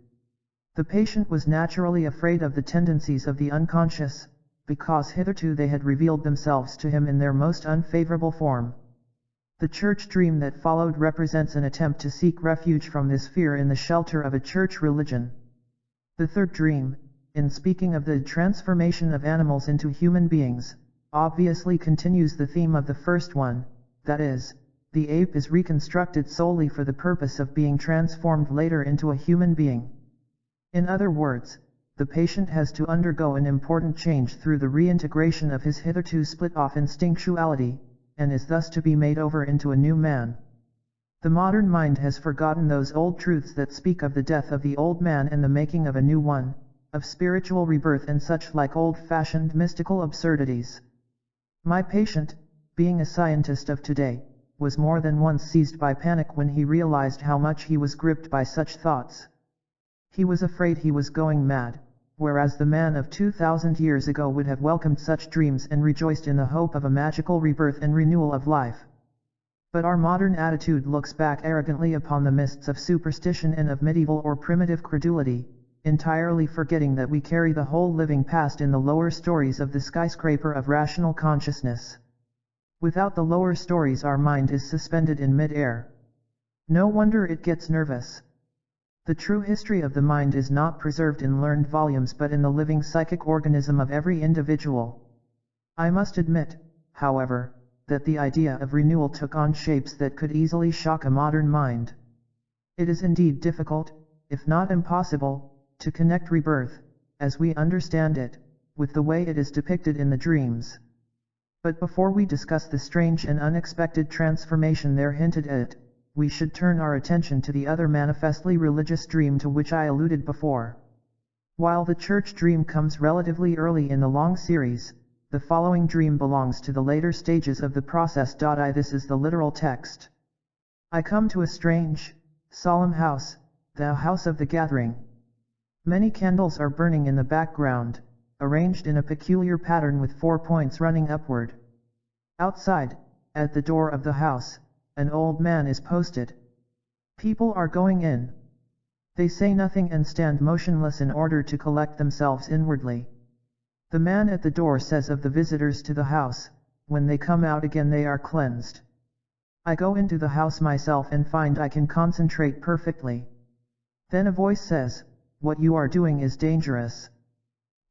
The patient was naturally afraid of the tendencies of the unconscious, because hitherto they had revealed themselves to him in their most unfavorable form. The church dream that followed represents an attempt to seek refuge from this fear in the shelter of a church religion. The third dream, in speaking of the transformation of animals into human beings, obviously continues the theme of the first one. That is, the ape is reconstructed solely for the purpose of being transformed later into a human being. In other words, the patient has to undergo an important change through the reintegration of his hitherto split-off instinctuality, and is thus to be made over into a new man. The modern mind has forgotten those old truths that speak of the death of the old man and the making of a new one, of spiritual rebirth and such like old-fashioned mystical absurdities. My patient, being a scientist of today, was more than once seized by panic when he realized how much he was gripped by such thoughts. He was afraid he was going mad, whereas the man of 2,000 years ago would have welcomed such dreams and rejoiced in the hope of a magical rebirth and renewal of life. But our modern attitude looks back arrogantly upon the mists of superstition and of medieval or primitive credulity, entirely forgetting that we carry the whole living past in the lower stories of the skyscraper of rational consciousness. Without the lower stories, our mind is suspended in mid-air. No wonder it gets nervous. The true history of the mind is not preserved in learned volumes but in the living psychic organism of every individual. I must admit, however, that the idea of renewal took on shapes that could easily shock a modern mind. It is indeed difficult, if not impossible, to connect rebirth, as we understand it, with the way it is depicted in the dreams. But before we discuss the strange and unexpected transformation there hinted at, we should turn our attention to the other manifestly religious dream to which I alluded before. While the church dream comes relatively early in the long series, the following dream belongs to the later stages of the process. This is the literal text. I come to a strange, solemn house, the house of the gathering. Many candles are burning in the background, arranged in a peculiar pattern with 4 points running upward. Outside, at the door of the house, an old man is posted. People are going in. They say nothing and stand motionless in order to collect themselves inwardly. The man at the door says of the visitors to the house, when they come out again they are cleansed. I go into the house myself and find I can concentrate perfectly. Then a voice says, "What you are doing is dangerous.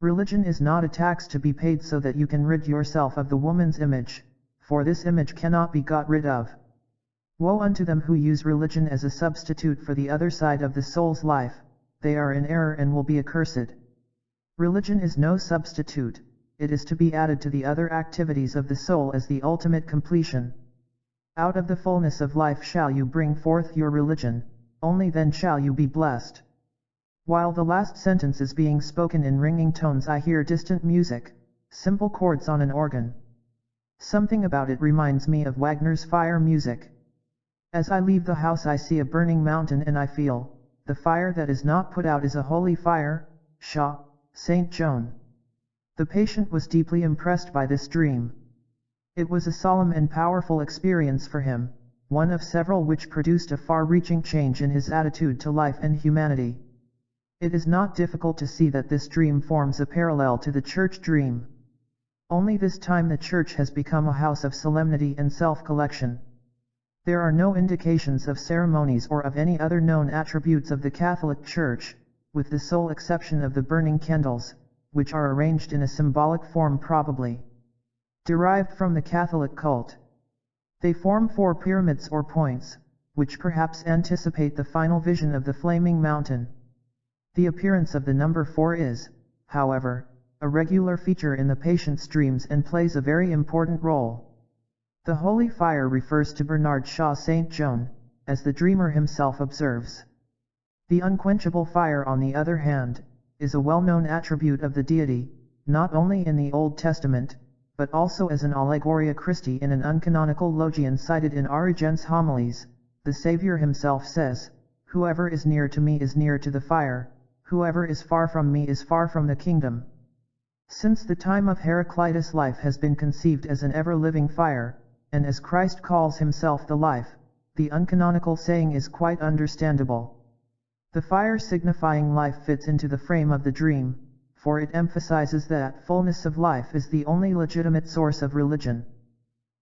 Religion is not a tax to be paid so that you can rid yourself of the woman's image, for this image cannot be got rid of. Woe unto them who use religion as a substitute for the other side of the soul's life, they are in error and will be accursed. Religion is no substitute, it is to be added to the other activities of the soul as the ultimate completion. Out of the fullness of life shall you bring forth your religion, only then shall you be blessed." While the last sentence is being spoken in ringing tones, I hear distant music, simple chords on an organ. Something about it reminds me of Wagner's fire music. As I leave the house I see a burning mountain and I feel, the fire that is not put out is a holy fire. Shaw, St. John. The patient was deeply impressed by this dream. It was a solemn and powerful experience for him, one of several which produced a far-reaching change in his attitude to life and humanity. It is not difficult to see that this dream forms a parallel to the church dream. Only this time the church has become a house of solemnity and self-collection. There are no indications of ceremonies or of any other known attributes of the Catholic Church, with the sole exception of the burning candles, which are arranged in a symbolic form probably derived from the Catholic cult. They form 4 pyramids or points, which perhaps anticipate the final vision of the flaming mountain. The appearance of the number 4 is, however, a regular feature in the patient's dreams and plays a very important role. The holy fire refers to Bernard Shaw St. John, as the dreamer himself observes. The unquenchable fire, on the other hand, is a well-known attribute of the deity, not only in the Old Testament, but also as an Allegoria Christi in an uncanonical logion cited in Origen's homilies. The Savior himself says, "Whoever is near to me is near to the fire, whoever is far from me is far from the kingdom." Since the time of Heraclitus, life has been conceived as an ever-living fire, and as Christ calls himself the life, the uncanonical saying is quite understandable. The fire signifying life fits into the frame of the dream, for it emphasizes that fullness of life is the only legitimate source of religion.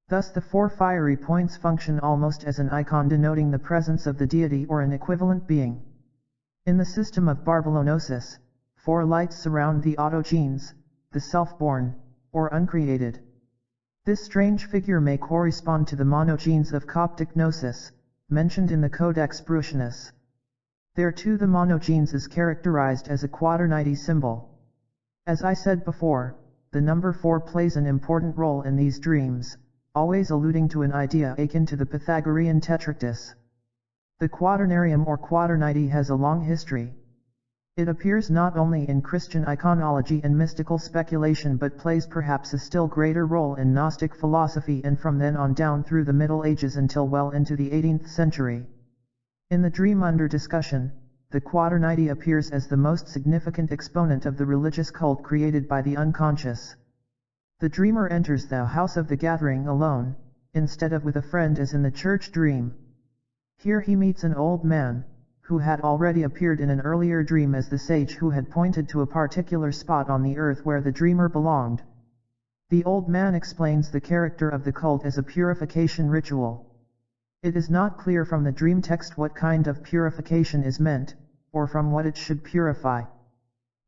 Thus the 4 fiery points function almost as an icon denoting the presence of the deity or an equivalent being. In the system of Barbelonosis, 4 lights surround the autogenes, the self-born, or uncreated. This strange figure may correspond to the monogenes of Coptic Gnosis, mentioned in the Codex Brucianus. There too the monogenes is characterized as a quaternity symbol. As I said before, the number 4 plays an important role in these dreams, always alluding to an idea akin to the Pythagorean tetractys. The quaternarium or quaternity has a long history. It appears not only in Christian iconology and mystical speculation but plays perhaps a still greater role in Gnostic philosophy and from then on down through the Middle Ages until well into the 18th century. In the dream under discussion, the quaternity appears as the most significant exponent of the religious cult created by the unconscious. The dreamer enters the house of the gathering alone, instead of with a friend as in the church dream. Here he meets an old man, who had already appeared in an earlier dream as the sage who had pointed to a particular spot on the earth where the dreamer belonged. The old man explains the character of the cult as a purification ritual. It is not clear from the dream text what kind of purification is meant, or from what it should purify.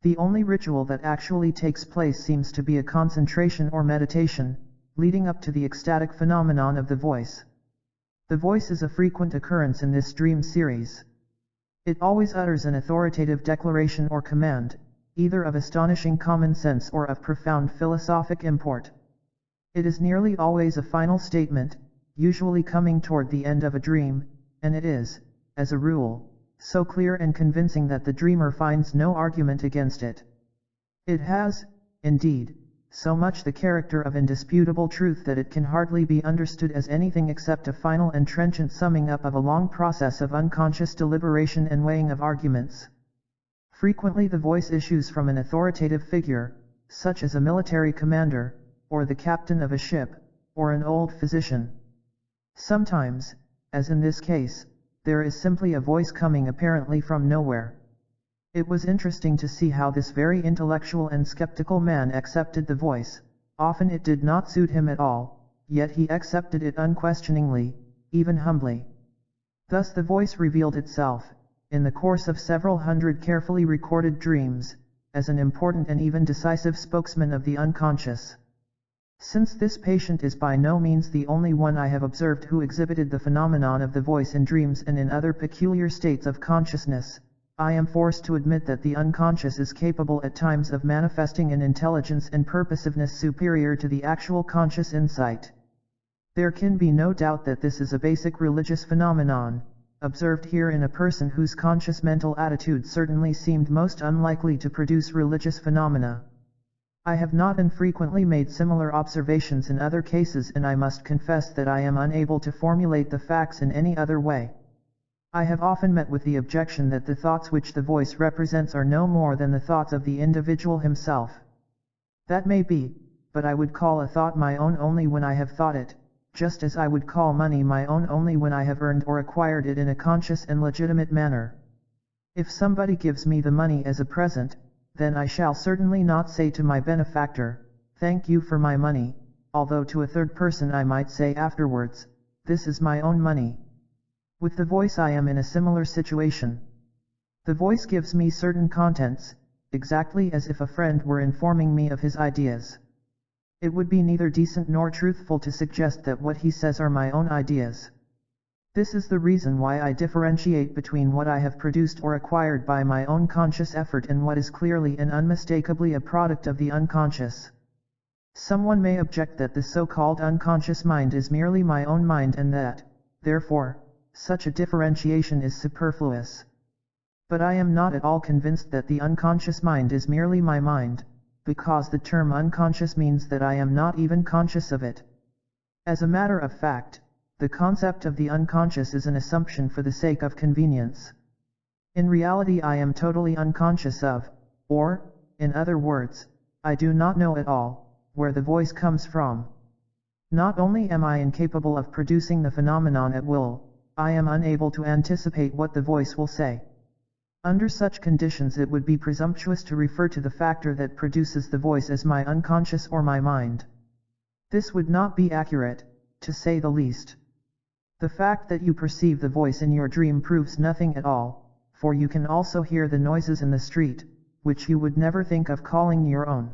The only ritual that actually takes place seems to be a concentration or meditation, leading up to the ecstatic phenomenon of the voice. The voice is a frequent occurrence in this dream series. It always utters an authoritative declaration or command, either of astonishing common sense or of profound philosophic import. It is nearly always a final statement, usually coming toward the end of a dream, and it is, as a rule, so clear and convincing that the dreamer finds no argument against it. It has, indeed, so much the character of indisputable truth that it can hardly be understood as anything except a final and trenchant summing up of a long process of unconscious deliberation and weighing of arguments. Frequently the voice issues from an authoritative figure, such as a military commander, or the captain of a ship, or an old physician. Sometimes, as in this case, there is simply a voice coming apparently from nowhere. It was interesting to see how this very intellectual and skeptical man accepted the voice. Often it did not suit him at all, yet he accepted it unquestioningly, even humbly. Thus the voice revealed itself, in the course of several hundred carefully recorded dreams, as an important and even decisive spokesman of the unconscious. Since this patient is by no means the only one I have observed who exhibited the phenomenon of the voice in dreams and in other peculiar states of consciousness, I am forced to admit that the unconscious is capable at times of manifesting an intelligence and purposiveness superior to the actual conscious insight. There can be no doubt that this is a basic religious phenomenon, observed here in a person whose conscious mental attitude certainly seemed most unlikely to produce religious phenomena. I have not infrequently made similar observations in other cases, and I must confess that I am unable to formulate the facts in any other way. I have often met with the objection that the thoughts which the voice represents are no more than the thoughts of the individual himself. That may be, but I would call a thought my own only when I have thought it, just as I would call money my own only when I have earned or acquired it in a conscious and legitimate manner. If somebody gives me the money as a present, then I shall certainly not say to my benefactor, "Thank you for my money," although to a third person I might say afterwards, "This is my own money." With the voice I am in a similar situation. The voice gives me certain contents, exactly as if a friend were informing me of his ideas. It would be neither decent nor truthful to suggest that what he says are my own ideas. This is the reason why I differentiate between what I have produced or acquired by my own conscious effort and what is clearly and unmistakably a product of the unconscious. Someone may object that the so-called unconscious mind is merely my own mind and that, therefore, such a differentiation is superfluous. But I am not at all convinced that the unconscious mind is merely my mind, because the term unconscious means that I am not even conscious of it. As a matter of fact, the concept of the unconscious is an assumption for the sake of convenience. In reality I am totally unconscious of, or, in other words, I do not know at all, where the voice comes from. Not only am I incapable of producing the phenomenon at will, I am unable to anticipate what the voice will say. Under such conditions it would be presumptuous to refer to the factor that produces the voice as my unconscious or my mind. This would not be accurate, to say the least. The fact that you perceive the voice in your dream proves nothing at all, for you can also hear the noises in the street, which you would never think of calling your own.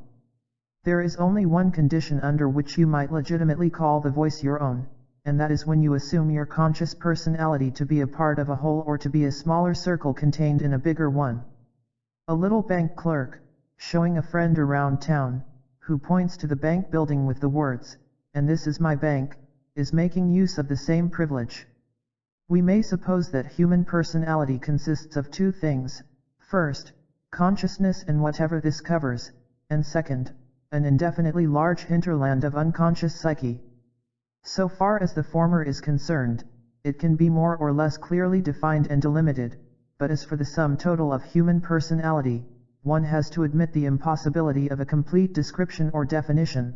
There is only one condition under which you might legitimately call the voice your own, and that is when you assume your conscious personality to be a part of a whole or to be a smaller circle contained in a bigger one. A little bank clerk, showing a friend around town, who points to the bank building with the words, "And this is my bank," is making use of the same privilege. We may suppose that human personality consists of two things: first, consciousness and whatever this covers, and second, an indefinitely large hinterland of unconscious psyche. So far as the former is concerned, it can be more or less clearly defined and delimited, but as for the sum total of human personality, one has to admit the impossibility of a complete description or definition.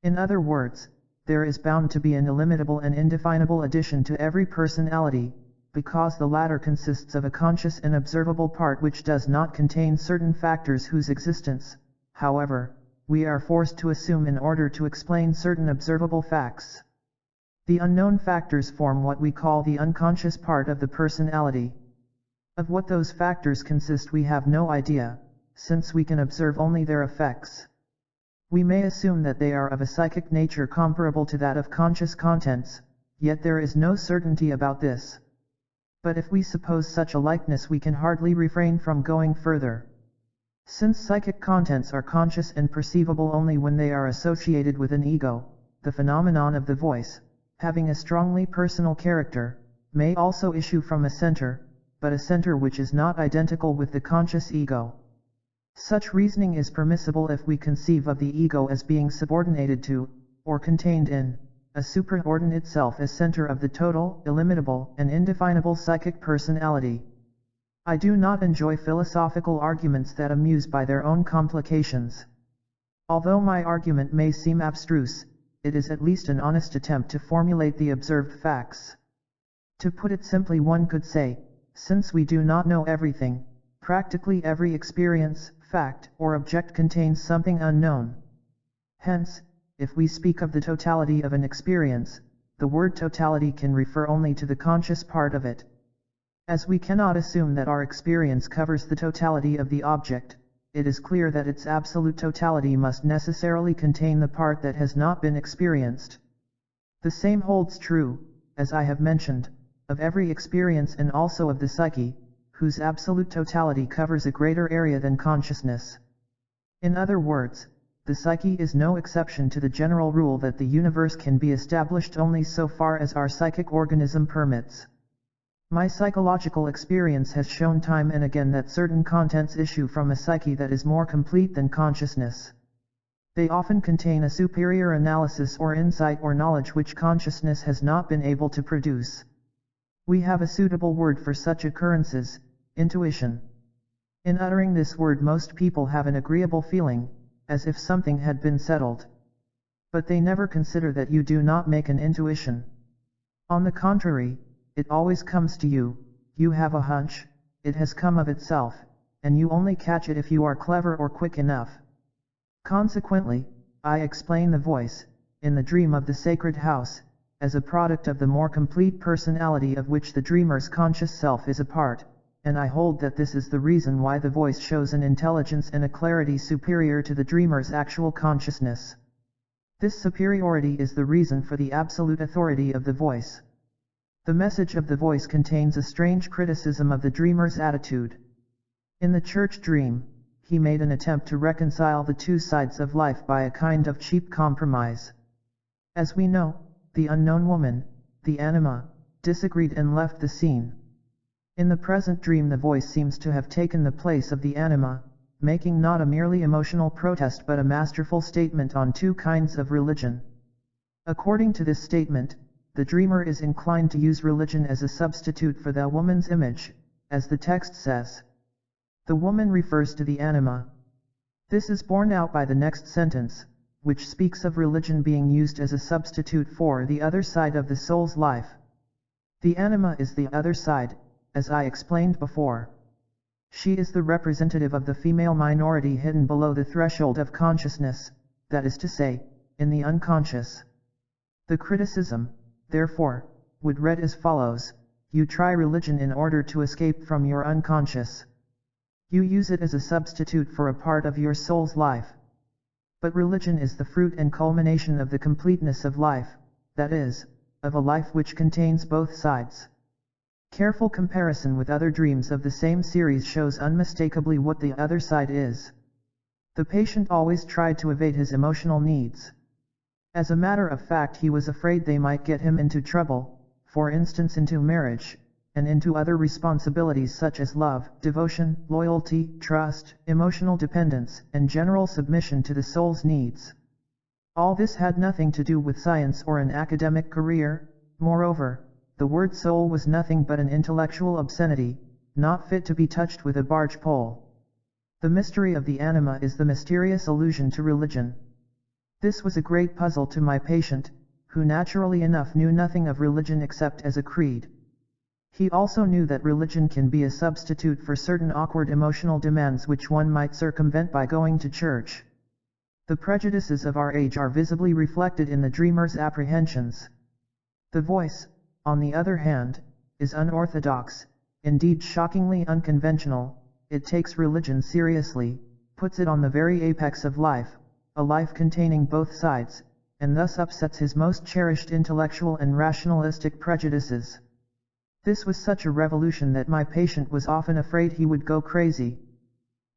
In other words, there is bound to be an illimitable and indefinable addition to every personality, because the latter consists of a conscious and observable part which does not contain certain factors whose existence, however, we are forced to assume in order to explain certain observable facts. The unknown factors form what we call the unconscious part of the personality. Of what those factors consist we have no idea, since we can observe only their effects. We may assume that they are of a psychic nature comparable to that of conscious contents, yet there is no certainty about this. But if we suppose such a likeness we can hardly refrain from going further. Since psychic contents are conscious and perceivable only when they are associated with an ego, the phenomenon of the voice, having a strongly personal character, may also issue from a center, but a center which is not identical with the conscious ego. Such reasoning is permissible if we conceive of the ego as being subordinated to, or contained in, a supraordinate self as center of the total, illimitable, and indefinable psychic personality. I do not enjoy philosophical arguments that amuse by their own complications. Although my argument may seem abstruse, it is at least an honest attempt to formulate the observed facts. To put it simply, one could say, since we do not know everything, practically every experience, fact, or object contains something unknown. Hence, if we speak of the totality of an experience, the word totality can refer only to the conscious part of it. As we cannot assume that our experience covers the totality of the object, it is clear that its absolute totality must necessarily contain the part that has not been experienced. The same holds true, as I have mentioned, of every experience and also of the psyche, whose absolute totality covers a greater area than consciousness. In other words, the psyche is no exception to the general rule that the universe can be established only so far as our psychic organism permits. My psychological experience has shown time and again that certain contents issue from a psyche that is more complete than consciousness. They often contain a superior analysis or insight or knowledge which consciousness has not been able to produce. We have a suitable word for such occurrences: intuition. In uttering this word most people have an agreeable feeling, as if something had been settled. But they never consider that you do not make an intuition. On the contrary, it always comes to you, you have a hunch, it has come of itself, and you only catch it if you are clever or quick enough. Consequently, I explain the voice, in the dream of the sacred house, as a product of the more complete personality of which the dreamer's conscious self is a part, and I hold that this is the reason why the voice shows an intelligence and a clarity superior to the dreamer's actual consciousness. This superiority is the reason for the absolute authority of the voice. The message of the voice contains a strange criticism of the dreamer's attitude. In the church dream, he made an attempt to reconcile the two sides of life by a kind of cheap compromise. As we know, the unknown woman, the anima, disagreed and left the scene. In the present dream the voice seems to have taken the place of the anima, making not a merely emotional protest but a masterful statement on two kinds of religion. According to this statement, the dreamer is inclined to use religion as a substitute for the woman's image, as the text says. The woman refers to the anima. This is borne out by the next sentence, which speaks of religion being used as a substitute for the other side of the soul's life. The anima is the other side, as I explained before. She is the representative of the female minority hidden below the threshold of consciousness, that is to say, in the unconscious. The criticism, therefore, would read as follows: you try religion in order to escape from your unconscious. You use it as a substitute for a part of your soul's life. But religion is the fruit and culmination of the completeness of life, that is, of a life which contains both sides. Careful comparison with other dreams of the same series shows unmistakably what the other side is. The patient always tried to evade his emotional needs. As a matter of fact, he was afraid they might get him into trouble, for instance into marriage, and into other responsibilities such as love, devotion, loyalty, trust, emotional dependence, and general submission to the soul's needs. All this had nothing to do with science or an academic career. Moreover, the word soul was nothing but an intellectual obscenity, not fit to be touched with a barge pole. The mystery of the anima is the mysterious allusion to religion. This was a great puzzle to my patient, who naturally enough knew nothing of religion except as a creed. He also knew that religion can be a substitute for certain awkward emotional demands which one might circumvent by going to church. The prejudices of our age are visibly reflected in the dreamer's apprehensions. The voice, on the other hand, is unorthodox, indeed shockingly unconventional. It takes religion seriously, puts it on the very apex of life, a life containing both sides, and thus upsets his most cherished intellectual and rationalistic prejudices. This was such a revolution that my patient was often afraid he would go crazy.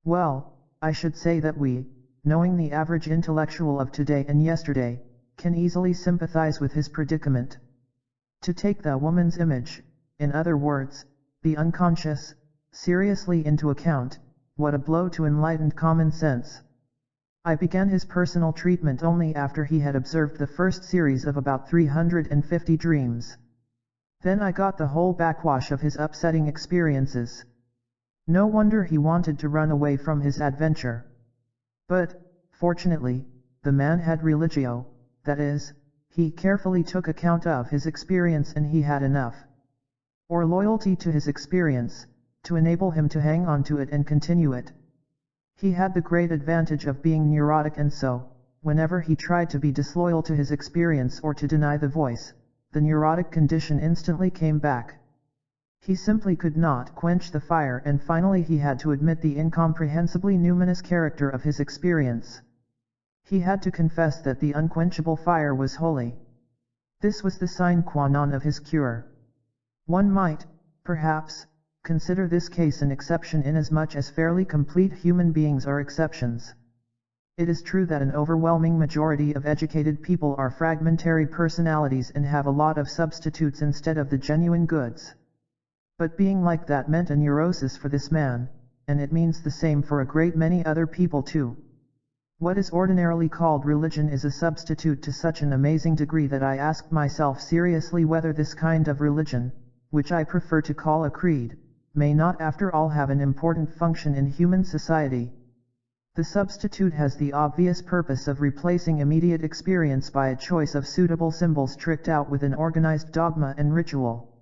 Well, I should say that we, knowing the average intellectual of today and yesterday, can easily sympathize with his predicament. To take the woman's image, in other words, the unconscious, seriously into account, what a blow to enlightened common sense. I began his personal treatment only after he had observed the first series of about 350 dreams. Then I got the whole backwash of his upsetting experiences. No wonder he wanted to run away from his adventure. But, fortunately, the man had religio, that is, he carefully took account of his experience and he had enough, or loyalty to his experience, to enable him to hang on to it and continue it. He had the great advantage of being neurotic, and so, whenever he tried to be disloyal to his experience or to deny the voice, the neurotic condition instantly came back. He simply could not quench the fire, and finally he had to admit the incomprehensibly numinous character of his experience. He had to confess that the unquenchable fire was holy. This was the sine qua non of his cure. One might, perhaps, consider this case an exception inasmuch as fairly complete human beings are exceptions. It is true that an overwhelming majority of educated people are fragmentary personalities and have a lot of substitutes instead of the genuine goods. But being like that meant a neurosis for this man, and it means the same for a great many other people too. What is ordinarily called religion is a substitute to such an amazing degree that I asked myself seriously whether this kind of religion, which I prefer to call a creed, may not after all have an important function in human society. The substitute has the obvious purpose of replacing immediate experience by a choice of suitable symbols tricked out with an organized dogma and ritual.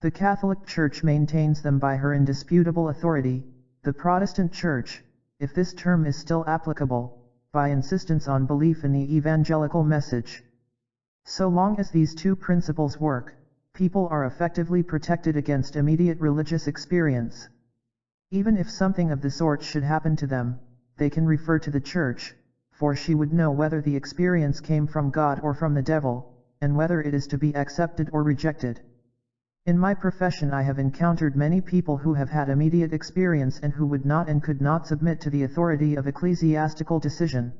The Catholic Church maintains them by her indisputable authority, the Protestant Church, if this term is still applicable, by insistence on belief in the evangelical message. So long as these two principles work, people are effectively protected against immediate religious experience. Even if something of the sort should happen to them, they can refer to the Church, for she would know whether the experience came from God or from the devil, and whether it is to be accepted or rejected. In my profession I have encountered many people who have had immediate experience and who would not and could not submit to the authority of ecclesiastical decision.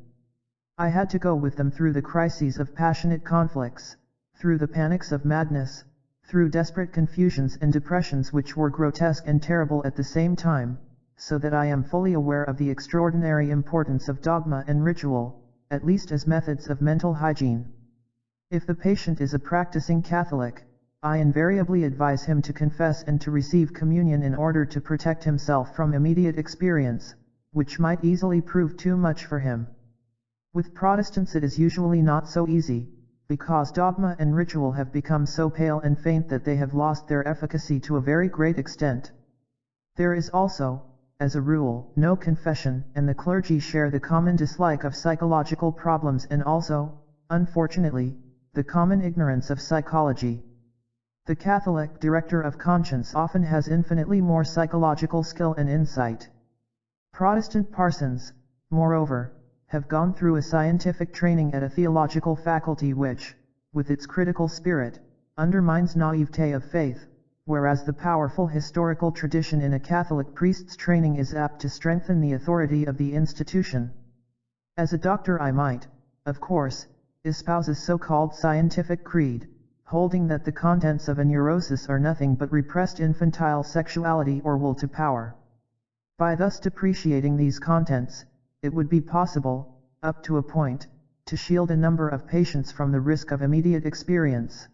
I had to go with them through the crises of passionate conflicts, through the panics of madness, through desperate confusions and depressions which were grotesque and terrible at the same time, so that I am fully aware of the extraordinary importance of dogma and ritual, at least as methods of mental hygiene. If the patient is a practicing Catholic, I invariably advise him to confess and to receive communion in order to protect himself from immediate experience, which might easily prove too much for him. With Protestants it is usually not so easy, because dogma and ritual have become so pale and faint that they have lost their efficacy to a very great extent. There is also, as a rule, no confession, and the clergy share the common dislike of psychological problems and also, unfortunately, the common ignorance of psychology. The Catholic director of conscience often has infinitely more psychological skill and insight. Protestant parsons, moreover, have gone through a scientific training at a theological faculty which, with its critical spirit, undermines naivete of faith, whereas the powerful historical tradition in a Catholic priest's training is apt to strengthen the authority of the institution. As a doctor I might, of course, espouse a so-called scientific creed, holding that the contents of a neurosis are nothing but repressed infantile sexuality or will to power. By thus depreciating these contents, it would be possible, up to a point, to shield a number of patients from the risk of immediate experience.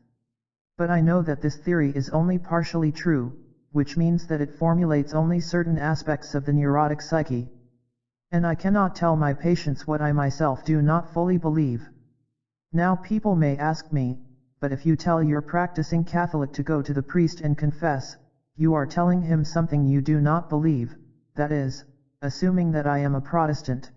But I know that this theory is only partially true, which means that it formulates only certain aspects of the neurotic psyche. And I cannot tell my patients what I myself do not fully believe. Now people may ask me, but if you tell your practicing Catholic to go to the priest and confess, you are telling him something you do not believe, that is, assuming that I am a Protestant.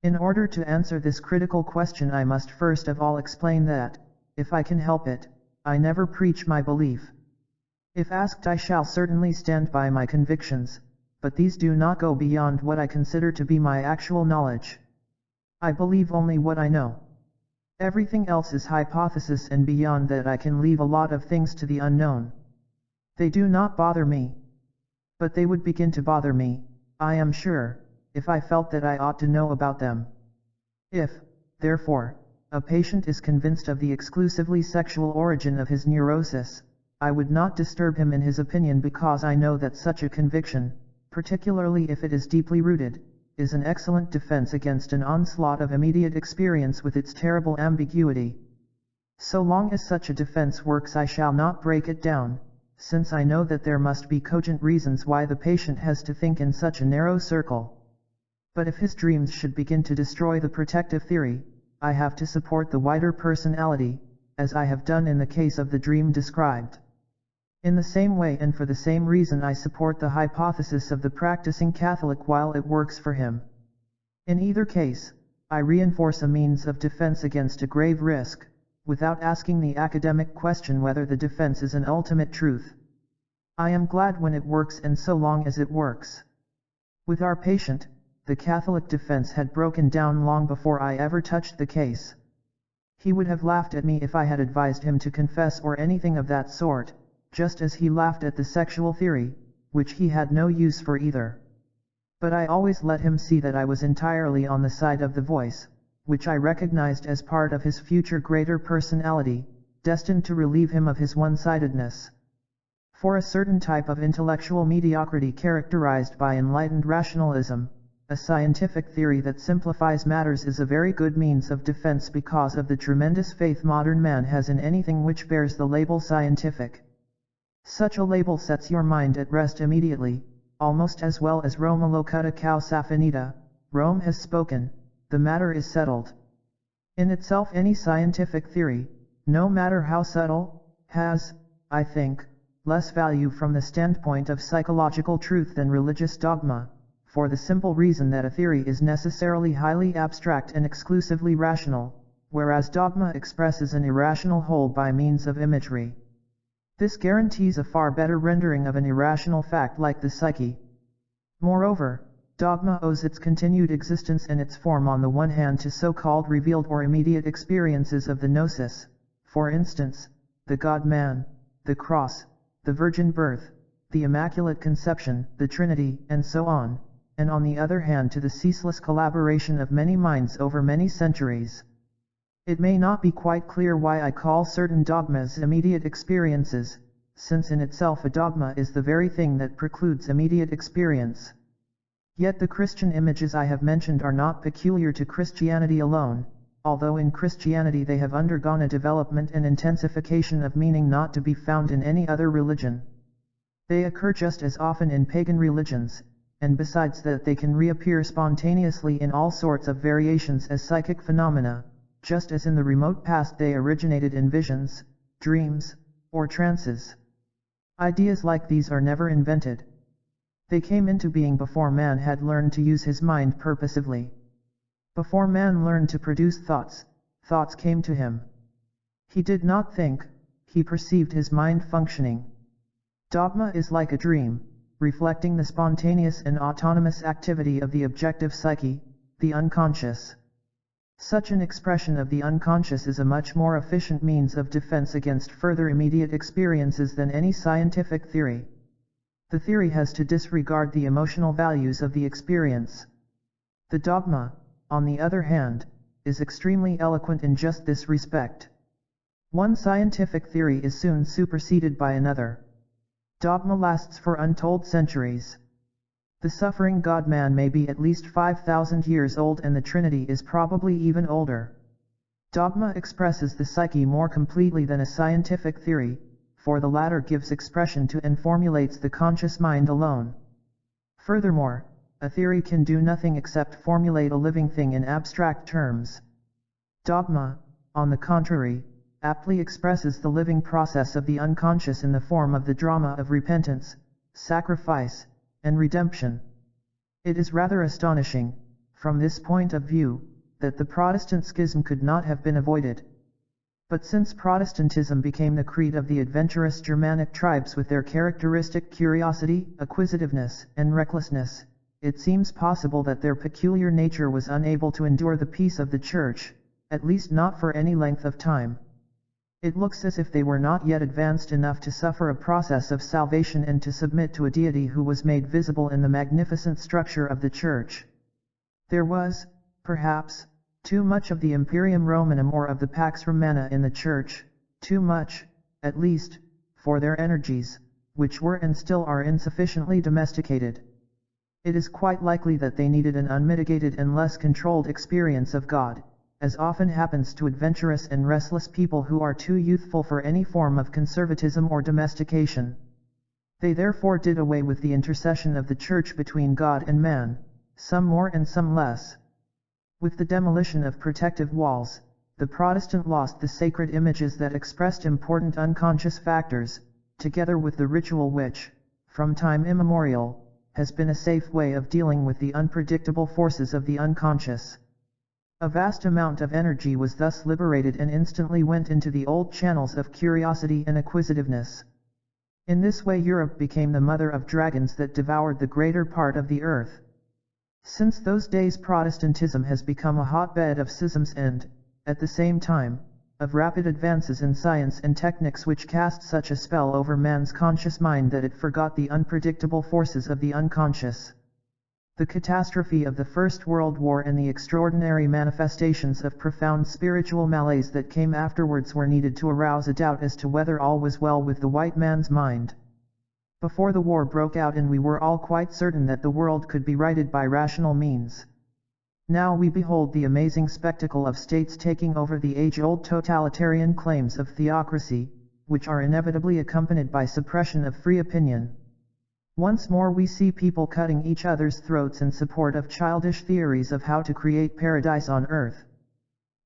In order to answer this critical question, I must first of all explain that, if I can help it, I never preach my belief. If asked, I shall certainly stand by my convictions, but these do not go beyond what I consider to be my actual knowledge. I believe only what I know. Everything else is hypothesis, and beyond that I can leave a lot of things to the unknown. They do not bother me. But they would begin to bother me, I am sure, if I felt that I ought to know about them. If, therefore, a patient is convinced of the exclusively sexual origin of his neurosis, I would not disturb him in his opinion, because I know that such a conviction, particularly if it is deeply rooted, is an excellent defense against an onslaught of immediate experience with its terrible ambiguity. So long as such a defense works, I shall not break it down, since I know that there must be cogent reasons why the patient has to think in such a narrow circle. But if his dreams should begin to destroy the protective theory, I have to support the wider personality, as I have done in the case of the dream described. In the same way and for the same reason, I support the hypothesis of the practicing Catholic while it works for him. In either case, I reinforce a means of defense against a grave risk, without asking the academic question whether the defense is an ultimate truth. I am glad when it works, and so long as it works. With our patient, the Catholic defense had broken down long before I ever touched the case. He would have laughed at me if I had advised him to confess or anything of that sort, just as he laughed at the sexual theory, which he had no use for either. But I always let him see that I was entirely on the side of the voice, which I recognized as part of his future greater personality, destined to relieve him of his one-sidedness. For a certain type of intellectual mediocrity characterized by enlightened rationalism, a scientific theory that simplifies matters is a very good means of defense because of the tremendous faith modern man has in anything which bears the label scientific. Such a label sets your mind at rest immediately, almost as well as Roma locuta causa finita, Rome has spoken, the matter is settled. In itself, any scientific theory, no matter how subtle, has, I think, less value from the standpoint of psychological truth than religious dogma, for the simple reason that a theory is necessarily highly abstract and exclusively rational, whereas dogma expresses an irrational whole by means of imagery. This guarantees a far better rendering of an irrational fact like the psyche. Moreover, dogma owes its continued existence and its form on the one hand to so-called revealed or immediate experiences of the gnosis, for instance, the God-man, the cross, the virgin birth, the Immaculate Conception, the Trinity, and so on, and on the other hand to the ceaseless collaboration of many minds over many centuries. It may not be quite clear why I call certain dogmas immediate experiences, since in itself a dogma is the very thing that precludes immediate experience. Yet the Christian images I have mentioned are not peculiar to Christianity alone, although in Christianity they have undergone a development and intensification of meaning not to be found in any other religion. They occur just as often in pagan religions, and besides that they can reappear spontaneously in all sorts of variations as psychic phenomena, just as in the remote past they originated in visions, dreams, or trances. Ideas like these are never invented. They came into being before man had learned to use his mind purposively. Before man learned to produce thoughts, thoughts came to him. He did not think, he perceived his mind functioning. Dogma is like a dream, reflecting the spontaneous and autonomous activity of the objective psyche, the unconscious. Such an expression of the unconscious is a much more efficient means of defense against further immediate experiences than any scientific theory. The theory has to disregard the emotional values of the experience. The dogma, on the other hand, is extremely eloquent in just this respect. One scientific theory is soon superseded by another. Dogma lasts for untold centuries. The suffering God-man may be at least 5,000 years old, and the Trinity is probably even older. Dogma expresses the psyche more completely than a scientific theory, for the latter gives expression to and formulates the conscious mind alone. Furthermore, a theory can do nothing except formulate a living thing in abstract terms. Dogma, on the contrary, aptly expresses the living process of the unconscious in the form of the drama of repentance, sacrifice, and redemption. It is rather astonishing, from this point of view, that the Protestant schism could not have been avoided. But since Protestantism became the creed of the adventurous Germanic tribes with their characteristic curiosity, acquisitiveness, and recklessness, it seems possible that their peculiar nature was unable to endure the peace of the Church, at least not for any length of time. It looks as if they were not yet advanced enough to suffer a process of salvation and to submit to a deity who was made visible in the magnificent structure of the Church. There was, perhaps, too much of the Imperium Romanum or of the Pax Romana in the Church, too much, at least, for their energies, which were and still are insufficiently domesticated. It is quite likely that they needed an unmitigated and less controlled experience of God, as often happens to adventurous and restless people who are too youthful for any form of conservatism or domestication. They therefore did away with the intercession of the Church between God and man, some more and some less. With the demolition of protective walls, the Protestant lost the sacred images that expressed important unconscious factors, together with the ritual which, from time immemorial, has been a safe way of dealing with the unpredictable forces of the unconscious. A vast amount of energy was thus liberated and instantly went into the old channels of curiosity and acquisitiveness. In this way Europe became the mother of dragons that devoured the greater part of the earth. Since those days Protestantism has become a hotbed of schisms and, at the same time, of rapid advances in science and techniques which cast such a spell over man's conscious mind that it forgot the unpredictable forces of the unconscious. The catastrophe of the First World War and the extraordinary manifestations of profound spiritual malaise that came afterwards were needed to arouse a doubt as to whether all was well with the white man's mind. Before the war broke out and we were all quite certain that the world could be righted by rational means. Now we behold the amazing spectacle of states taking over the age-old totalitarian claims of theocracy, which are inevitably accompanied by suppression of free opinion. Once more we see people cutting each other's throats in support of childish theories of how to create paradise on earth.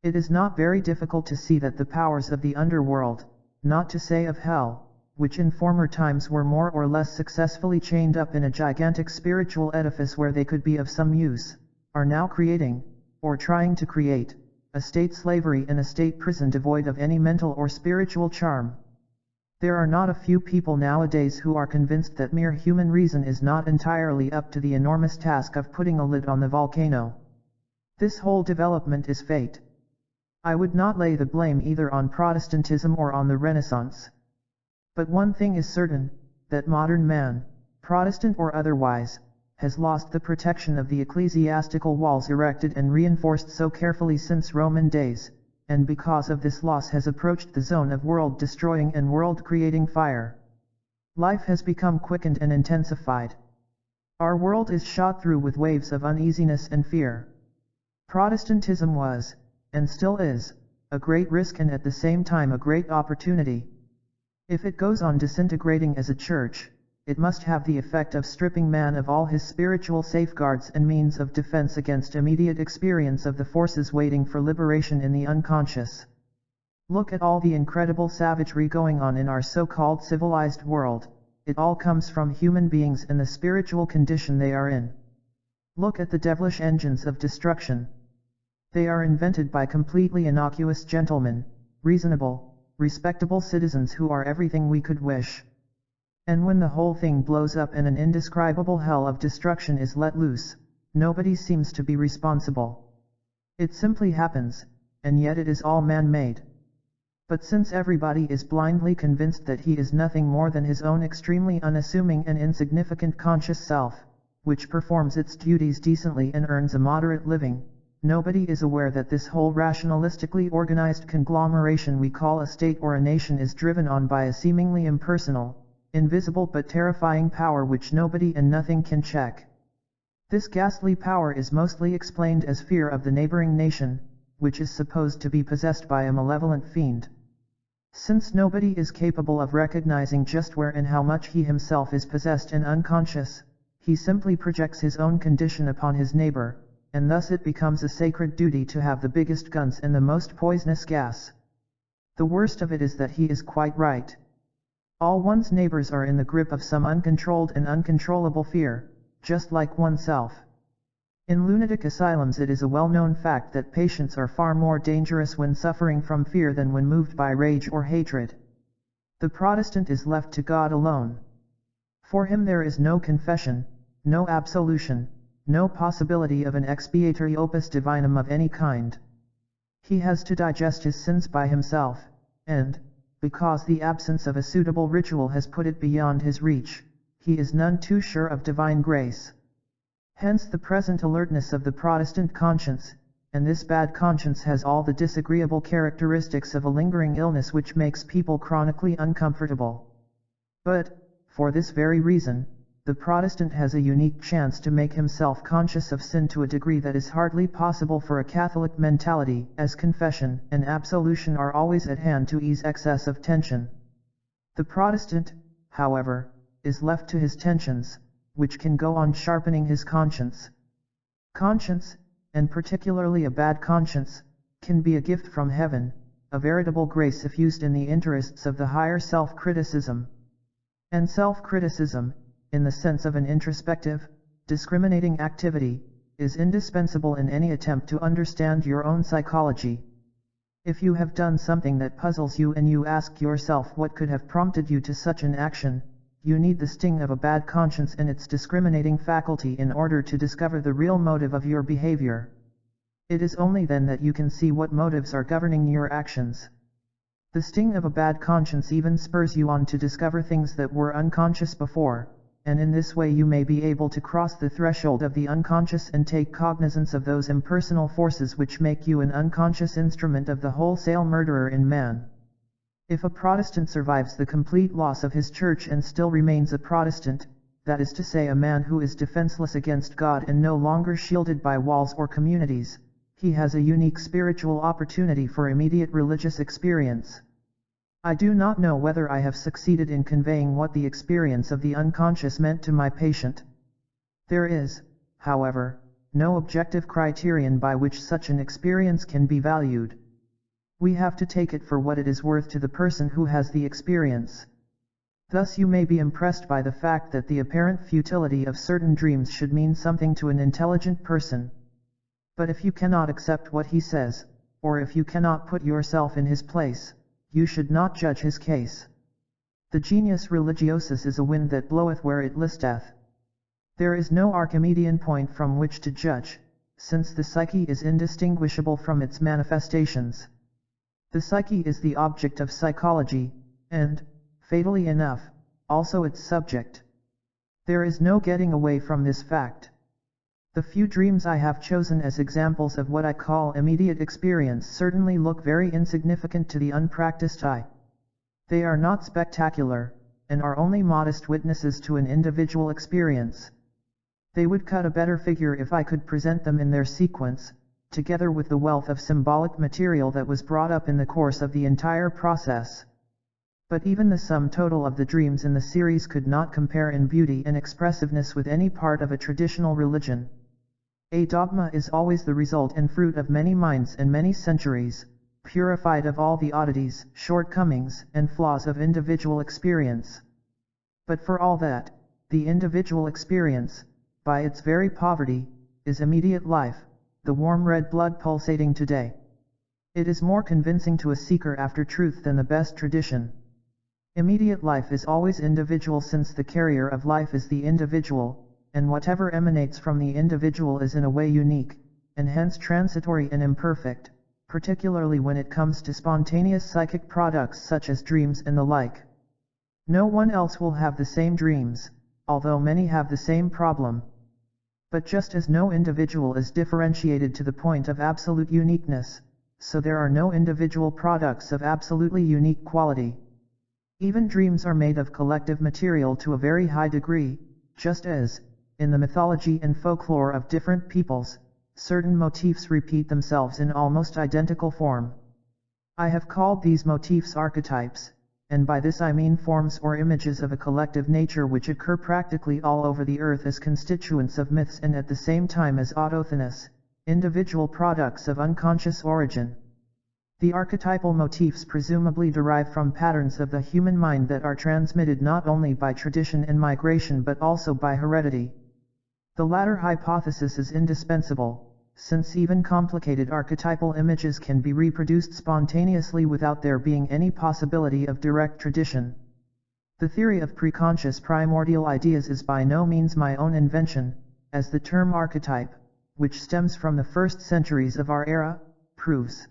It is not very difficult to see that the powers of the underworld, not to say of hell, which in former times were more or less successfully chained up in a gigantic spiritual edifice where they could be of some use, are now creating, or trying to create, a state slavery and a state prison devoid of any mental or spiritual charm. There are not a few people nowadays who are convinced that mere human reason is not entirely up to the enormous task of putting a lid on the volcano. This whole development is fate. I would not lay the blame either on Protestantism or on the Renaissance. But one thing is certain, that modern man, Protestant or otherwise, has lost the protection of the ecclesiastical walls erected and reinforced so carefully since Roman days, and because of this loss has approached the zone of world-destroying and world-creating fire. Life has become quickened and intensified. Our world is shot through with waves of uneasiness and fear. Protestantism was, and still is, a great risk and at the same time a great opportunity. If it goes on disintegrating as a church, it must have the effect of stripping man of all his spiritual safeguards and means of defense against immediate experience of the forces waiting for liberation in the unconscious. Look at all the incredible savagery going on in our so-called civilized world. It all comes from human beings and the spiritual condition they are in. Look at the devilish engines of destruction. They are invented by completely innocuous gentlemen, reasonable, respectable citizens who are everything we could wish. And when the whole thing blows up and an indescribable hell of destruction is let loose, nobody seems to be responsible. It simply happens, and yet it is all man-made. But since everybody is blindly convinced that he is nothing more than his own extremely unassuming and insignificant conscious self, which performs its duties decently and earns a moderate living, nobody is aware that this whole rationalistically organized conglomeration we call a state or a nation is driven on by a seemingly impersonal, invisible but terrifying power which nobody and nothing can check. This ghastly power is mostly explained as fear of the neighboring nation, which is supposed to be possessed by a malevolent fiend. Since nobody is capable of recognizing just where and how much he himself is possessed and unconscious, he simply projects his own condition upon his neighbor, and thus it becomes a sacred duty to have the biggest guns and the most poisonous gas. The worst of it is that he is quite right. All one's neighbors are in the grip of some uncontrolled and uncontrollable fear, just like oneself. In lunatic asylums it is a well-known fact that patients are far more dangerous when suffering from fear than when moved by rage or hatred. The Protestant is left to God alone. For him there is no confession, no absolution, no possibility of an expiatory opus divinum of any kind. He has to digest his sins by himself, and, because the absence of a suitable ritual has put it beyond his reach, he is none too sure of divine grace. Hence the present alertness of the Protestant conscience, and this bad conscience has all the disagreeable characteristics of a lingering illness which makes people chronically uncomfortable. But, for this very reason, the Protestant has a unique chance to make himself conscious of sin to a degree that is hardly possible for a Catholic mentality, as confession and absolution are always at hand to ease excess of tension. The Protestant, however, is left to his tensions, which can go on sharpening his conscience. Conscience, and particularly a bad conscience, can be a gift from heaven, a veritable grace if used in the interests of the higher self-criticism. And self-criticism, in the sense of an introspective, discriminating activity, is indispensable in any attempt to understand your own psychology. If you have done something that puzzles you and you ask yourself what could have prompted you to such an action, you need the sting of a bad conscience and its discriminating faculty in order to discover the real motive of your behavior. It is only then that you can see what motives are governing your actions. The sting of a bad conscience even spurs you on to discover things that were unconscious before, and in this way you may be able to cross the threshold of the unconscious and take cognizance of those impersonal forces which make you an unconscious instrument of the wholesale murderer in man. If a Protestant survives the complete loss of his church and still remains a Protestant, that is to say a man who is defenseless against God and no longer shielded by walls or communities, he has a unique spiritual opportunity for immediate religious experience. I do not know whether I have succeeded in conveying what the experience of the unconscious meant to my patient. There is, however, no objective criterion by which such an experience can be valued. We have to take it for what it is worth to the person who has the experience. Thus you may be impressed by the fact that the apparent futility of certain dreams should mean something to an intelligent person. But if you cannot accept what he says, or if you cannot put yourself in his place, you should not judge his case. The genius religiosus is a wind that bloweth where it listeth. There is no Archimedean point from which to judge, since the psyche is indistinguishable from its manifestations. The psyche is the object of psychology, and, fatally enough, also its subject. There is no getting away from this fact. The few dreams I have chosen as examples of what I call immediate experience certainly look very insignificant to the unpracticed eye. They are not spectacular, and are only modest witnesses to an individual experience. They would cut a better figure if I could present them in their sequence, together with the wealth of symbolic material that was brought up in the course of the entire process. But even the sum total of the dreams in the series could not compare in beauty and expressiveness with any part of a traditional religion. A dogma is always the result and fruit of many minds and many centuries, purified of all the oddities, shortcomings, and flaws of individual experience. But for all that, the individual experience, by its very poverty, is immediate life, the warm red blood pulsating today. It is more convincing to a seeker after truth than the best tradition. Immediate life is always individual since the carrier of life is the individual, and whatever emanates from the individual is in a way unique, and hence transitory and imperfect, particularly when it comes to spontaneous psychic products such as dreams and the like. No one else will have the same dreams, although many have the same problem. But just as no individual is differentiated to the point of absolute uniqueness, so there are no individual products of absolutely unique quality. Even dreams are made of collective material to a very high degree, just as, in the mythology and folklore of different peoples, certain motifs repeat themselves in almost identical form. I have called these motifs archetypes, and by this I mean forms or images of a collective nature which occur practically all over the earth as constituents of myths and at the same time as autochthonous, individual products of unconscious origin. The archetypal motifs presumably derive from patterns of the human mind that are transmitted not only by tradition and migration but also by heredity. The latter hypothesis is indispensable, since even complicated archetypal images can be reproduced spontaneously without there being any possibility of direct tradition. The theory of preconscious primordial ideas is by no means my own invention, as the term archetype, which stems from the first centuries of our era, proves.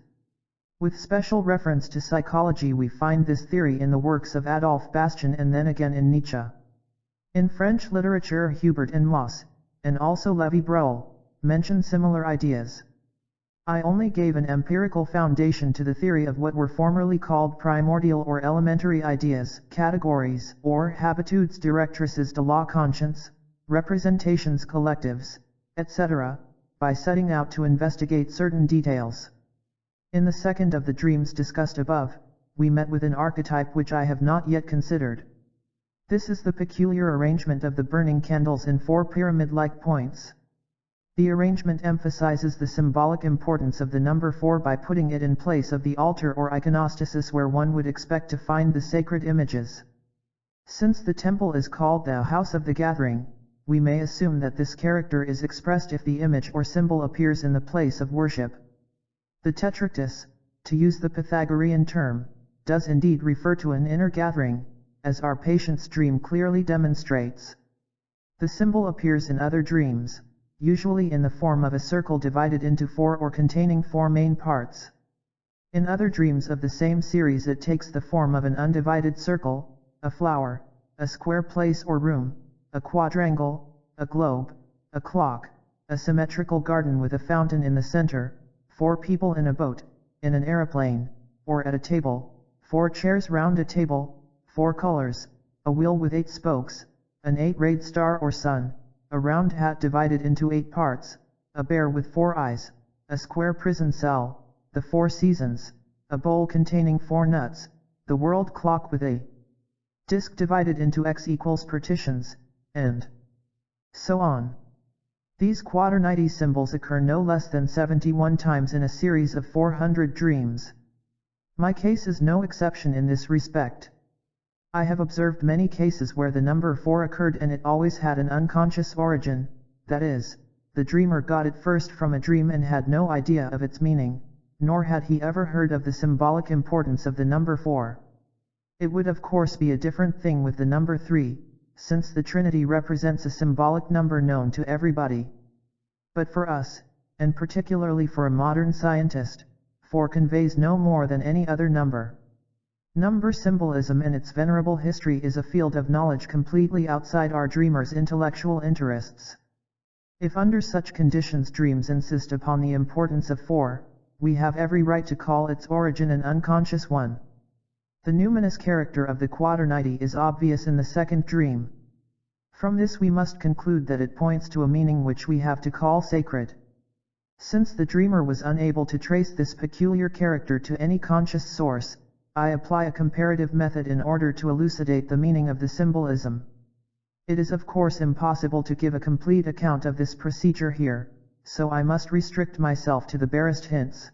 With special reference to psychology, we find this theory in the works of Adolphe Bastien and then again in Nietzsche. In French literature, Hubert and Moss, and also Lévi-Breuil, mention similar ideas. I only gave an empirical foundation to the theory of what were formerly called primordial or elementary ideas, categories, or habitudes directrices de la conscience, representations collectives, etc., by setting out to investigate certain details. In the second of the dreams discussed above, we met with an archetype which I have not yet considered. This is the peculiar arrangement of the burning candles in 4 pyramid-like points. The arrangement emphasizes the symbolic importance of the number 4 by putting it in place of the altar or iconostasis where one would expect to find the sacred images. Since the temple is called the house of the gathering, we may assume that this character is expressed if the image or symbol appears in the place of worship. The tetractys, to use the Pythagorean term, does indeed refer to an inner gathering, as our patient's dream clearly demonstrates. The symbol appears in other dreams, usually in the form of a circle divided into 4 or containing 4 main parts. In other dreams of the same series it takes the form of an undivided circle, a flower, a square place or room, a quadrangle, a globe, a clock, a symmetrical garden with a fountain in the center, 4 people in a boat, in an aeroplane, or at a table, 4 chairs round a table, 4 colors, a wheel with 8 spokes, an 8-rayed star or sun, a round hat divided into 8 parts, a bear with 4 eyes, a square prison cell, the 4 seasons, a bowl containing 4 nuts, the world clock with a disk divided into x equals partitions, and so on. These quaterniety symbols occur no less than 71 times in a series of 400 dreams. My case is no exception in this respect. I have observed many cases where the number 4 occurred and it always had an unconscious origin, that is, the dreamer got it first from a dream and had no idea of its meaning, nor had he ever heard of the symbolic importance of the number 4. It would of course be a different thing with the number 3, since the Trinity represents a symbolic number known to everybody. But for us, and particularly for a modern scientist, 4 conveys no more than any other number. Number symbolism in its venerable history is a field of knowledge completely outside our dreamer's intellectual interests. If under such conditions dreams insist upon the importance of 4, we have every right to call its origin an unconscious one. The numinous character of the quaterniety is obvious in the second dream. From this we must conclude that it points to a meaning which we have to call sacred. Since the dreamer was unable to trace this peculiar character to any conscious source, I apply a comparative method in order to elucidate the meaning of the symbolism. It is of course impossible to give a complete account of this procedure here, so I must restrict myself to the barest hints.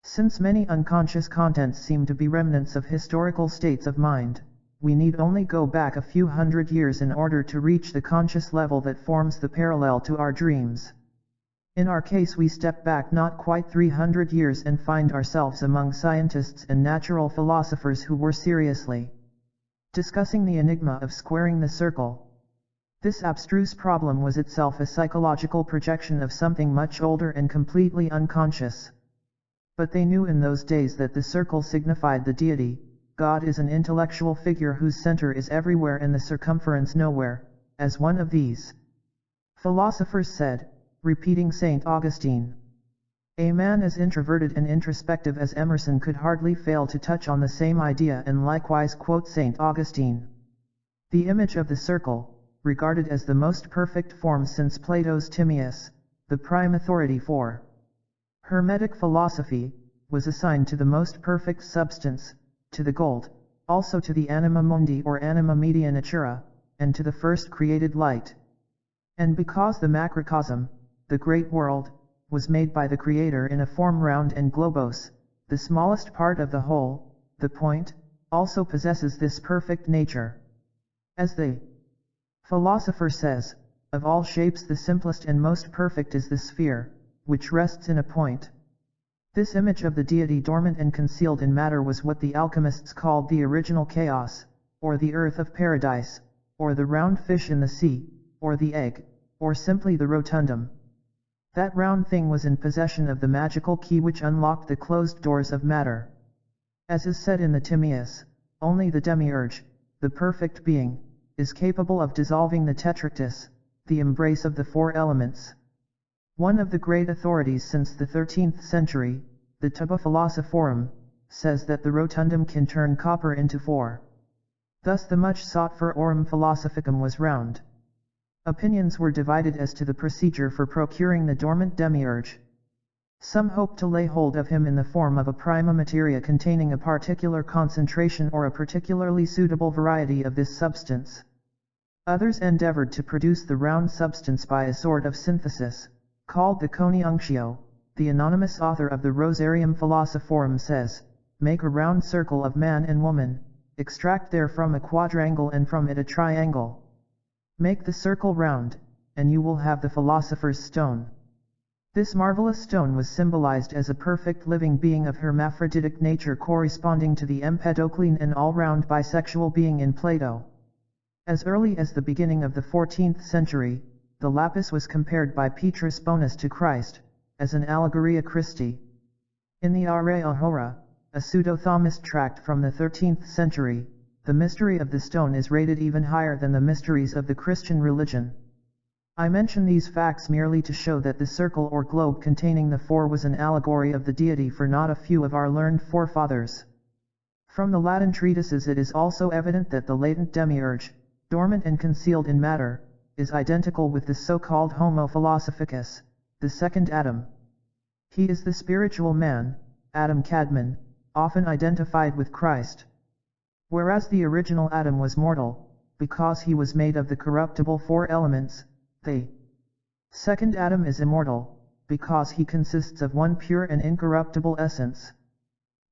Since many unconscious contents seem to be remnants of historical states of mind, we need only go back a few hundred years in order to reach the conscious level that forms the parallel to our dreams. In our case we step back not quite 300 years and find ourselves among scientists and natural philosophers who were seriously discussing the enigma of squaring the circle. This abstruse problem was itself a psychological projection of something much older and completely unconscious. But they knew in those days that the circle signified the deity. God is an intellectual figure whose center is everywhere and the circumference nowhere, as one of these philosophers said, repeating St. Augustine. A man as introverted and introspective as Emerson could hardly fail to touch on the same idea and likewise quote St. Augustine. The image of the circle, regarded as the most perfect form since Plato's Timaeus, the prime authority for Hermetic philosophy, was assigned to the most perfect substance, to the gold, also to the anima mundi or anima media natura, and to the first created light. And because the macrocosm, the great world, was made by the Creator in a form round and globose, the smallest part of the whole, the point, also possesses this perfect nature. As the philosopher says, of all shapes the simplest and most perfect is the sphere, which rests in a point. This image of the deity dormant and concealed in matter was what the alchemists called the original chaos, or the earth of paradise, or the round fish in the sea, or the egg, or simply the rotundum. That round thing was in possession of the magical key which unlocked the closed doors of matter. As is said in the Timaeus, only the demiurge, the perfect being, is capable of dissolving the tetractys, the embrace of the four elements. One of the great authorities since the 13th century, the Tuba Philosophorum, says that the rotundum can turn copper into four. Thus the much sought for aurum philosophicum was round. Opinions were divided as to the procedure for procuring the dormant demiurge. Some hoped to lay hold of him in the form of a prima materia containing a particular concentration or a particularly suitable variety of this substance. Others endeavored to produce the round substance by a sort of synthesis, called the coniunctio. The anonymous author of the Rosarium Philosophorum says, "Make a round circle of man and woman, extract therefrom a quadrangle and from it a triangle. Make the circle round, and you will have the philosopher's stone." This marvelous stone was symbolized as a perfect living being of hermaphroditic nature corresponding to the Empedoclean and all-round bisexual being in Plato. As early as the beginning of the 14th century, the lapis was compared by Petrus Bonus to Christ, as an allegoria Christi. In the Are Ahora, a pseudo-Thomist tract from the 13th century, the mystery of the stone is rated even higher than the mysteries of the Christian religion. I mention these facts merely to show that the circle or globe containing the four was an allegory of the deity for not a few of our learned forefathers. From the Latin treatises it is also evident that the latent demiurge, dormant and concealed in matter, is identical with the so-called Homo philosophicus, the second Adam. He is the spiritual man, Adam Kadmon, often identified with Christ. Whereas the original Adam was mortal, because he was made of the corruptible four elements, the second Adam is immortal, because he consists of one pure and incorruptible essence.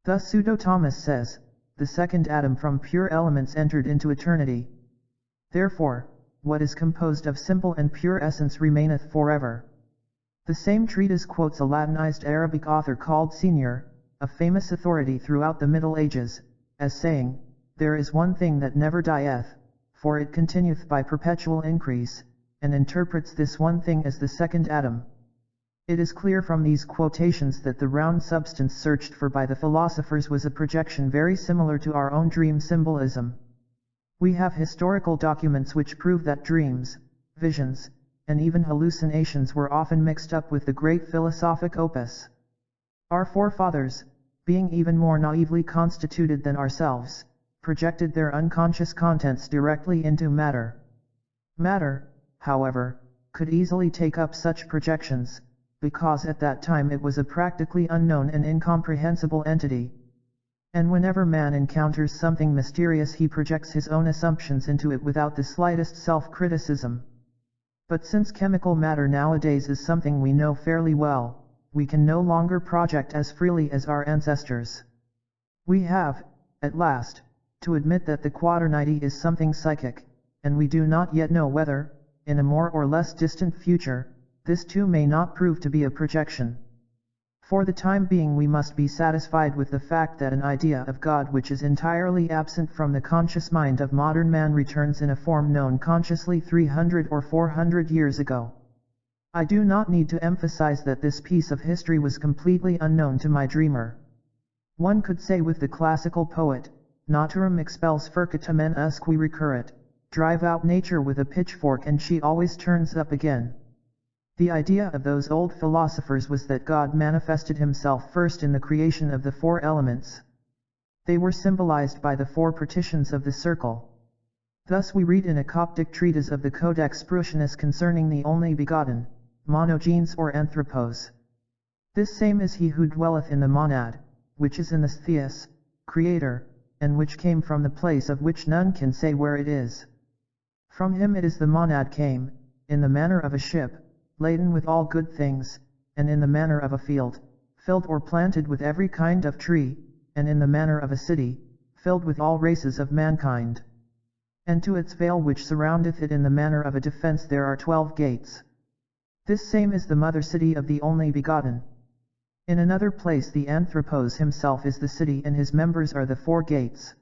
Thus Pseudo-Thomas says, the second Adam from pure elements entered into eternity. Therefore, what is composed of simple and pure essence remaineth forever. The same treatise quotes a Latinized Arabic author called Senior, a famous authority throughout the Middle Ages, as saying, "There is one thing that never dieth, for it continueth by perpetual increase," and interprets this one thing as the second Adam. It is clear from these quotations that the round substance searched for by the philosophers was a projection very similar to our own dream symbolism. We have historical documents which prove that dreams, visions, and even hallucinations were often mixed up with the great philosophic opus. Our forefathers, being even more naively constituted than ourselves, projected their unconscious contents directly into matter. Matter, however, could easily take up such projections, because at that time it was a practically unknown and incomprehensible entity. And whenever man encounters something mysterious he projects his own assumptions into it without the slightest self-criticism. But since chemical matter nowadays is something we know fairly well, we can no longer project as freely as our ancestors. We have, at last, to admit that the quaternity is something psychic, and we do not yet know whether, in a more or less distant future, this too may not prove to be a projection. For the time being we must be satisfied with the fact that an idea of God which is entirely absent from the conscious mind of modern man returns in a form known consciously 300 or 400 years ago. I do not need to emphasize that this piece of history was completely unknown to my dreamer. One could say with the classical poet, "Naturam expels furcatum en usque recurret," drive out nature with a pitchfork and she always turns up again. The idea of those old philosophers was that God manifested himself first in the creation of the four elements. They were symbolized by the four partitions of the circle. Thus we read in a Coptic treatise of the Codex Prussianus concerning the only begotten, monogenes or anthropos. This same is he who dwelleth in the monad, which is in the theos, creator, and which came from the place of which none can say where it is. From him it is the monad came, in the manner of a ship, laden with all good things, and in the manner of a field, filled or planted with every kind of tree, and in the manner of a city, filled with all races of mankind. And to its vale which surroundeth it in the manner of a defence there are 12 gates. This same is the mother city of the only begotten. In another place the Anthropos himself is the city and his members are the 4 gates.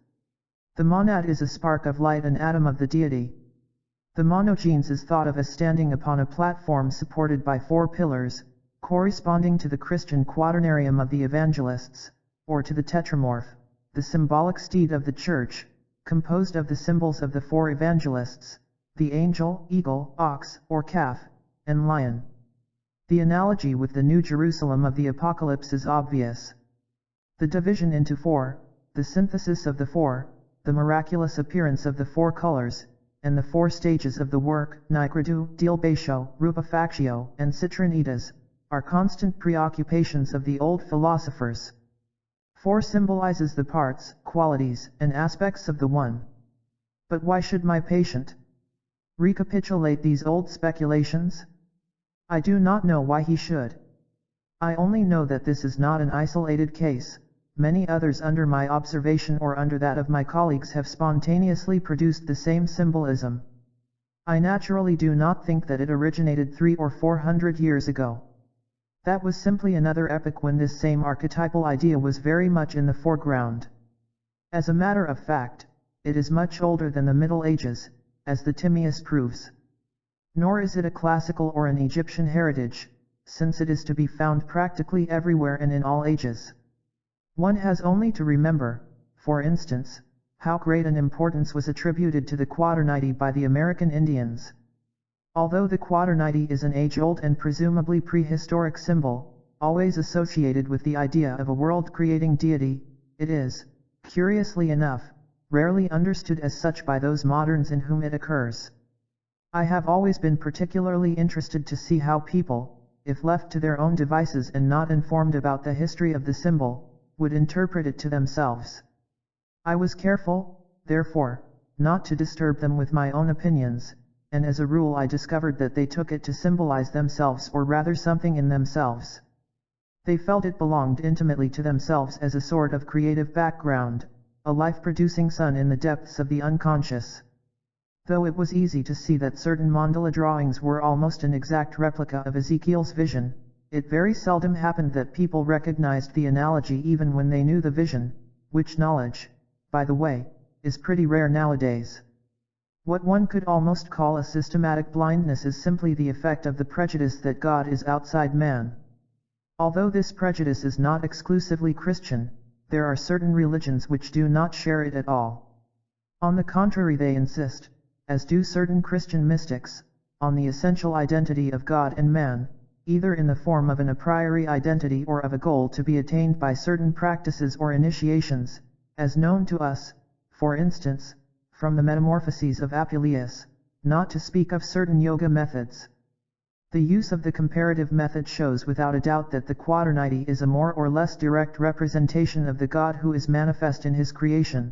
The monad is a spark of light, an atom of the deity. The monogenes is thought of as standing upon a platform supported by 4 pillars, corresponding to the Christian quaternarium of the evangelists, or to the tetramorph, the symbolic steed of the Church, composed of the symbols of the 4 evangelists, the angel, eagle, ox, or calf, and lion. The analogy with the New Jerusalem of the Apocalypse is obvious. The division into 4, the synthesis of the 4, the miraculous appearance of the 4 colors, and the 4 stages of the work, Nigradu, Dilbatio, Rupefactio, and Citronitas, are constant preoccupations of the old philosophers. 4 symbolizes the parts, qualities, and aspects of the one. But why should my patient recapitulate these old speculations? I do not know why he should. I only know that this is not an isolated case. Many others under my observation or under that of my colleagues have spontaneously produced the same symbolism. I naturally do not think that it originated 300 or 400 years ago. That was simply another epoch when this same archetypal idea was very much in the foreground. As a matter of fact, it is much older than the Middle Ages, as the Timaeus proves. Nor is it a classical or an Egyptian heritage, since it is to be found practically everywhere and in all ages. One has only to remember, for instance, how great an importance was attributed to the quaternity by the American Indians. Although the quaternity is an age-old and presumably prehistoric symbol, always associated with the idea of a world-creating deity, it is, curiously enough, rarely understood as such by those moderns in whom it occurs. I have always been particularly interested to see how people, if left to their own devices and not informed about the history of the symbol, would interpret it to themselves. I was careful, therefore, not to disturb them with my own opinions, and as a rule I discovered that they took it to symbolize themselves, or rather something in themselves. They felt it belonged intimately to themselves as a sort of creative background, a life-producing sun in the depths of the unconscious. Though it was easy to see that certain mandala drawings were almost an exact replica of Ezekiel's vision, it very seldom happened that people recognized the analogy even when they knew the vision, which knowledge, by the way, is pretty rare nowadays. What one could almost call a systematic blindness is simply the effect of the prejudice that God is outside man. Although this prejudice is not exclusively Christian, there are certain religions which do not share it at all. On the contrary, they insist, as do certain Christian mystics, on the essential identity of God and man, either in the form of an a priori identity or of a goal to be attained by certain practices or initiations, as known to us, for instance, from the Metamorphoses of Apuleius, not to speak of certain yoga methods. The use of the comparative method shows without a doubt that the quaternity is a more or less direct representation of the God who is manifest in his creation.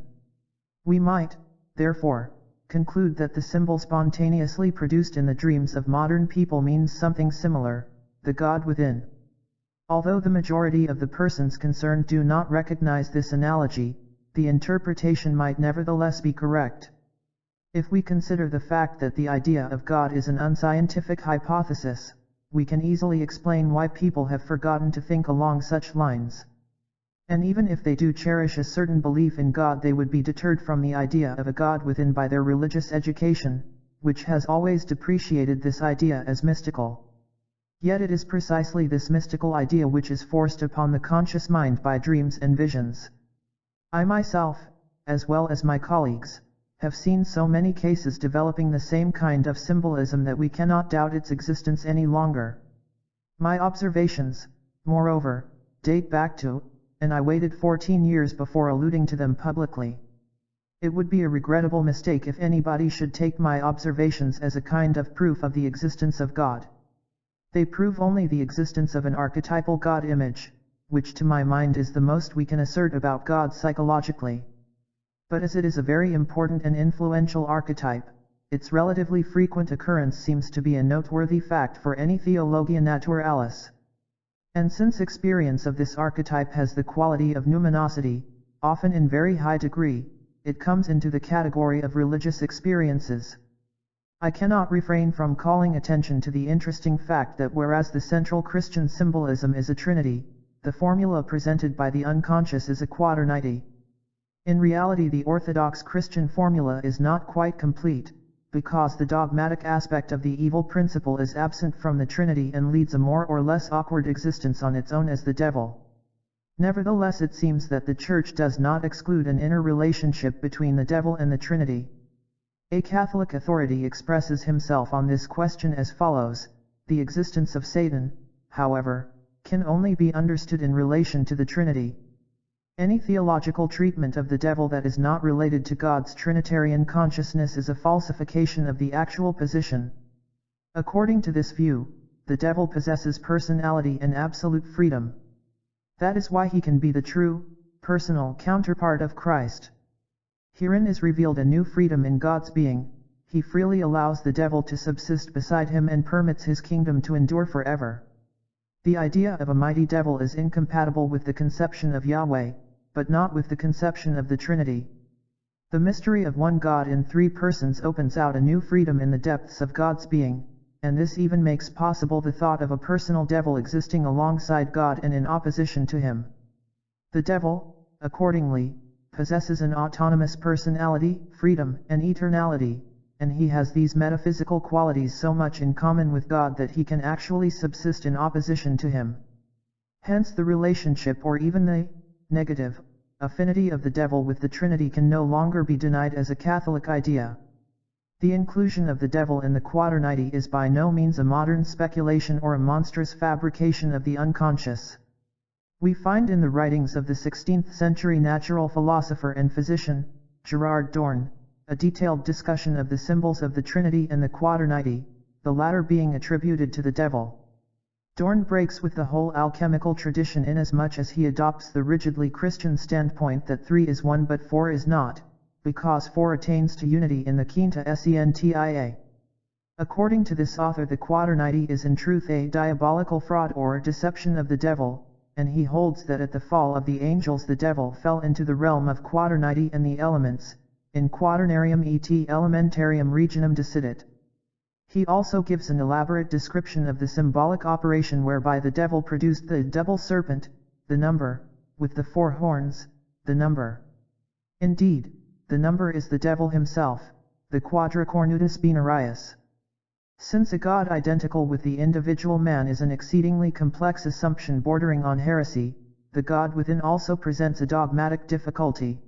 We might, therefore, conclude that the symbol spontaneously produced in the dreams of modern people means something similar, the God within. Although the majority of the persons concerned do not recognize this analogy, the interpretation might nevertheless be correct. If we consider the fact that the idea of God is an unscientific hypothesis, we can easily explain why people have forgotten to think along such lines. And even if they do cherish a certain belief in God, they would be deterred from the idea of a God within by their religious education, which has always depreciated this idea as mystical. Yet it is precisely this mystical idea which is forced upon the conscious mind by dreams and visions. I myself, as well as my colleagues, have seen so many cases developing the same kind of symbolism that we cannot doubt its existence any longer. My observations, moreover, date back to, and I waited 14 years before alluding to them publicly. It would be a regrettable mistake if anybody should take my observations as a kind of proof of the existence of God. They prove only the existence of an archetypal God image, which to my mind is the most we can assert about God psychologically. But as it is a very important and influential archetype, its relatively frequent occurrence seems to be a noteworthy fact for any theologia naturalis. And since experience of this archetype has the quality of numinosity, often in very high degree, it comes into the category of religious experiences. I cannot refrain from calling attention to the interesting fact that whereas the central Christian symbolism is a trinity, the formula presented by the unconscious is a quaternity. In reality, the orthodox Christian formula is not quite complete, because the dogmatic aspect of the evil principle is absent from the Trinity and leads a more or less awkward existence on its own as the devil. Nevertheless, it seems that the Church does not exclude an inner relationship between the devil and the Trinity. A Catholic authority expresses himself on this question as follows: the existence of Satan, however, can only be understood in relation to the Trinity. Any theological treatment of the devil that is not related to God's Trinitarian consciousness is a falsification of the actual position. According to this view, the devil possesses personality and absolute freedom. That is why he can be the true, personal counterpart of Christ. Herein is revealed a new freedom in God's being. He freely allows the devil to subsist beside him and permits his kingdom to endure forever. The idea of a mighty devil is incompatible with the conception of Yahweh, but not with the conception of the Trinity. The mystery of one God in three persons opens out a new freedom in the depths of God's being, and this even makes possible the thought of a personal devil existing alongside God and in opposition to him. The devil, accordingly, possesses an autonomous personality, freedom, and eternality, and he has these metaphysical qualities so much in common with God that he can actually subsist in opposition to him. Hence the relationship, or even the negative affinity of the devil with the Trinity, can no longer be denied as a Catholic idea. The inclusion of the devil in the quaternity is by no means a modern speculation or a monstrous fabrication of the unconscious. We find in the writings of the 16th century natural philosopher and physician, Gerard Dorn, a detailed discussion of the symbols of the Trinity and the quaternity, the latter being attributed to the devil. Dorn breaks with the whole alchemical tradition inasmuch as he adopts the rigidly Christian standpoint that 3 is 1 but 4 is not, because 4 attains to unity in the quinta essentia. According to this author, the quaternity is in truth a diabolical fraud or deception of the devil, and he holds that at the fall of the angels the devil fell into the realm of quaternity and the elements, in quaternarium et elementarium regionum decidit. He also gives an elaborate description of the symbolic operation whereby the devil produced the double serpent, the number, with the 4 horns, the number. Indeed, the number is the devil himself, the quadracornutus binarius. Since a God identical with the individual man is an exceedingly complex assumption bordering on heresy, the God within also presents a dogmatic difficulty.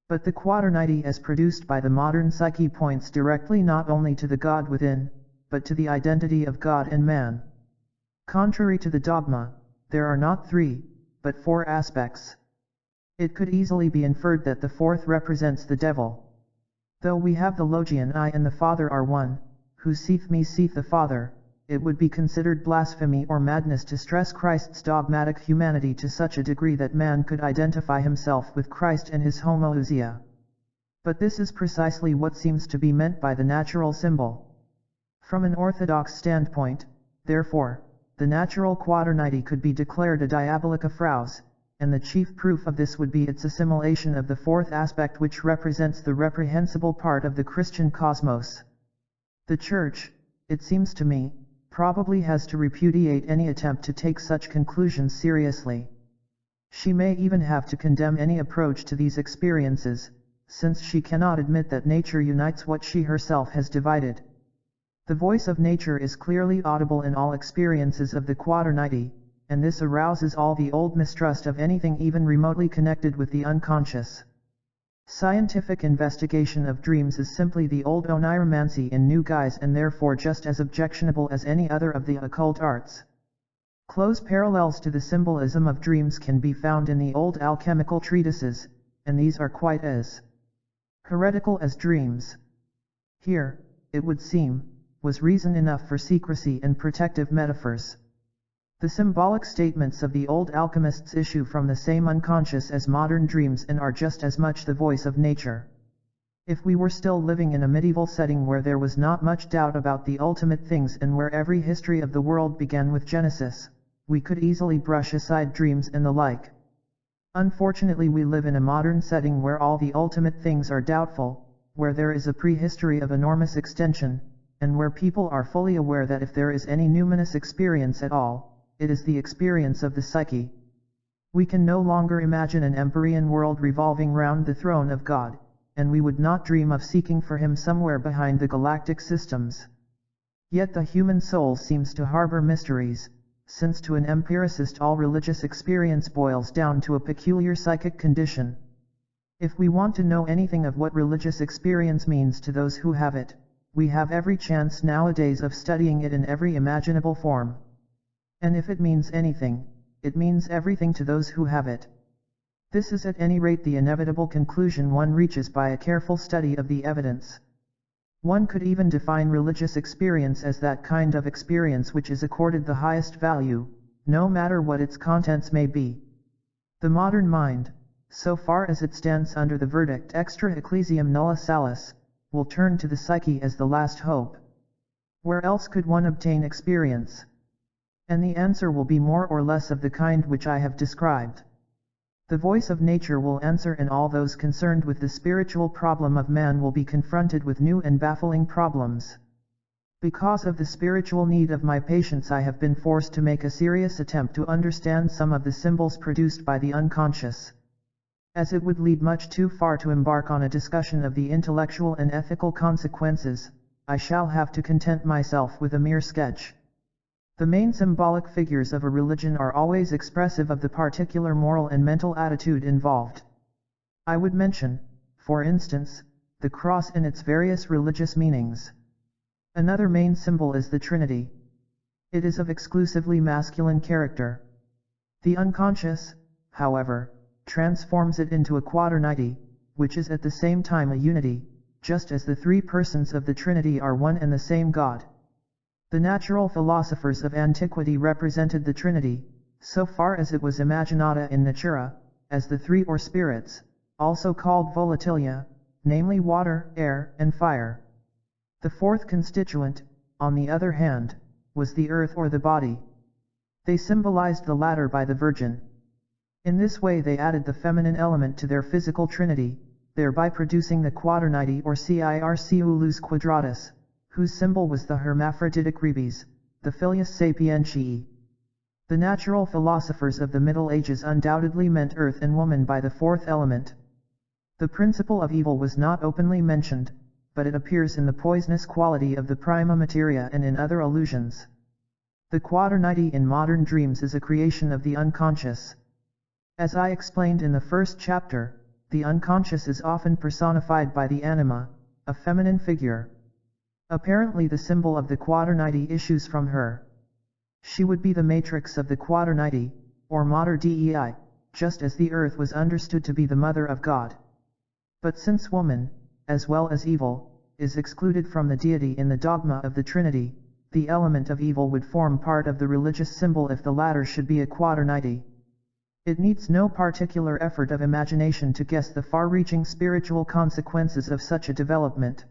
But the quaternity as produced by the modern psyche points directly not only to the God within, but to the identity of God and man. Contrary to the dogma, there are not 3, but 4 aspects. It could easily be inferred that the 4th represents the devil. Though we have the logion I and the Father are one, who seeth me seeth the Father, it would be considered blasphemy or madness to stress Christ's dogmatic humanity to such a degree that man could identify himself with Christ and his homoousia. But this is precisely what seems to be meant by the natural symbol. From an orthodox standpoint, therefore, the natural quaternity could be declared a diabolica fraus, and the chief proof of this would be its assimilation of the 4th aspect, which represents the reprehensible part of the Christian cosmos. The Church, it seems to me, probably has to repudiate any attempt to take such conclusions seriously. She may even have to condemn any approach to these experiences, since she cannot admit that nature unites what she herself has divided. The voice of nature is clearly audible in all experiences of the quaternity, and this arouses all the old mistrust of anything even remotely connected with the unconscious. Scientific investigation of dreams is simply the old oniromancy in new guise, and therefore just as objectionable as any other of the occult arts. Close parallels to the symbolism of dreams can be found in the old alchemical treatises, and these are quite as heretical as dreams. Here, it would seem, was reason enough for secrecy and protective metaphors. The symbolic statements of the old alchemists issue from the same unconscious as modern dreams and are just as much the voice of nature. If we were still living in a medieval setting where there was not much doubt about the ultimate things and where every history of the world began with Genesis, we could easily brush aside dreams and the like. Unfortunately, we live in a modern setting where all the ultimate things are doubtful, where there is a prehistory of enormous extension, and where people are fully aware that if there is any numinous experience at all, it is the experience of the psyche. We can no longer imagine an empyrean world revolving round the throne of God, and we would not dream of seeking for him somewhere behind the galactic systems. Yet the human soul seems to harbor mysteries, since to an empiricist all religious experience boils down to a peculiar psychic condition. If we want to know anything of what religious experience means to those who have it, we have every chance nowadays of studying it in every imaginable form. And if it means anything, it means everything to those who have it. This is at any rate the inevitable conclusion one reaches by a careful study of the evidence. One could even define religious experience as that kind of experience which is accorded the highest value, no matter what its contents may be. The modern mind, so far as it stands under the verdict extra ecclesiam nulla salus, will turn to the psyche as the last hope. Where else could one obtain experience? And the answer will be more or less of the kind which I have described. The voice of nature will answer, and all those concerned with the spiritual problem of man will be confronted with new and baffling problems. Because of the spiritual need of my patients, I have been forced to make a serious attempt to understand some of the symbols produced by the unconscious. As it would lead much too far to embark on a discussion of the intellectual and ethical consequences, I shall have to content myself with a mere sketch. The main symbolic figures of a religion are always expressive of the particular moral and mental attitude involved. I would mention, for instance, the cross in its various religious meanings. Another main symbol is the Trinity. It is of exclusively masculine character. The unconscious, however, transforms it into a quaternity, which is at the same time a unity, just as the three persons of the Trinity are one and the same God. The natural philosophers of antiquity represented the Trinity, so far as it was imaginata in natura, as the three or spirits, also called volatilia, namely water, air, and fire. The fourth constituent, on the other hand, was the earth or the body. They symbolized the latter by the Virgin. In this way they added the feminine element to their physical trinity, thereby producing the quaternity or circulus quadratus, whose symbol was the hermaphroditic rebes, the filius sapientiae. The natural philosophers of the Middle Ages undoubtedly meant earth and woman by the fourth element. The principle of evil was not openly mentioned, but it appears in the poisonous quality of the prima materia and in other allusions. The quaternity in modern dreams is a creation of the unconscious. As I explained in the first chapter, the unconscious is often personified by the anima, a feminine figure. Apparently the symbol of the quaternity issues from her. She would be the matrix of the quaternity, or mater Dei, just as the earth was understood to be the mother of God. But since woman, as well as evil, is excluded from the deity in the dogma of the Trinity, the element of evil would form part of the religious symbol if the latter should be a quaternity. It needs no particular effort of imagination to guess the far-reaching spiritual consequences of such a development.